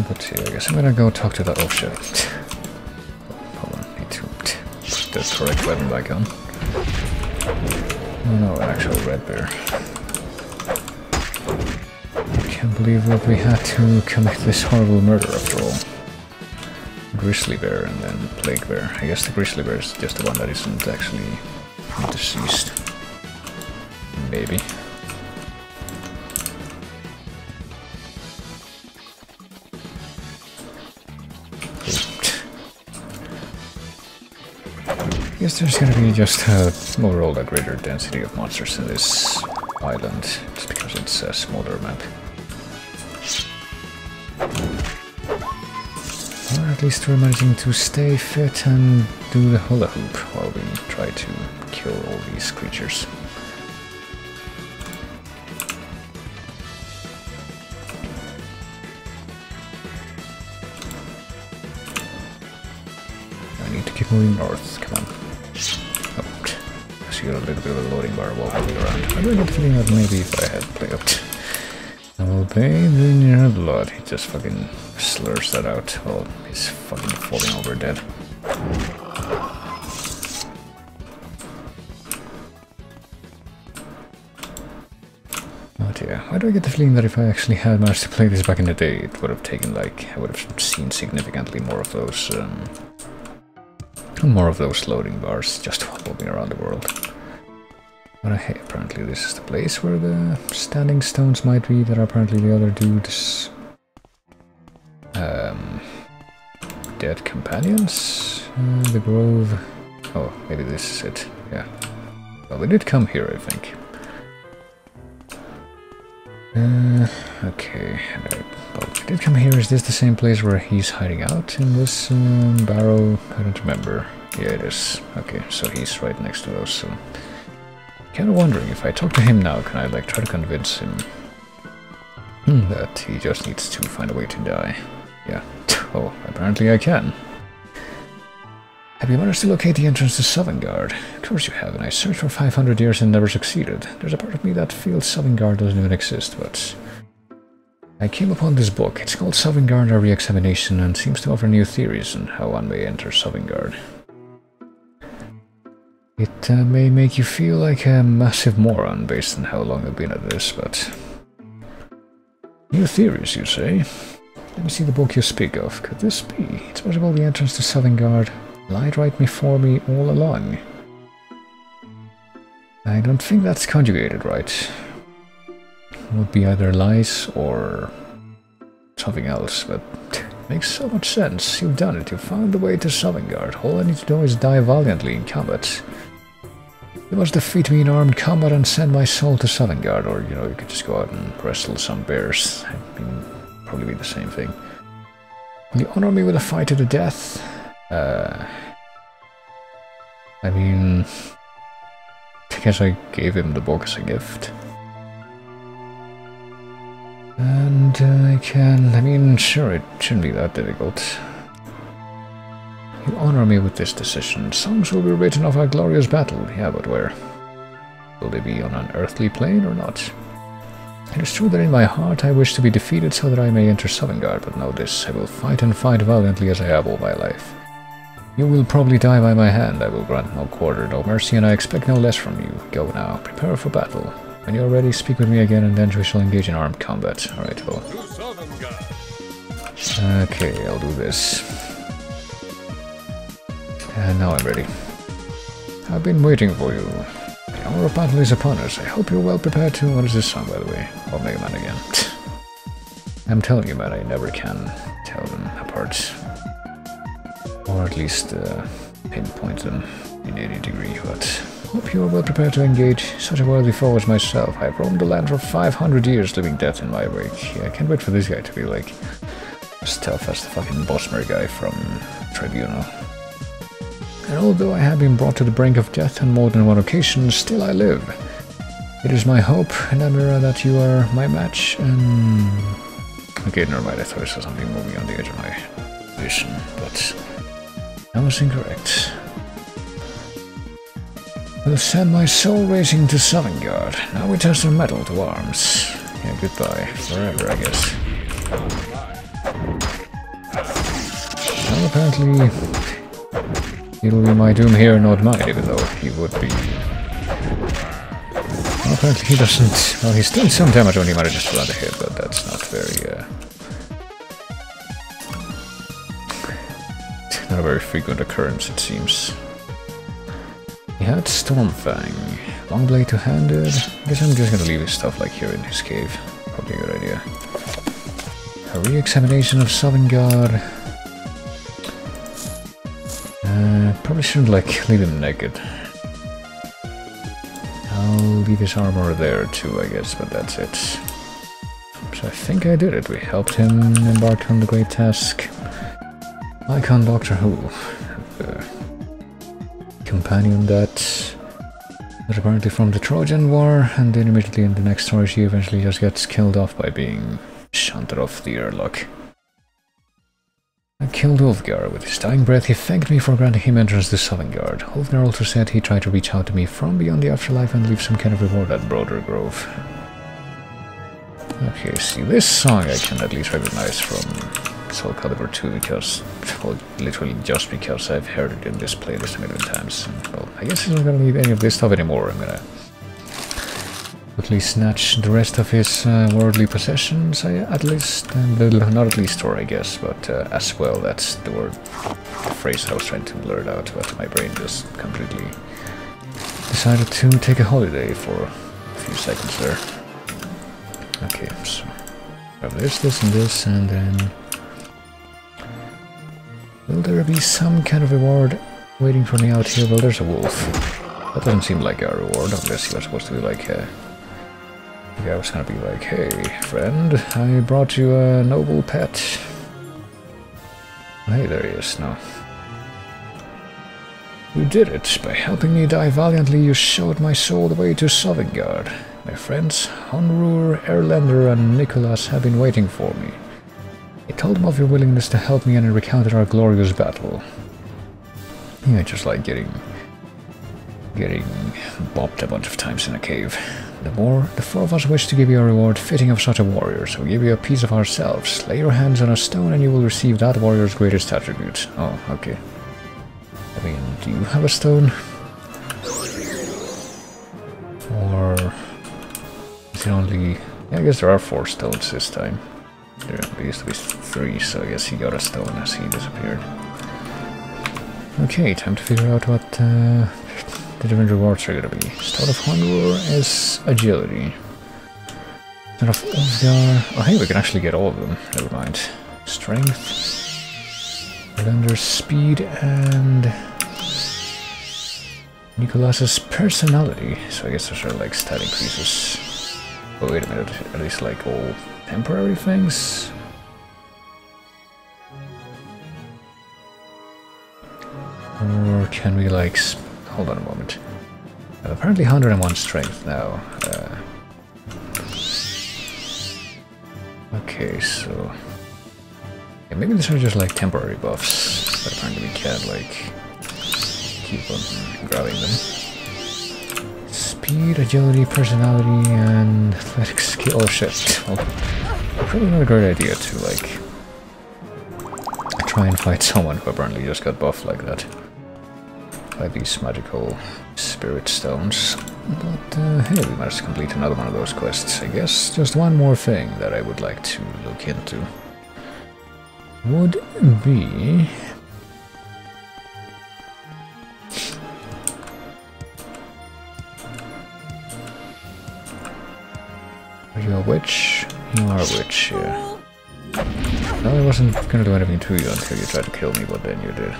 But yeah, I guess I'm gonna go talk to that. Oh shit. Hold on, need to put the correct weapon back on. Oh no, an actual red bear. I can't believe that we had to commit this horrible murder after all. Grizzly bear and then plague bear. I guess the grizzly bear is just the one that isn't actually deceased. Maybe. I guess there's gonna be just overall a greater density of monsters in this island, just because it's a smaller map. Or at least we're managing to stay fit and do the hula hoop while we try to kill all these creatures. I need to keep moving north, come on. A little bit of a loading bar while moving around. I do get the feeling that maybe if I had played up, I will bathe in your blood. He just fucking slurs that out while he's fucking falling over dead. But yeah, why do I get the feeling that if I actually had managed to play this back in the day, it would have taken like, I would have seen significantly more of those loading bars just while moving around the world. But hey, apparently this is the place where the standing stones might be that are apparently the other dude's dead companions? The grove. Oh, maybe this is it. Yeah. Well, we did come here, I think. Okay. Well, we did come here. Is this the same place where he's hiding out in this barrow? I don't remember. Yeah, it is. Okay, so he's right next to those, so... Kind of wondering, if I talk to him now, can I, like, try to convince him That he just needs to find a way to die. Yeah. Oh, apparently I can. Have you managed to locate the entrance to Sovngarde? Of course you have, and I searched for 500 years and never succeeded. There's a part of me that feels Sovngarde doesn't even exist, but... I came upon this book. It's called Sovngarde: A Re-Examination and seems to offer new theories on how one may enter Sovngarde. It may make you feel like a massive moron based on how long I've been at this, but... New theories, you say? Let me see the book you speak of. Could this be? It's possible the entrance to Sovngarde lied right before me all along. I don't think that's conjugated right. It would be either lies or something else, but it makes so much sense. You've done it. You've found the way to Sovngarde. All I need to do is die valiantly in combat. You must defeat me in armed combat and send my soul to Sovngarde, or, you know, you could just go out and wrestle some bears. I mean, probably be the same thing. Will you honor me with a fight to the death? I mean... I guess I gave him the book as a gift. And I can... I mean, sure, it shouldn't be that difficult. You honor me with this decision. Songs will be written of our glorious battle. Yeah, but where? Will they be on an earthly plane or not? It is true that in my heart I wish to be defeated so that I may enter Sovngarde, but know this, I will fight and fight valiantly as I have all my life. You will probably die by my hand. I will grant no quarter, no mercy, and I expect no less from you. Go now, prepare for battle. When you are ready, speak with me again, and then we shall engage in armed combat. Alright, well. Okay, I'll do this. And now I'm ready. I've been waiting for you. The hour of battle is upon us. I hope you're well prepared to... What is this song, by the way? Oh, Mega Man again. I'm telling you, man, I never can tell them apart. Or at least pinpoint them in any degree, but... Hope you are well prepared to engage such a worthy foe as myself. I've roamed the land for 500 years, living death in my wake. Yeah, I can't wait for this guy to be like... as tough as the fucking Bosmer guy from Tribunal. And although I have been brought to the brink of death on more than one occasion, still I live. It is my hope, Namira, that you are my match, and... Okay, never mind, I thought I saw something moving on the edge of my vision, but... I was incorrect. Will send my soul racing to Sovngarde. Now we test our metal to arms. Yeah, goodbye. Forever, I guess. Well, apparently... it'll be my doom here, not mine, even though he would be... Well, apparently he doesn't... Well, he's doing some damage when he manages to land a hit, but that's not very, not a very frequent occurrence, it seems. He had Stormfang. Long blade two-handed. I guess I'm just gonna leave his stuff like here in his cave. Probably a good idea. A re-examination of Sovngarde. Probably shouldn't, like, leave him naked. I'll leave his armor there too, I guess, but that's it. So I think I did it. We helped him embark on the great task. Icon Doctor Who. Companion that was apparently from the Trojan War, and then immediately in the next story she eventually just gets killed off by being shunted off the airlock. I killed Ulfgar. With his dying breath, he thanked me for granting him entrance to Sovngarde. Ulfgar also said he tried to reach out to me from beyond the afterlife and leave some kind of reward at Broder Grove. Okay, see, this song I can at least recognize from Soul Calibur 2 because, well, literally just because I've heard it in this playlist a million times. And, well, I guess I'm not gonna need any of this stuff anymore. I'm gonna quickly snatch the rest of his worldly possessions, at least, and not at least, or I guess, but as well. That's the word, the phrase I was trying to blurt out, but my brain just completely decided to take a holiday for a few seconds there. Okay, so grab this, and this, and then... Will there be some kind of reward waiting for me out here? Well, there's a wolf. That doesn't seem like a reward, unless he was supposed to be like a... The guy was gonna be like, hey, friend, I brought you a noble pet. Hey, there he is, no. You did it. By helping me die valiantly, you showed my soul the way to Sovngarde. My friends Honrur, Erlander, and Nicholas have been waiting for me. I told them of your willingness to help me and recounted our glorious battle. Yeah, just like getting bopped a bunch of times in a cave. The four of us wish to give you a reward fitting of such a warrior, so we give you a piece of ourselves. Lay your hands on a stone and you will receive that warrior's greatest attribute. Oh, okay. I mean, do you have a stone? Or is it only... Yeah, I guess there are 4 stones this time. There used to be 3, so I guess he got a stone as he disappeared. Okay, time to figure out what the different rewards are gonna be. Stone of Honrur is agility. Stone of Ulfgar... Oh hey, we can actually get all of them. Never mind. Strength. Erlander's speed and... Nicholas's personality. So I guess those are like stat increases. Oh wait a minute, are these like all temporary things? Or can we like... Hold on a moment. I have apparently 101 strength now. Okay, so... Yeah, maybe these are just like temporary buffs, but apparently we can't like keep on grabbing them. Speed, agility, personality, and athletic skill. Oh shit. Well, probably not a great idea to like try and fight someone who apparently just got buffed like that by these magical spirit stones. But hey, we managed to complete another one of those quests. I guess just one more thing that I would like to look into would be... Are you a witch? You are a witch, yeah. No, I wasn't gonna do anything to you until you tried to kill me, but then you did.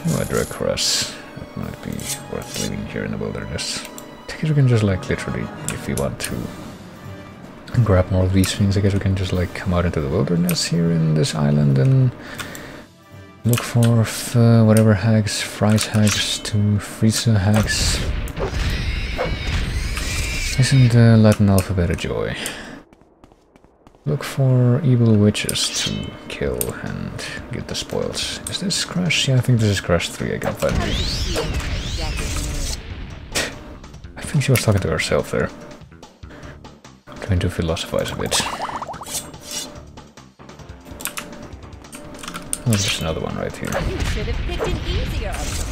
Oh, a drug cross. That might be worth leaving here in the wilderness. I guess we can just like literally, if we want to grab more of these things, I guess we can just like come out into the wilderness here in this island and look for whatever hags, Fry's hags to Frieza hags. Isn't the Latin alphabet a joy? Look for evil witches to kill and get the spoils. Is this Crash? Yeah, I think this is Crash 3. I can find it. I think she was talking to herself there. Trying to philosophize a bit. Oh, there's another one right here. You should have picked an easier approach.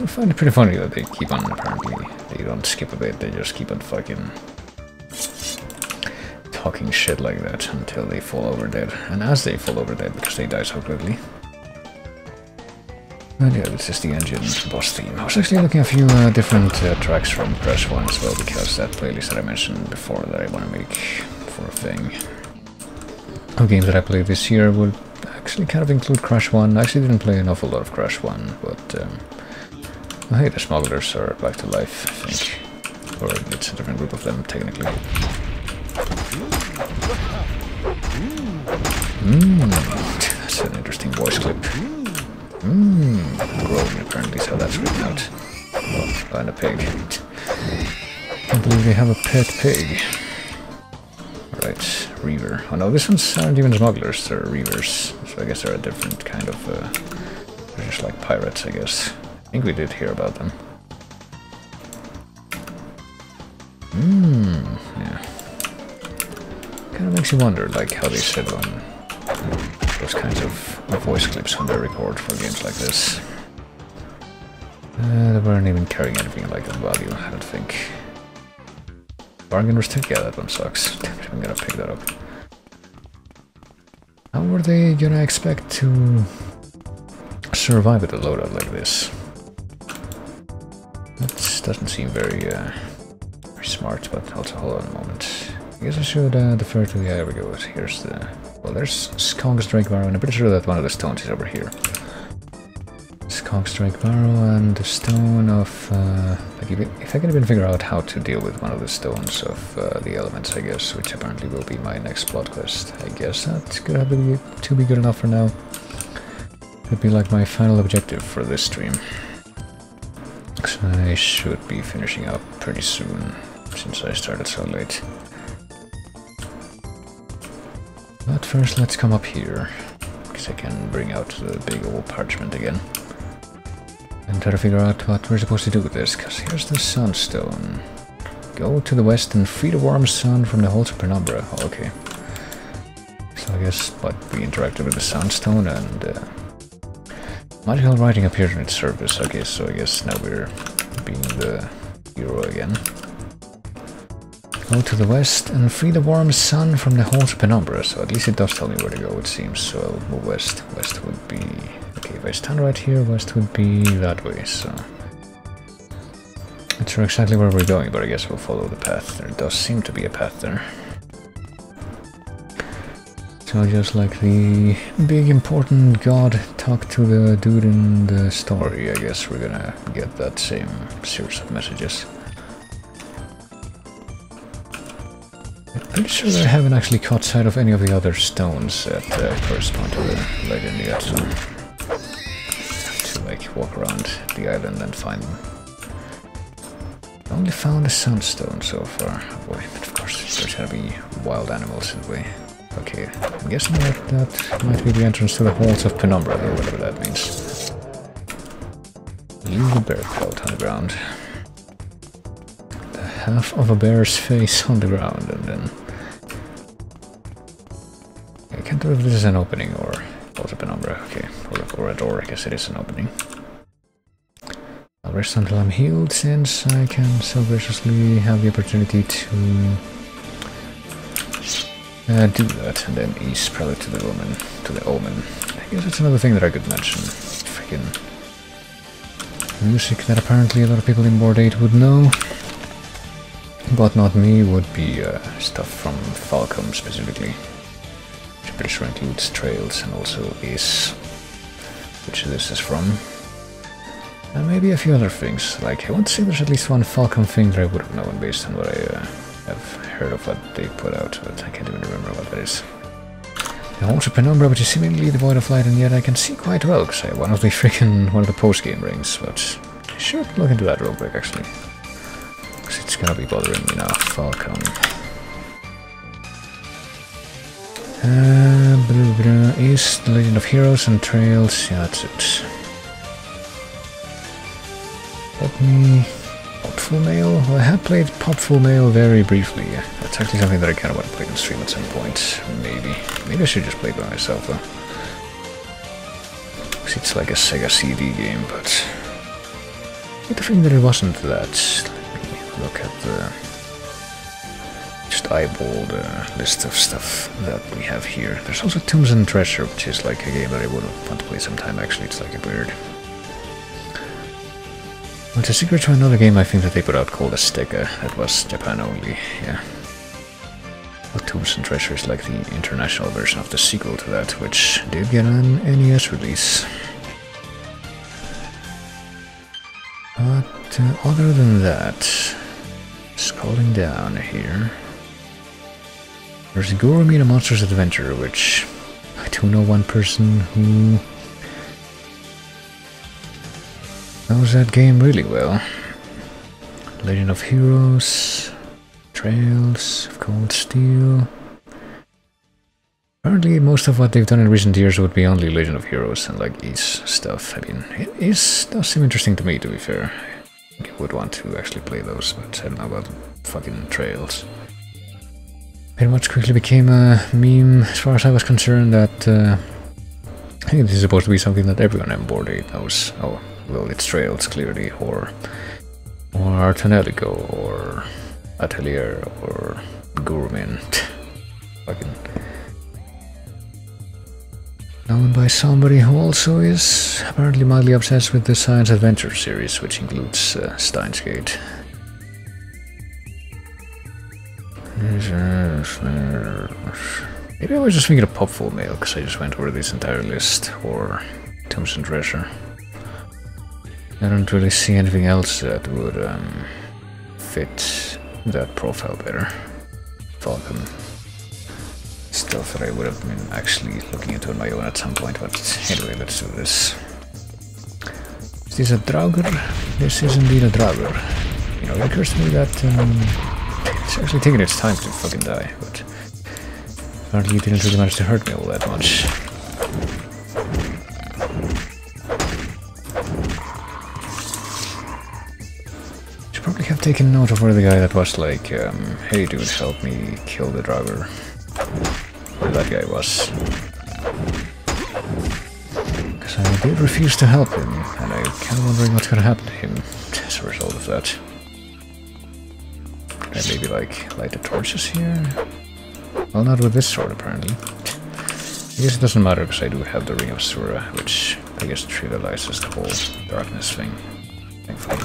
I find it pretty funny that they keep on, apparently, they don't skip a bit, they just keep on fucking talking shit like that until they fall over dead. And as they fall over dead, because they die so quickly. And yeah, this is the engine boss theme. I was actually looking at a few different tracks from Crash 1 as well, because that playlist that I mentioned before that I want to make for a thing of games that I played this year would actually kind of include Crash 1. I actually didn't play an awful lot of Crash 1, but oh, hey, the smugglers are back to life, I think. Or it's a different group of them, technically. That's an interesting voice clip. Growing apparently, so that's written out. Oh, and a pig. Can't believe they have a pet pig. Right, Reaver. Oh no, this one's aren't even smugglers, they're Reavers. So I guess they're a different kind of, they're just like pirates, I guess. I think we did hear about them. Yeah. Kind of makes you wonder, like, how they sit on those kinds of voice clips when they record for games like this. They weren't even carrying anything like that value, I don't think. Bargain restrict? Yeah, that one sucks. I'm gonna pick that up. How were they gonna expect to survive with a loadout like this? That doesn't seem very, very smart, but also hold on a moment. I guess I should defer to the... Yeah, there we go. Here's the... Well, there's Skonk's Drake Barrow, and I'm pretty sure that one of the stones is over here. Skonk's Drake Barrow and the stone of... like if I can even figure out how to deal with one of the stones of the elements, I guess, which apparently will be my next plot quest. I guess that's gonna be good enough for now. Could be like my final objective for this stream. So I should be finishing up pretty soon, since I started so late. But first let's come up here, because I can bring out the big old parchment again. And try to figure out what we're supposed to do with this, because here's the sunstone. Go to the west and free the warm sun from the halls of Penumbra. Oh, okay. So I guess, but we interacted with the sunstone and magical writing appeared on its surface. Okay, so I guess now we're being the hero again. Go to the west and free the warm sun from the halls of Penumbra. So at least it does tell me where to go, it seems. So I'll move west. West would be... Okay, if I stand right here, west would be that way, so... Not sure exactly where we're going, but I guess we'll follow the path. There does seem to be a path there. So just like the big important god talked to the dude in the story, I guess we're gonna get that same series of messages. I'm pretty sure that I haven't actually caught sight of any of the other stones that correspond to the legend yet, so have to like walk around the island and find them. I only found a sunstone so far. Oh boy, but of course there's gotta be wild animals in the way. Okay, I'm guessing that might be the entrance to the halls of Penumbra, or whatever that means. Leave the bear pelt on the ground. The half of a bear's face on the ground, and then... I can't tell if this is an opening or halls of Penumbra. Okay, or a door, I guess it is an opening. I'll rest until I'm healed, since I can so graciously have the opportunity to... do that, and then ease probably to the omen. I guess that's another thing that I could mention. Freaking music that apparently a lot of people in Board 8 would know, but not me, would be stuff from Falcom specifically, which I'm pretty sure includes Trails and also Is, which this is from. And maybe a few other things, like I want to say there's at least one Falcom thing that I would have known based on what I have heard of what they put out, but I can't even remember what that is. The halls of Penumbra, which is seemingly devoid of light, and yet I can see quite well, because I have one of the post-game rings, but I should look into that real quick, actually. Because it's gonna be bothering me now. Falcom. Is the Legend of Heroes and Trails, yeah, that's it. Let me... Popful Mail? Well, I had played Popful Mail very briefly. That's actually something that I kind of want to play on stream at some point. Maybe. Maybe I should just play it by myself, though. Because it's like a Sega CD game, but... I get the feeling that it wasn't that. Let me look at the... Just eyeball the list of stuff that we have here. There's also Tombs and Treasure, which is like a game that I would want to play sometime, actually. It's like a weird... Well, it's a secret to another game I think that they put out called Azteca, that was Japan only, yeah. Well, Tombs and Treasure is like the international version of the sequel to that, which did get an NES release. But other than that, scrolling down here, there's Guru Meet Monsters Adventure, which I do know one person who knows that game really well. Legend of Heroes, Trails of Cold Steel. Apparently most of what they've done in recent years would be only Legend of Heroes and like Is stuff. I mean, it does seem interesting to me, to be fair. I think I would want to actually play those, but I don't know about fucking Trails. Pretty much quickly became a meme as far as I was concerned that I think this is supposed to be something that everyone on Board 8 knows. Oh, well, it's Trails, clearly, or Artanelico, or Atelier, or Gourmet. Fucking... known by somebody who also is apparently mildly obsessed with the Science Adventure series, which includes Steins Gate. Maybe I was just thinking of Popful Mail, because I just went over this entire list, or Tombs and Treasure. I don't really see anything else that would fit that profile better. Falcon. Stuff that I would have been actually looking into on my own at some point, but anyway, let's do this. Is this a Draugr? this is indeed a driver. You know, it occurs to me that it's actually taking its time to fucking die, but apparently it didn't really manage to hurt me all that much. Should probably have taken note of where the guy that was like, hey dude, help me kill the driver. Where that guy was. Because I did refuse to help him, and I'm kind of wondering what's gonna happen to him as a result of that. Can I maybe like light the torches here? Well, not with this sword apparently. I guess it doesn't matter because I do have the Ring of Sura, which I guess trivializes the whole darkness thing, thankfully.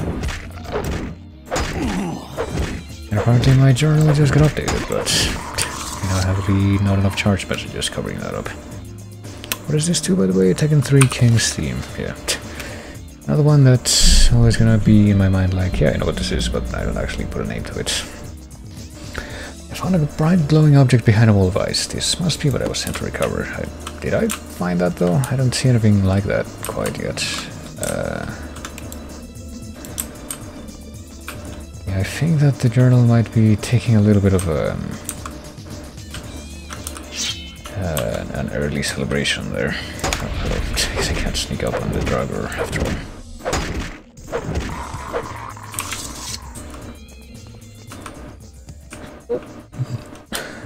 And apparently my journal just got updated, but you know, I have not enough charge messages covering that up. What is this too, by the way? Tekken 3 King's theme. Yeah. Another one that's always gonna be in my mind like, yeah, I know what this is, but I don't actually put a name to it. I found a bright glowing object behind a wall of ice. This must be what I was sent to recover. Did I find that though? I don't see anything like that quite yet. Yeah, I think that the journal might be taking a little bit of an early celebration there. Oh, hello. I guess I can't sneak up on the driver after all.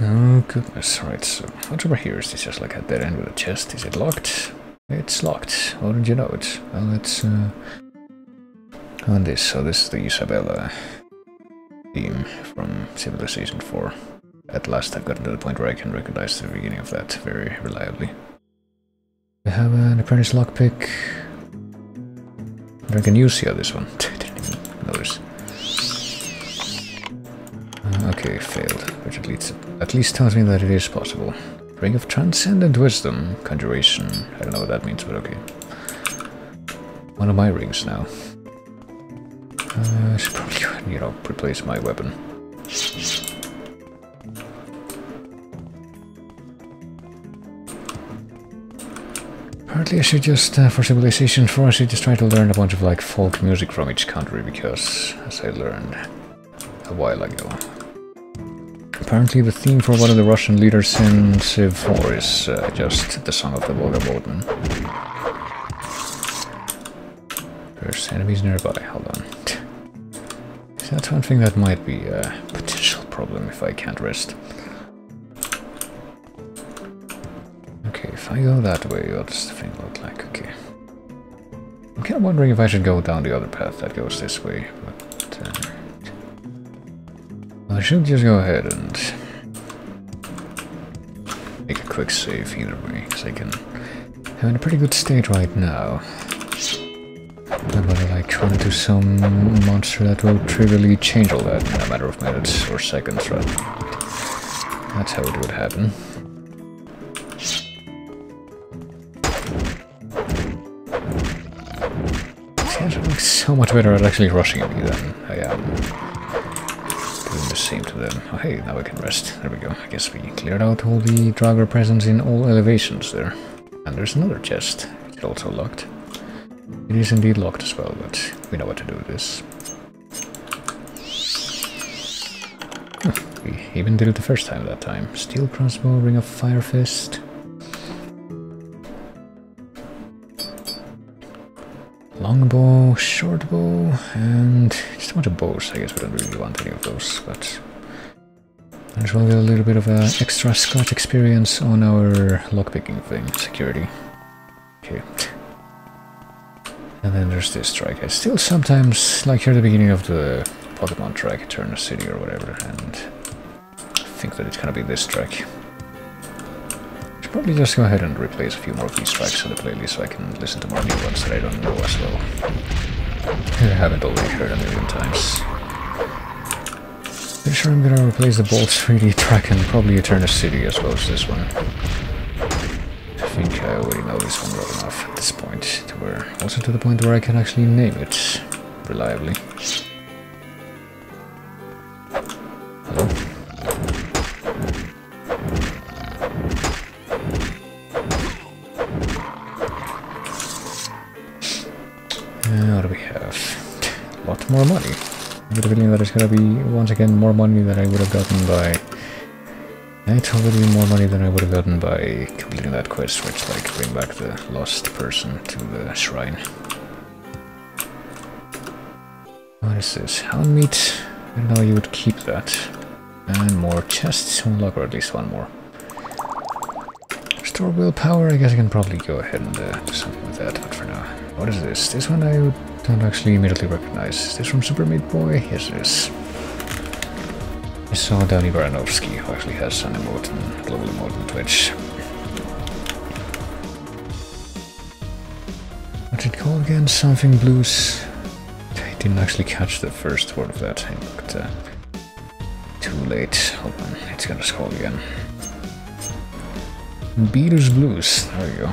Oh goodness, right, so what's over here? Is this just like a dead end with a chest? Is it locked? It's locked. Why didn't you know it? Well, let's on this. So this is the Isabella theme from Civilization 4. At last I've gotten to the point where I can recognize the beginning of that very reliably. I have an apprentice lockpick. I can use this one. Didn't even notice. Okay, failed, which at least tells me that it is possible. Ring of Transcendent Wisdom, Conjuration. I don't know what that means, but okay. One of my rings now. I should probably, you know, replace my weapon. Apparently I should just, for Civilization 4, I should just try to learn a bunch of like folk music from each country, because, as I learned a while ago, apparently the theme for one of the Russian leaders in Civ 4 is just the song of the Volga boatman. There's enemies nearby, hold on. So that's one thing that might be a potential problem if I can't rest. Okay, if I go that way, what does the thing look like? Okay. I'm kind of wondering if I should go down the other path that goes this way, but I should just go ahead and make a quick save either way, because I can have in a pretty good state right now. I'm gonna like run into some monster that will trivially change all that in a matter of minutes or seconds, right? That's how it would happen. Seems like so much better at actually rushing at me than I am doing the same to them. Oh hey, now I can rest. There we go. I guess we cleared out all the driver presence in all elevations there. And there's another chest. It's also locked. It is indeed locked as well, but we know what to do with this. We even did it the first time that time. Steel crossbow, ring of fire fist. Longbow, short bow, and just a bunch of bows. I guess we don't really want any of those, but might as well get a little bit of extra Scotch experience on our lockpicking thing, security. Okay. And then there's this track. I still sometimes, like here at the beginning of the Pokemon track, Eterna City or whatever, and I think that it's gonna be this track. Should probably just go ahead and replace a few more of these tracks in the playlist so I can listen to more new ones that I don't know as well. I haven't already heard a million times. Pretty sure I'm gonna replace the Bolt 3D track and probably Eterna City as well as this one. I think I already know this one well enough at this point, to where, also to the point where I can actually name it reliably. Hello? What do we have? lot more money. I get a feeling that it's gonna be, once again, more money than I would have gotten by... It's already more money than I would have gotten by completing that quest, which, like, bring back the lost person to the shrine. What is this? Hound meat? I don't know, you would keep that. And more chests, unlock, or at least one more. Restore willpower, I guess I can probably go ahead and do something with that, but for now. What is this? This one I don't actually immediately recognize. Is this from Super Meat Boy? Yes, it is. I saw Danny Baranovsky, who actually has an emote, a global emote on Twitch. What's it called again? Something Blues? I didn't actually catch the first word of that, but too late. Hold on, it's gonna scroll again. Beatles Blues, there we go.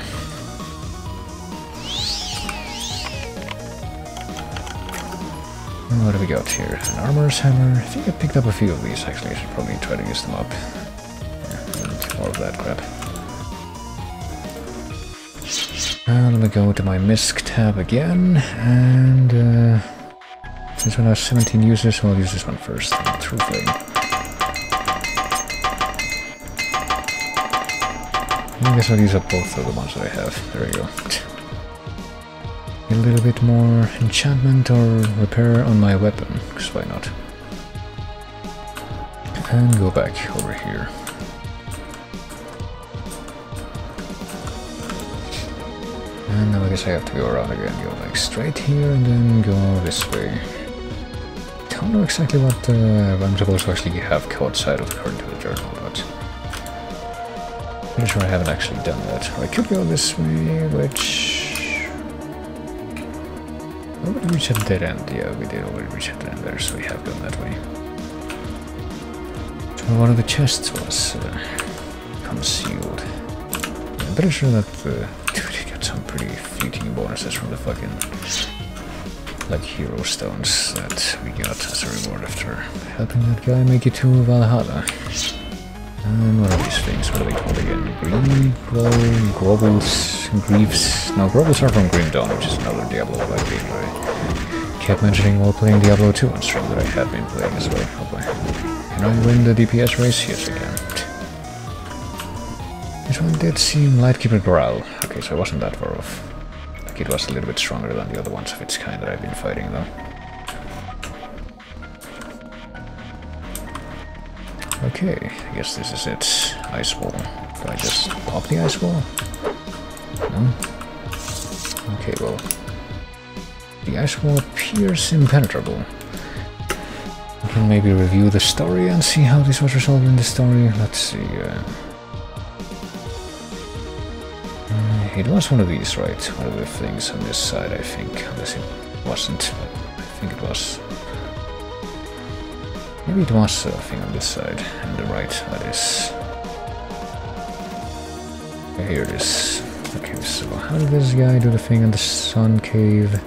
What do we got here? An armorer's hammer. I think I picked up a few of these actually. I should probably try to use them up. Yeah, and more of that crap. Let me go to my MISC tab again, and this one has 17 uses, so I'll use this one first. True Flame. I guess I'll use up both of the ones that I have. There we go. A little bit more enchantment or repair on my weapon, because why not? And go back over here. And now I guess I have to go around again, go like straight here and then go this way. Don't know exactly what I'm supposed to actually have outside of according to the journal, but pretty sure I haven't actually done that. Or I could go this way, which... Oh, we reached a dead end. Yeah, we did already reach a dead end there, so we have gone that way. So one of the chests was concealed. I'm pretty sure that dude, you got some pretty fleeting bonuses from the fucking like hero stones that we got as a reward after helping that guy make it to Valhalla. And what are these things? What are they called again? Grobles, Griefs. No, Grobles are from Grim Dawn, which is another Diablo-like game that I kept mentioning while playing Diablo 2 on stream that I had been playing as well. Oh boy. Can I win the DPS race? Yes, I can. This one did seem Lightkeeper Growl. Okay, so it wasn't that far off. Like it was a little bit stronger than the other ones of its kind that I've been fighting though. Okay, I guess this is it. Ice wall. Do I just pop the ice wall? No? Okay, well... The ice wall appears impenetrable. We can maybe review the story and see how this was resolved in the story. Let's see... it was one of these, right? One of the things on this side, I think. Unless it wasn't, but I think it was... Maybe it was a thing on this side, and the right, that is... Okay, here it is. Okay, so how did this guy do the thing on the sun cave?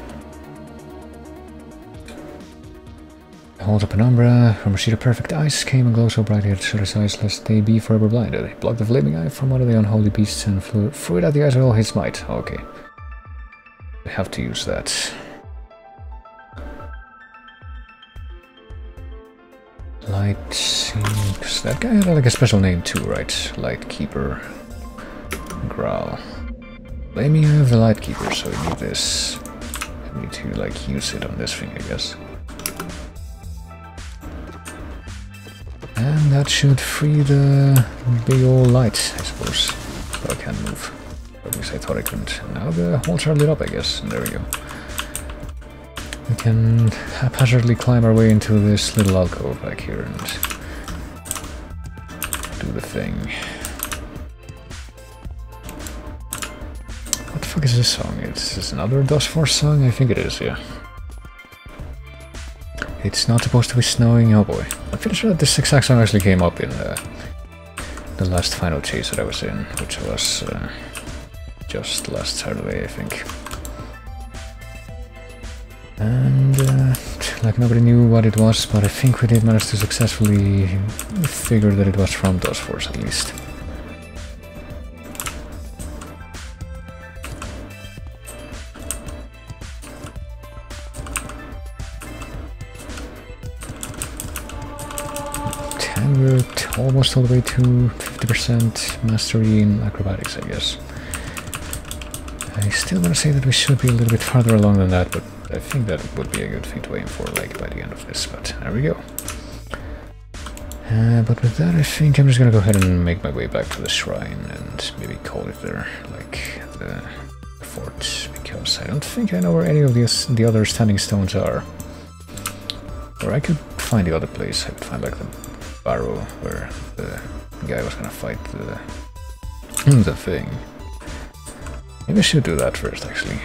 Holds a penumbra, from a sheet of perfect ice came and glowed so brightly it shut his eyes lest they be forever blinded. He blocked the flaming eye from one of the unholy beasts and threw it at the eyes with all his might. Okay. We have to use that. Light Seems... That guy had like a special name too, right? Lightkeeper Growl. Blaming I have the Lightkeeper, so we need this. I need to like use it on this thing, I guess. And that should free the big old light, I suppose. But I can't move. Or at least I thought I couldn't. Now the holes are lit up, I guess. And there we go. We can haphazardly climb our way into this little alcove back here and do the thing. What the fuck is this song? Is this another Dust Force song? I think it is, yeah. It's not supposed to be snowing, oh boy. I'm pretty sure that this exact song actually came up in the last final chase that I was in, which was just last Saturday, I think. And like nobody knew what it was, but I think we did manage to successfully figure that it was from Dust Force at least. we're almost all the way to 50% mastery in acrobatics, I guess. I still want to say that we should be a little bit farther along than that, but I think that would be a good thing to aim for, like, by the end of this, but there we go. But with that, I think I'm just gonna go ahead and make my way back to the shrine and maybe call it there, like, the fort, because I don't think I know where any of the other standing stones are. Or I could find the other place. I could find, like, the barrow where the guy was gonna fight the thing. Maybe I should do that first, actually.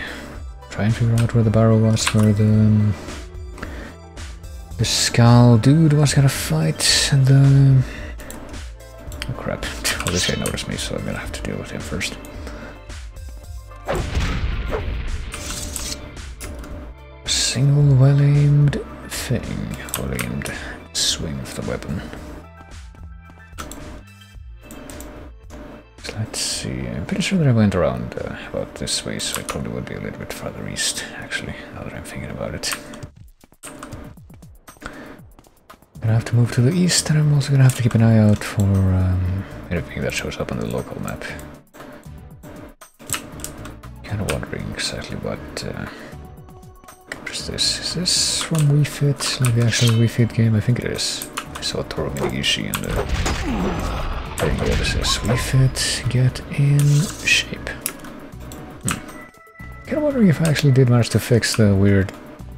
Try and figure out where the barrow was, where the skull dude was gonna fight, and the... Oh crap, well, this guy noticed me, so I'm gonna have to deal with him first. A single well-aimed thing, well-aimed swing of the weapon. Let's see, I'm pretty sure that I went around about this way, so it probably would be a little bit farther east, actually, now that I'm thinking about it. Gonna have to move to the east, and I'm also gonna have to keep an eye out for anything that shows up on the local map. Kinda wondering exactly what is this? Is this from Wii Fit, like the actual Wii Fit game? I think it is. I saw Toru Minigishi in the... There you go, this is Wii Fit, get in shape. Kinda wondering if I actually did manage to fix the weird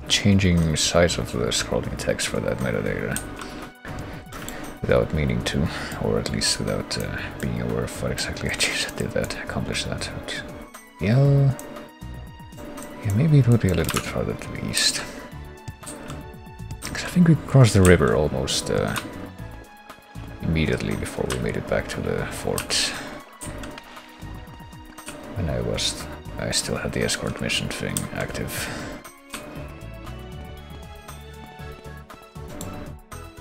changing size of the scrolling text for that metadata. Without meaning to, or at least without being aware of what exactly I just did that, accomplished that. But, yeah, maybe it would be a little bit farther to the east. Because I think we crossed the river almost immediately before we made it back to the fort. When I still had the escort mission thing active.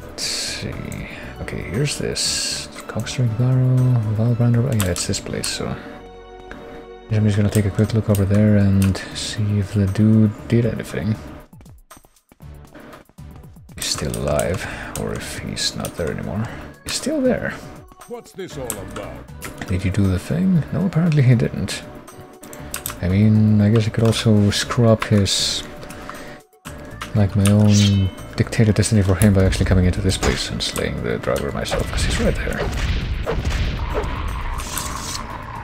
Let's see. Okay, here's this. Cockstring Barrow, Valbrander. Oh, yeah, it's this place, so I'm just gonna take a quick look over there and see if the dude did anything. He's still alive, or if he's not there anymore. He's still there. What's this all about? Did you do the thing? No, apparently he didn't. I mean, I guess I could also screw up his... like my own dictated destiny for him by actually coming into this place and slaying the driver myself, because he's right there.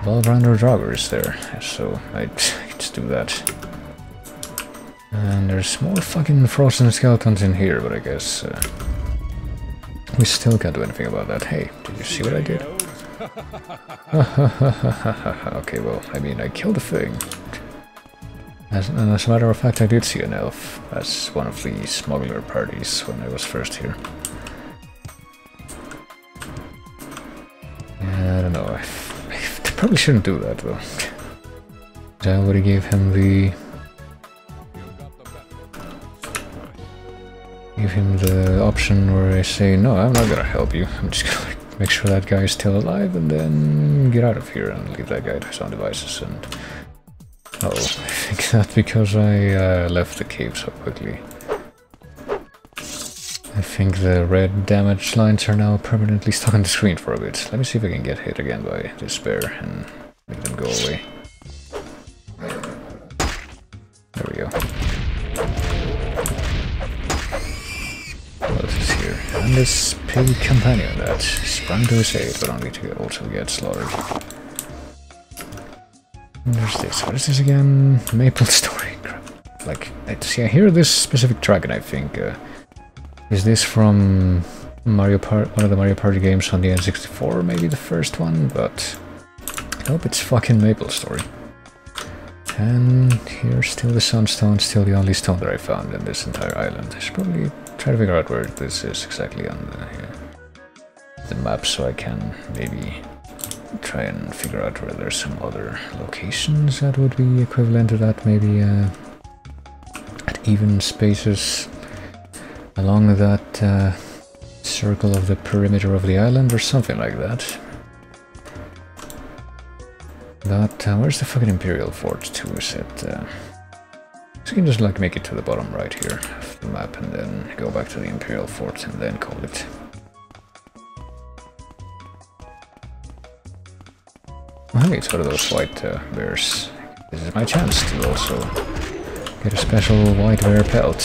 Valbrander Draugr is there, so I'd just do that. And there's more fucking frozen skeletons in here, but I guess we still can't do anything about that. Hey, did you see what I did? Okay, well, I mean, I killed the thing. As a matter of fact, I did see an elf as one of the smuggler parties when I was first here. Yeah, I don't know, I probably shouldn't do that though. I already gave him the... option where I say, no, I'm not gonna help you. I'm just gonna make sure that guy is still alive and then get out of here and leave that guy to his own devices. And oh, I think that's because I left the cave so quickly. I think the red damage lines are now permanently stuck on the screen for a bit. Let me see if I can get hit again by this bear and make them go away. There we go. What else is here? And this pig companion that sprang to his aid, but only to also get slaughtered. And there's this. What is this again? Maple Story. Crap. Like, see, I hear this specific dragon, I think. Is this from one of the Mario Party games on the N64? Maybe the first one, but nope, it's fucking Maple Story. And here's still the Sunstone, still the only stone that I found in this entire island. I should probably try to figure out where this is exactly on the map, so I can maybe try and figure out where there's some other locations that would be equivalent to that, maybe at even spaces along that circle of the perimeter of the island or something like that. But where's the fucking Imperial Fort too? Is it? So you can just like make it to the bottom right here of the map and then go back to the Imperial Fort and then call it. hey, it's one of those white bears. This is my chance to also get a special white bear pelt.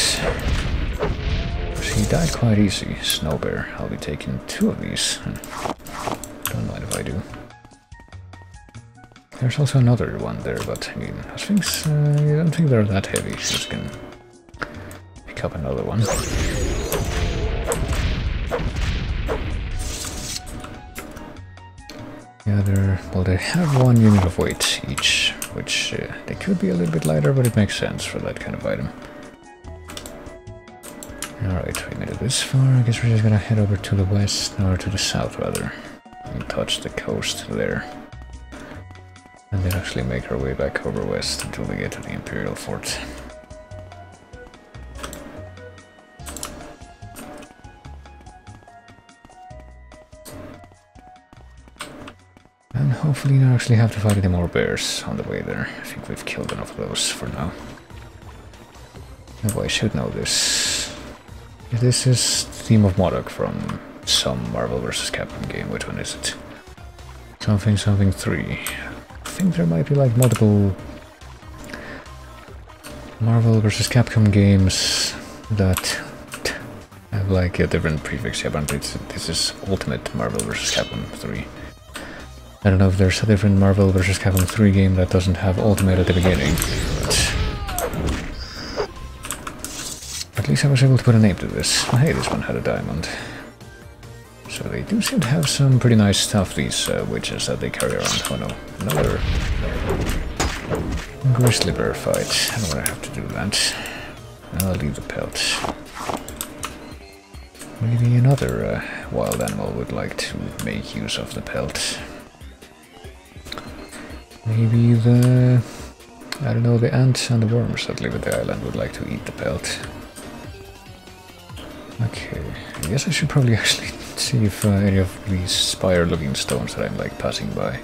He died quite easy, snow bear. I'll be taking 2 of these. Don't mind if I do. There's also another one there, but I mean, those things, I don't think they're that heavy, so you can pick up another one. Yeah, well, they have 1 unit of weight each, which they could be a little bit lighter, but it makes sense for that kind of item. Alright, we made it this far. I guess we're just gonna head over to the west, or to the south rather, and touch the coast there. And then actually make our way back over west until we get to the Imperial Fort. And hopefully not actually have to fight any more bears on the way there. I think we've killed enough of those for now. Oh, I should know this. This is the theme of Modok from some Marvel vs. Capcom game. Which one is it? Something 3. I think there might be like multiple Marvel vs. Capcom games that have like a different prefix. Yeah, but this is Ultimate Marvel vs. Capcom 3. I don't know if there's a different Marvel vs. Capcom 3 game that doesn't have Ultimate at the beginning, but at least I was able to put a name to this. Oh, hey, this one had a diamond. So they do seem to have some pretty nice stuff, these witches that they carry around. Oh no, another grizzly bear fight. I don't want to have to do that. I'll leave the pelt. Maybe another wild animal would like to make use of the pelt. Maybe the, I don't know, the ants and the worms that live at the island would like to eat the pelt. Okay, I guess I should probably actually see if any of these spire-looking stones that I'm like passing by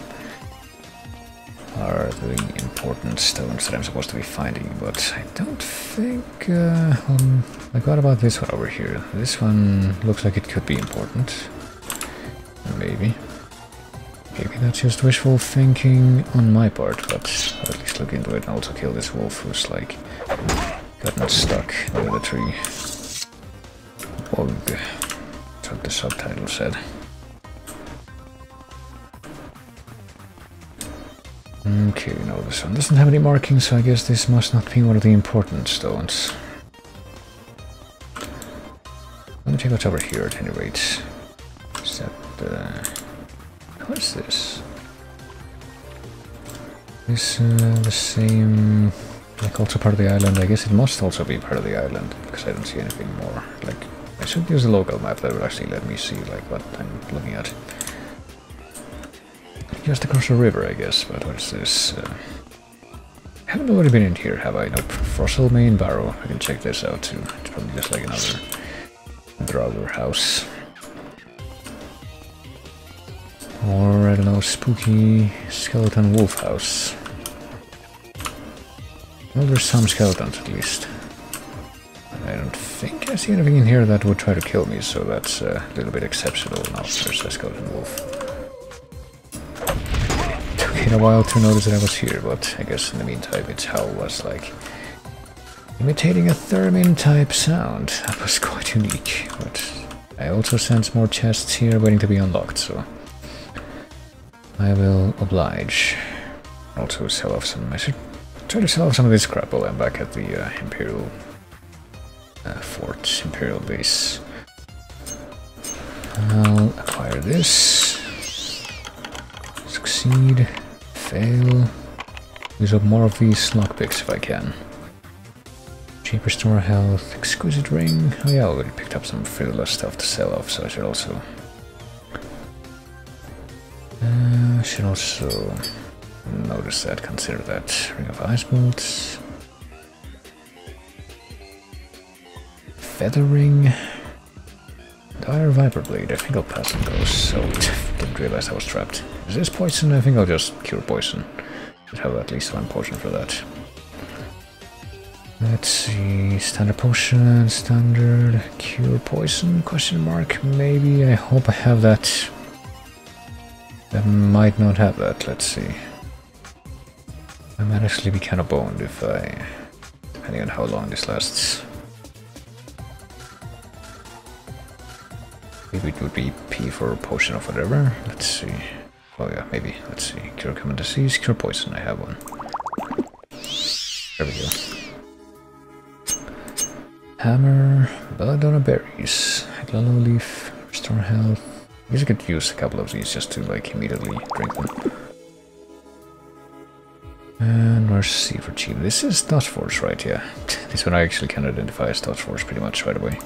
are the important stones that I'm supposed to be finding, but I don't think... I got about this one over here. This one looks like it could be important. Maybe. Maybe that's just wishful thinking on my part, but I'll at least look into it and also kill this wolf who's like gotten stuck near the tree. Wog. That's what the subtitle said. Okay, no, this one doesn't have any markings, so I guess this must not be one of the important stones. Let me check what's over here at any rate. Is that what is this? Is the same, like also part of the island? I guess it must also be part of the island, because I don't see anything more. Like, I should use a local map that will actually let me see like what I'm looking at. Just across the river, I guess, but what is this? I haven't already been in here, have I? Nope. Fossil Main Barrow. I can check this out too. It's probably just like another Draugr house. Or, I don't know, spooky skeleton wolf house. Well, there's some skeletons at least. I don't think I see anything in here that would try to kill me, so that's a little bit exceptional. Now there's a skeleton wolf. It took it a while to notice that I was here, but I guess in the meantime its howl was like imitating a theremin type sound. That was quite unique, but I also sense more chests here waiting to be unlocked, so I will oblige. Also sell off some... I should try to sell off some of this crap while I'm back at the Imperial Fort, Imperial base. I'll acquire this. Succeed. Fail. Use up more of these lockpicks if I can. Cheap restore health. Exquisite ring. Oh yeah, I already picked up some frivolous stuff to sell off, so I should also... notice that, consider that. Ring of Ice Bolts. Feather Ring. Dire Viper Blade. I think I'll pass on those. Oh, didn't realize I was trapped. Is this poison? I think I'll just cure poison. Should have at least one potion for that. Let's see. Standard potion, standard cure poison? Question mark? Maybe. I hope I have that. I might not have that, let's see. I might actually be kind of boned if I... depending on how long this lasts. Maybe it would be P for potion of whatever. Let's see. Oh yeah, maybe. Let's see. Cure common disease, cure poison. I have one. There we go. Hammer, belladonna berries, glalow leaf, restore health. I guess I could use a couple of these just to like immediately drink them. And where's C for cheap? This is Dodge Force, right? Yeah. This one I actually can identify as Dodge Force pretty much right away.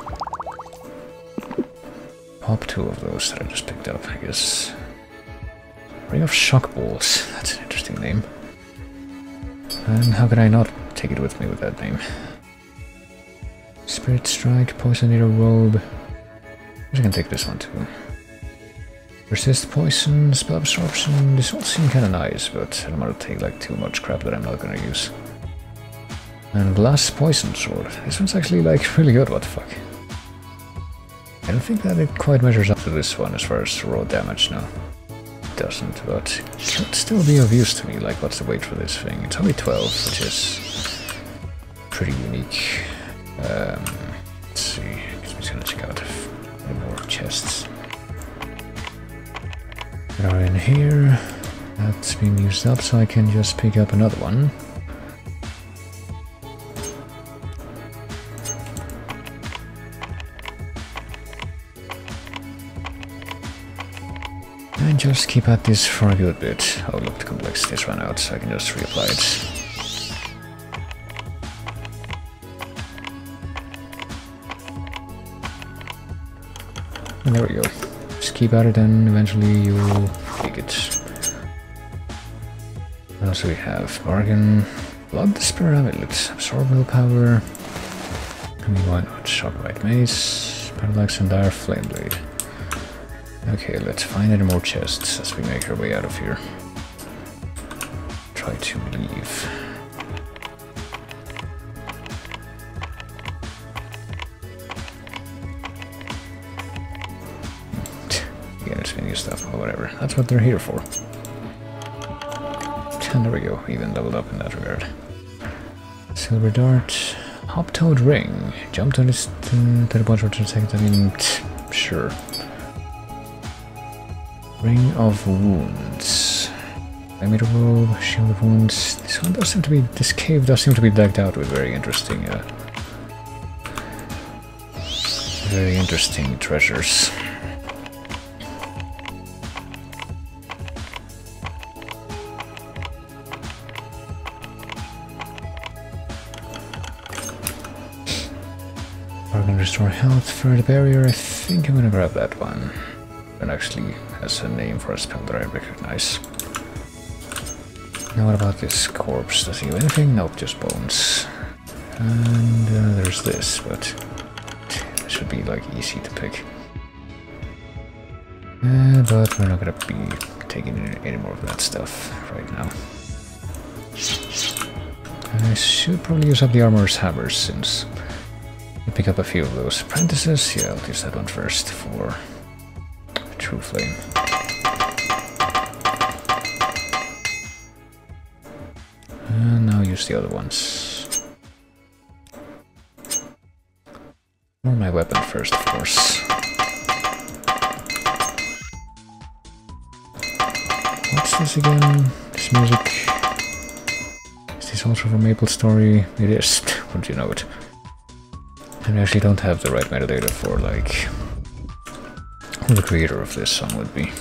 Pop 2 of those that I just picked up, I guess. Ring of Shock Balls. That's an interesting name. And how could I not take it with me with that name? Spirit Strike, Poison Needle Robe. I can take this one too. Resist Poison, Spell Absorption. This all seem kinda nice, but I don't want to take like too much crap that I'm not gonna use. And Glass Poison Sword. This one's actually like really good, what the fuck. I don't think that it quite measures up to this one as far as raw damage, no. It doesn't, but it could still be of use to me. Like, what's the weight for this thing? It's only 12, which is pretty unique. Let's see, I guess I'm just gonna check out any more chests that are in here. That's been used up, so I can just pick up another one. And just keep at this for a good bit. Oh look, the complexity's run out, so I can just reapply it. And there we go. Just keep at it and eventually you'll take it. What else do we have? Bargain. Blood Despair Amulet. Absorb willpower. I mean, why not? Shockwright Mace. Parallax and Dire Flame Blade. Okay, let's find any more chests as we make our way out of here. Try to leave. Again, it's new stuff, or whatever. That's what they're here for. And there we go, even leveled up in that regard. Silver Dart. Hop-toed Ring. Jump to this to the bunch of seconds. I mean, sure. Ring of Wounds. Diameter Robe, Shield of Wounds. This one does seem to be, this cave does seem to be decked out with very interesting treasures. Bargain Restore Health for the barrier. I think I'm gonna grab that one. It actually has a name for a spell that I recognize. Now what about this corpse? Does he do anything? Nope, just bones. And there's this, but it should be like easy to pick. But we're not gonna be taking any more of that stuff right now. I should probably use up the Armorer's Hammers since we pick up a few of those apprentices. Yeah, I'll use that one first for True Flame. And now use the other ones. Or my weapon first, of course. What's this again? This music. Is this also from Maple Story? It is. Wouldn't you know it? And I actually don't have the right metadata for, like, who the creator of this song would be.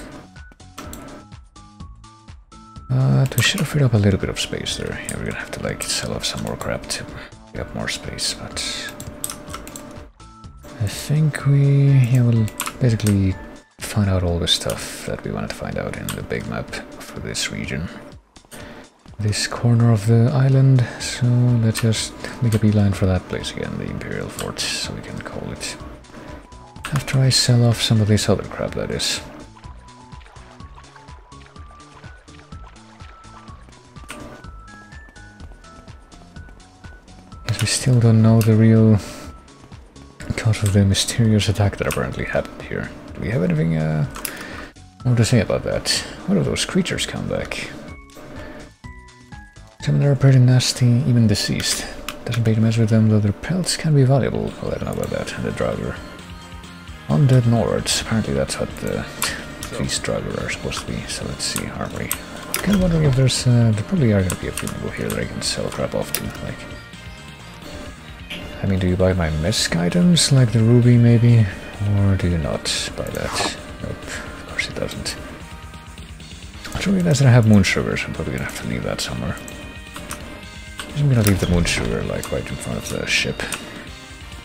But we should have freed up a little bit of space there. Yeah, we're gonna have to like sell off some more crap to get up more space, but I think we'll basically find out all the stuff that we wanted to find out in the big map for this region. This corner of the island, so let's just make a beeline for that place again, the Imperial Fort, so we can call it. After I sell off some of this other crap, that is. Guess we still don't know the real cause of the mysterious attack that apparently happened here. Do we have anything more to say about that? What if those creatures come back? Some of them are pretty nasty, even deceased. Doesn't pay to mess with them, though their pelts can be valuable. Well, I don't know about that. And the Draugr. Undead Nords. Apparently that's what these Draugr are supposed to be. So let's see, armory. I'm kind of wondering if there's... there probably are going to be a few people here that I can sell crap off to. Like, I mean, do you buy my misc items, like the ruby maybe? Or do you not buy that? Nope, of course it doesn't. I just realized that I have moon sugar, so I'm probably going to have to leave that somewhere. I'm gonna leave the moon sugar like right in front of the ship.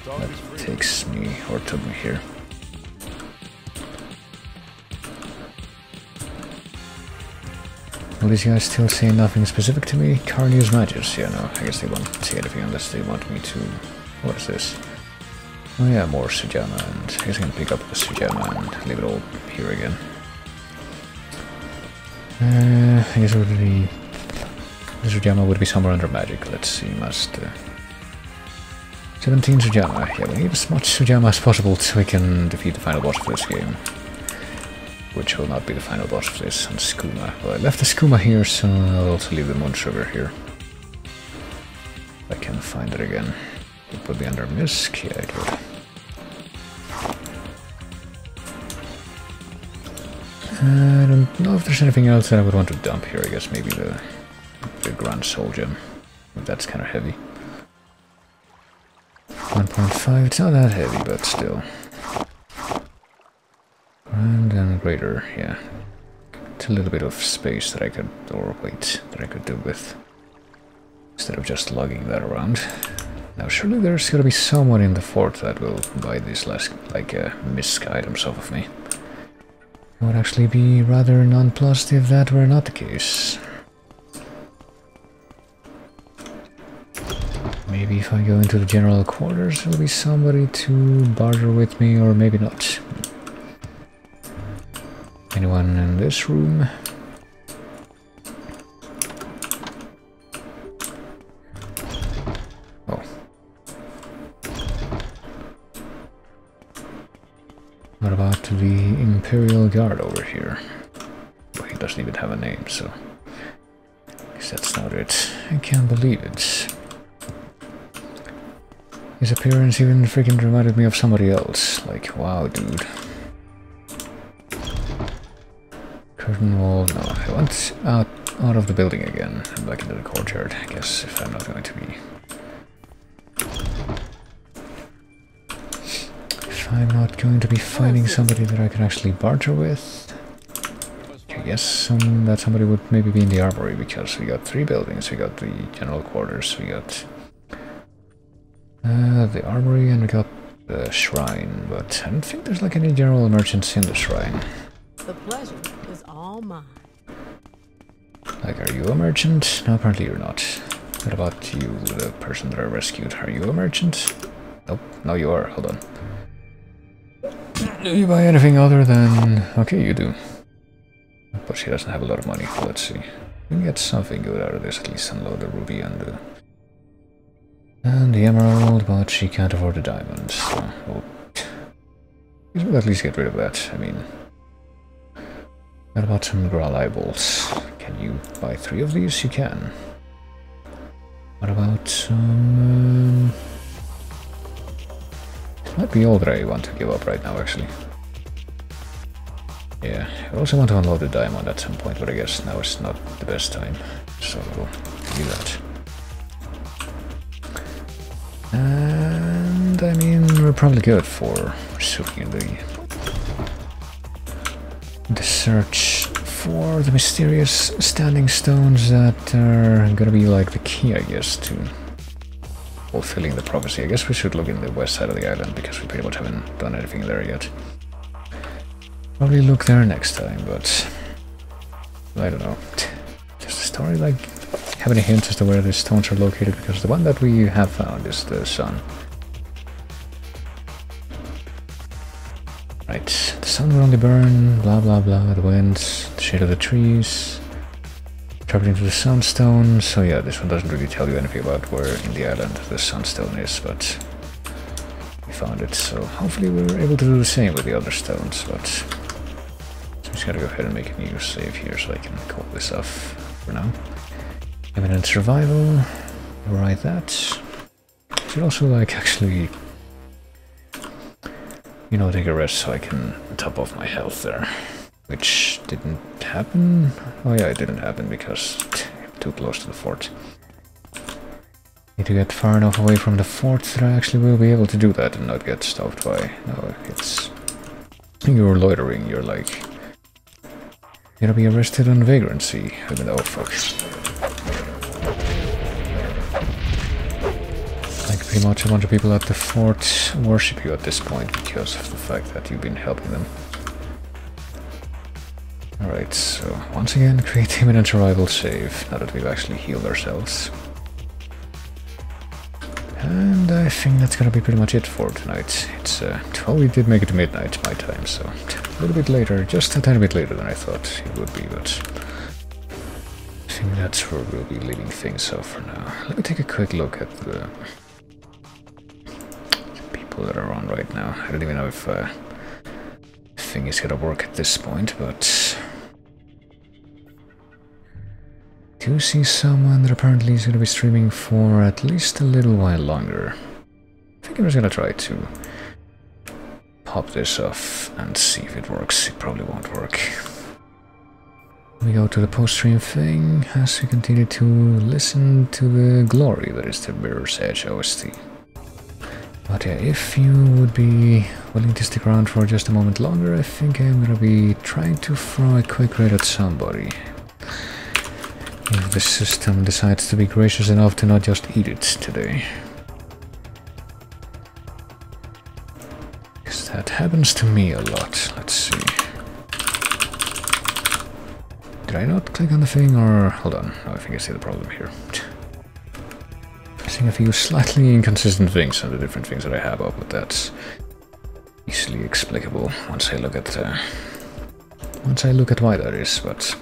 That takes me, or took me here. Will these guys still say nothing specific to me? Carnius Magus, yeah, no, I guess they won't say anything unless they want me to... What is this? Oh yeah, more Sujamma, and I guess I can pick up the Sujamma and leave it all here again. I guess it would be... The Sujamma would be somewhere under magic. Let's see, must... 17 Sujamma. Yeah, we need as much Sujamma as possible so we can defeat the final boss of this game. Which will not be the final boss of this on Skooma. Well, I left the Skooma here, so I'll also leave the moon sugar here. If I can find it again. It would be under misc. Yeah, it would. I don't know if there's anything else that I would want to dump here. I guess maybe the Grand Soul Gem. That's kind of heavy. 1.5, it's not that heavy, but still. And then greater, yeah. It's a little bit of space that I could, or weight, that I could do with. Instead of just lugging that around. Now surely there's gonna be someone in the fort that will buy these less, like, misc items off of me. I would actually be rather nonplussed if that were not the case. Maybe if I go into the general quarters, there'll be somebody to barter with me, or maybe not. Anyone in this room? Oh. What about the Imperial Guard over here? Well, he doesn't even have a name, so... I guess that's not it. I can't believe it. His appearance even freaking reminded me of somebody else. Like, wow, dude. Curtain wall, no. I want out of the building again and back into the courtyard, I guess, if I'm not going to be. If I'm not going to be finding somebody that I can actually barter with. I guess that somebody would maybe be in the armory, because we got 3 buildings. We got the general quarters, we got the armory, and we got the shrine, but I don't think there's like any general merchants in the shrine. The pleasure is all mine. Like, are you a merchant? No, apparently you're not. What about you, the person that I rescued? Are you a merchant? Nope, no you are, hold on. Do you buy anything other than... Okay, you do. But she doesn't have a lot of money, let's see. We can get something good out of this, at least unload the ruby and the emerald, but she can't afford the diamond, so we'll at least get rid of that. I mean, what about some Graal eyeballs? Can you buy 3 of these? You can. What about some... It might be all that I want to give up right now, actually. Yeah, I also want to unload the diamond at some point, but I guess now is not the best time, so we'll do that. And I mean, we're probably good for pursuing the search for the mysterious standing stones that are gonna be like the key, I guess, to fulfilling the prophecy. I guess we should look in the west side of the island, because we pretty much haven't done anything there yet. Probably look there next time, but I don't know. Does the story like have any hints as to where the stones are located? Because the one that we have found is the sun. Right, the sun will only burn, blah blah blah, the winds, the shade of the trees, trapped into the sunstone. So yeah, this one doesn't really tell you anything about where in the island the sunstone is, but we found it, so hopefully we're able to do the same with the other stones, but I'm just gonna go ahead and make a new save here so I can call this off for now. Imminent survival. Write that. Should also like actually, you know, take a rest so I can top off my health there. Which didn't happen. Oh yeah, it didn't happen because I'm too close to the fort. Need to get far enough away from the fort that I actually will be able to do that and not get stopped by... No, it's... You're loitering, you're like... You're gonna be arrested on vagrancy. Even though, fuck. Like pretty much a bunch of people at the fort worship you at this point because of the fact that you've been helping them. Alright, so once again create imminent survival save, now that we've actually healed ourselves. And I think that's gonna be pretty much it for tonight. It's, well, we did make it to midnight my time, so a little bit later, just a tiny bit later than I thought it would be, but I think that's where we'll be leaving things off for now. Let me take a quick look at the people that are on right now. I don't even know if thing is gonna work at this point, but I do see someone that apparently is gonna be streaming for at least a little while longer. I think I'm just gonna try to pop this off and see if it works. It probably won't work. We go to the post-stream thing as we continue to listen to the glory that is the Mirror's Edge OST. But yeah, if you would be willing to stick around for just a moment longer, I think I'm gonna be trying to throw a quick raid at somebody. If the system decides to be gracious enough to not just eat it today. Because that happens to me a lot. Let's see. Did I not click on the thing or... Hold on, no, I think I see the problem here. Seeing a few slightly inconsistent things on the different things that I have up, but that's easily explicable once I look at why that is, but...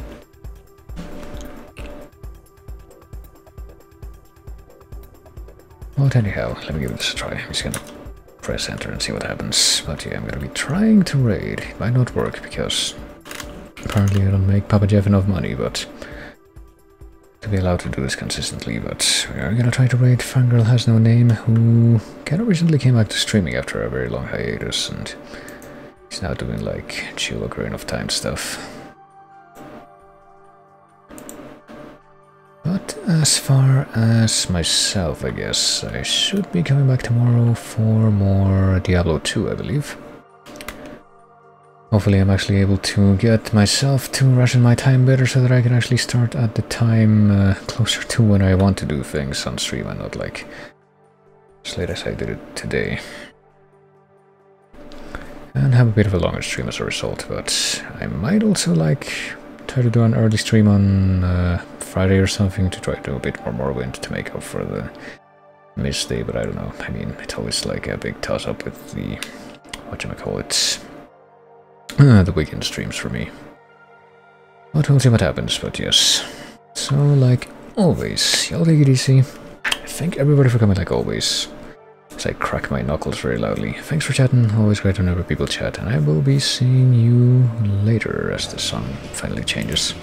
But anyhow, let me give this a try. I'm just gonna press enter and see what happens. But yeah, I'm gonna be trying to raid. It might not work because apparently I don't make Papa Jeff enough money, but to be allowed to do this consistently. But we're gonna try to raid Fangirl Has No Name, who kind of recently came back to streaming after a very long hiatus, and he's now doing like chill Ocarina of Time stuff. But as far as myself, I guess, I should be coming back tomorrow for more Diablo 2, I believe. Hopefully I'm actually able to get myself to ration my time better so that I can actually start at the time closer to when I want to do things on stream and not like as late as I did it today. And have a bit of a longer stream as a result, but I might also like try to do an early stream on Friday or something to try to do a bit more Morrowind to make up for the missed day, but I don't know. I mean, it's always like a big toss-up with the, whatchamacallit, the weekend streams for me. But we'll see what happens, but yes. So, like always, y'all take it easy. Thank everybody for coming like always. As I crack my knuckles very loudly. Thanks for chatting, always great whenever people chat, and I will be seeing you later as the sun finally changes.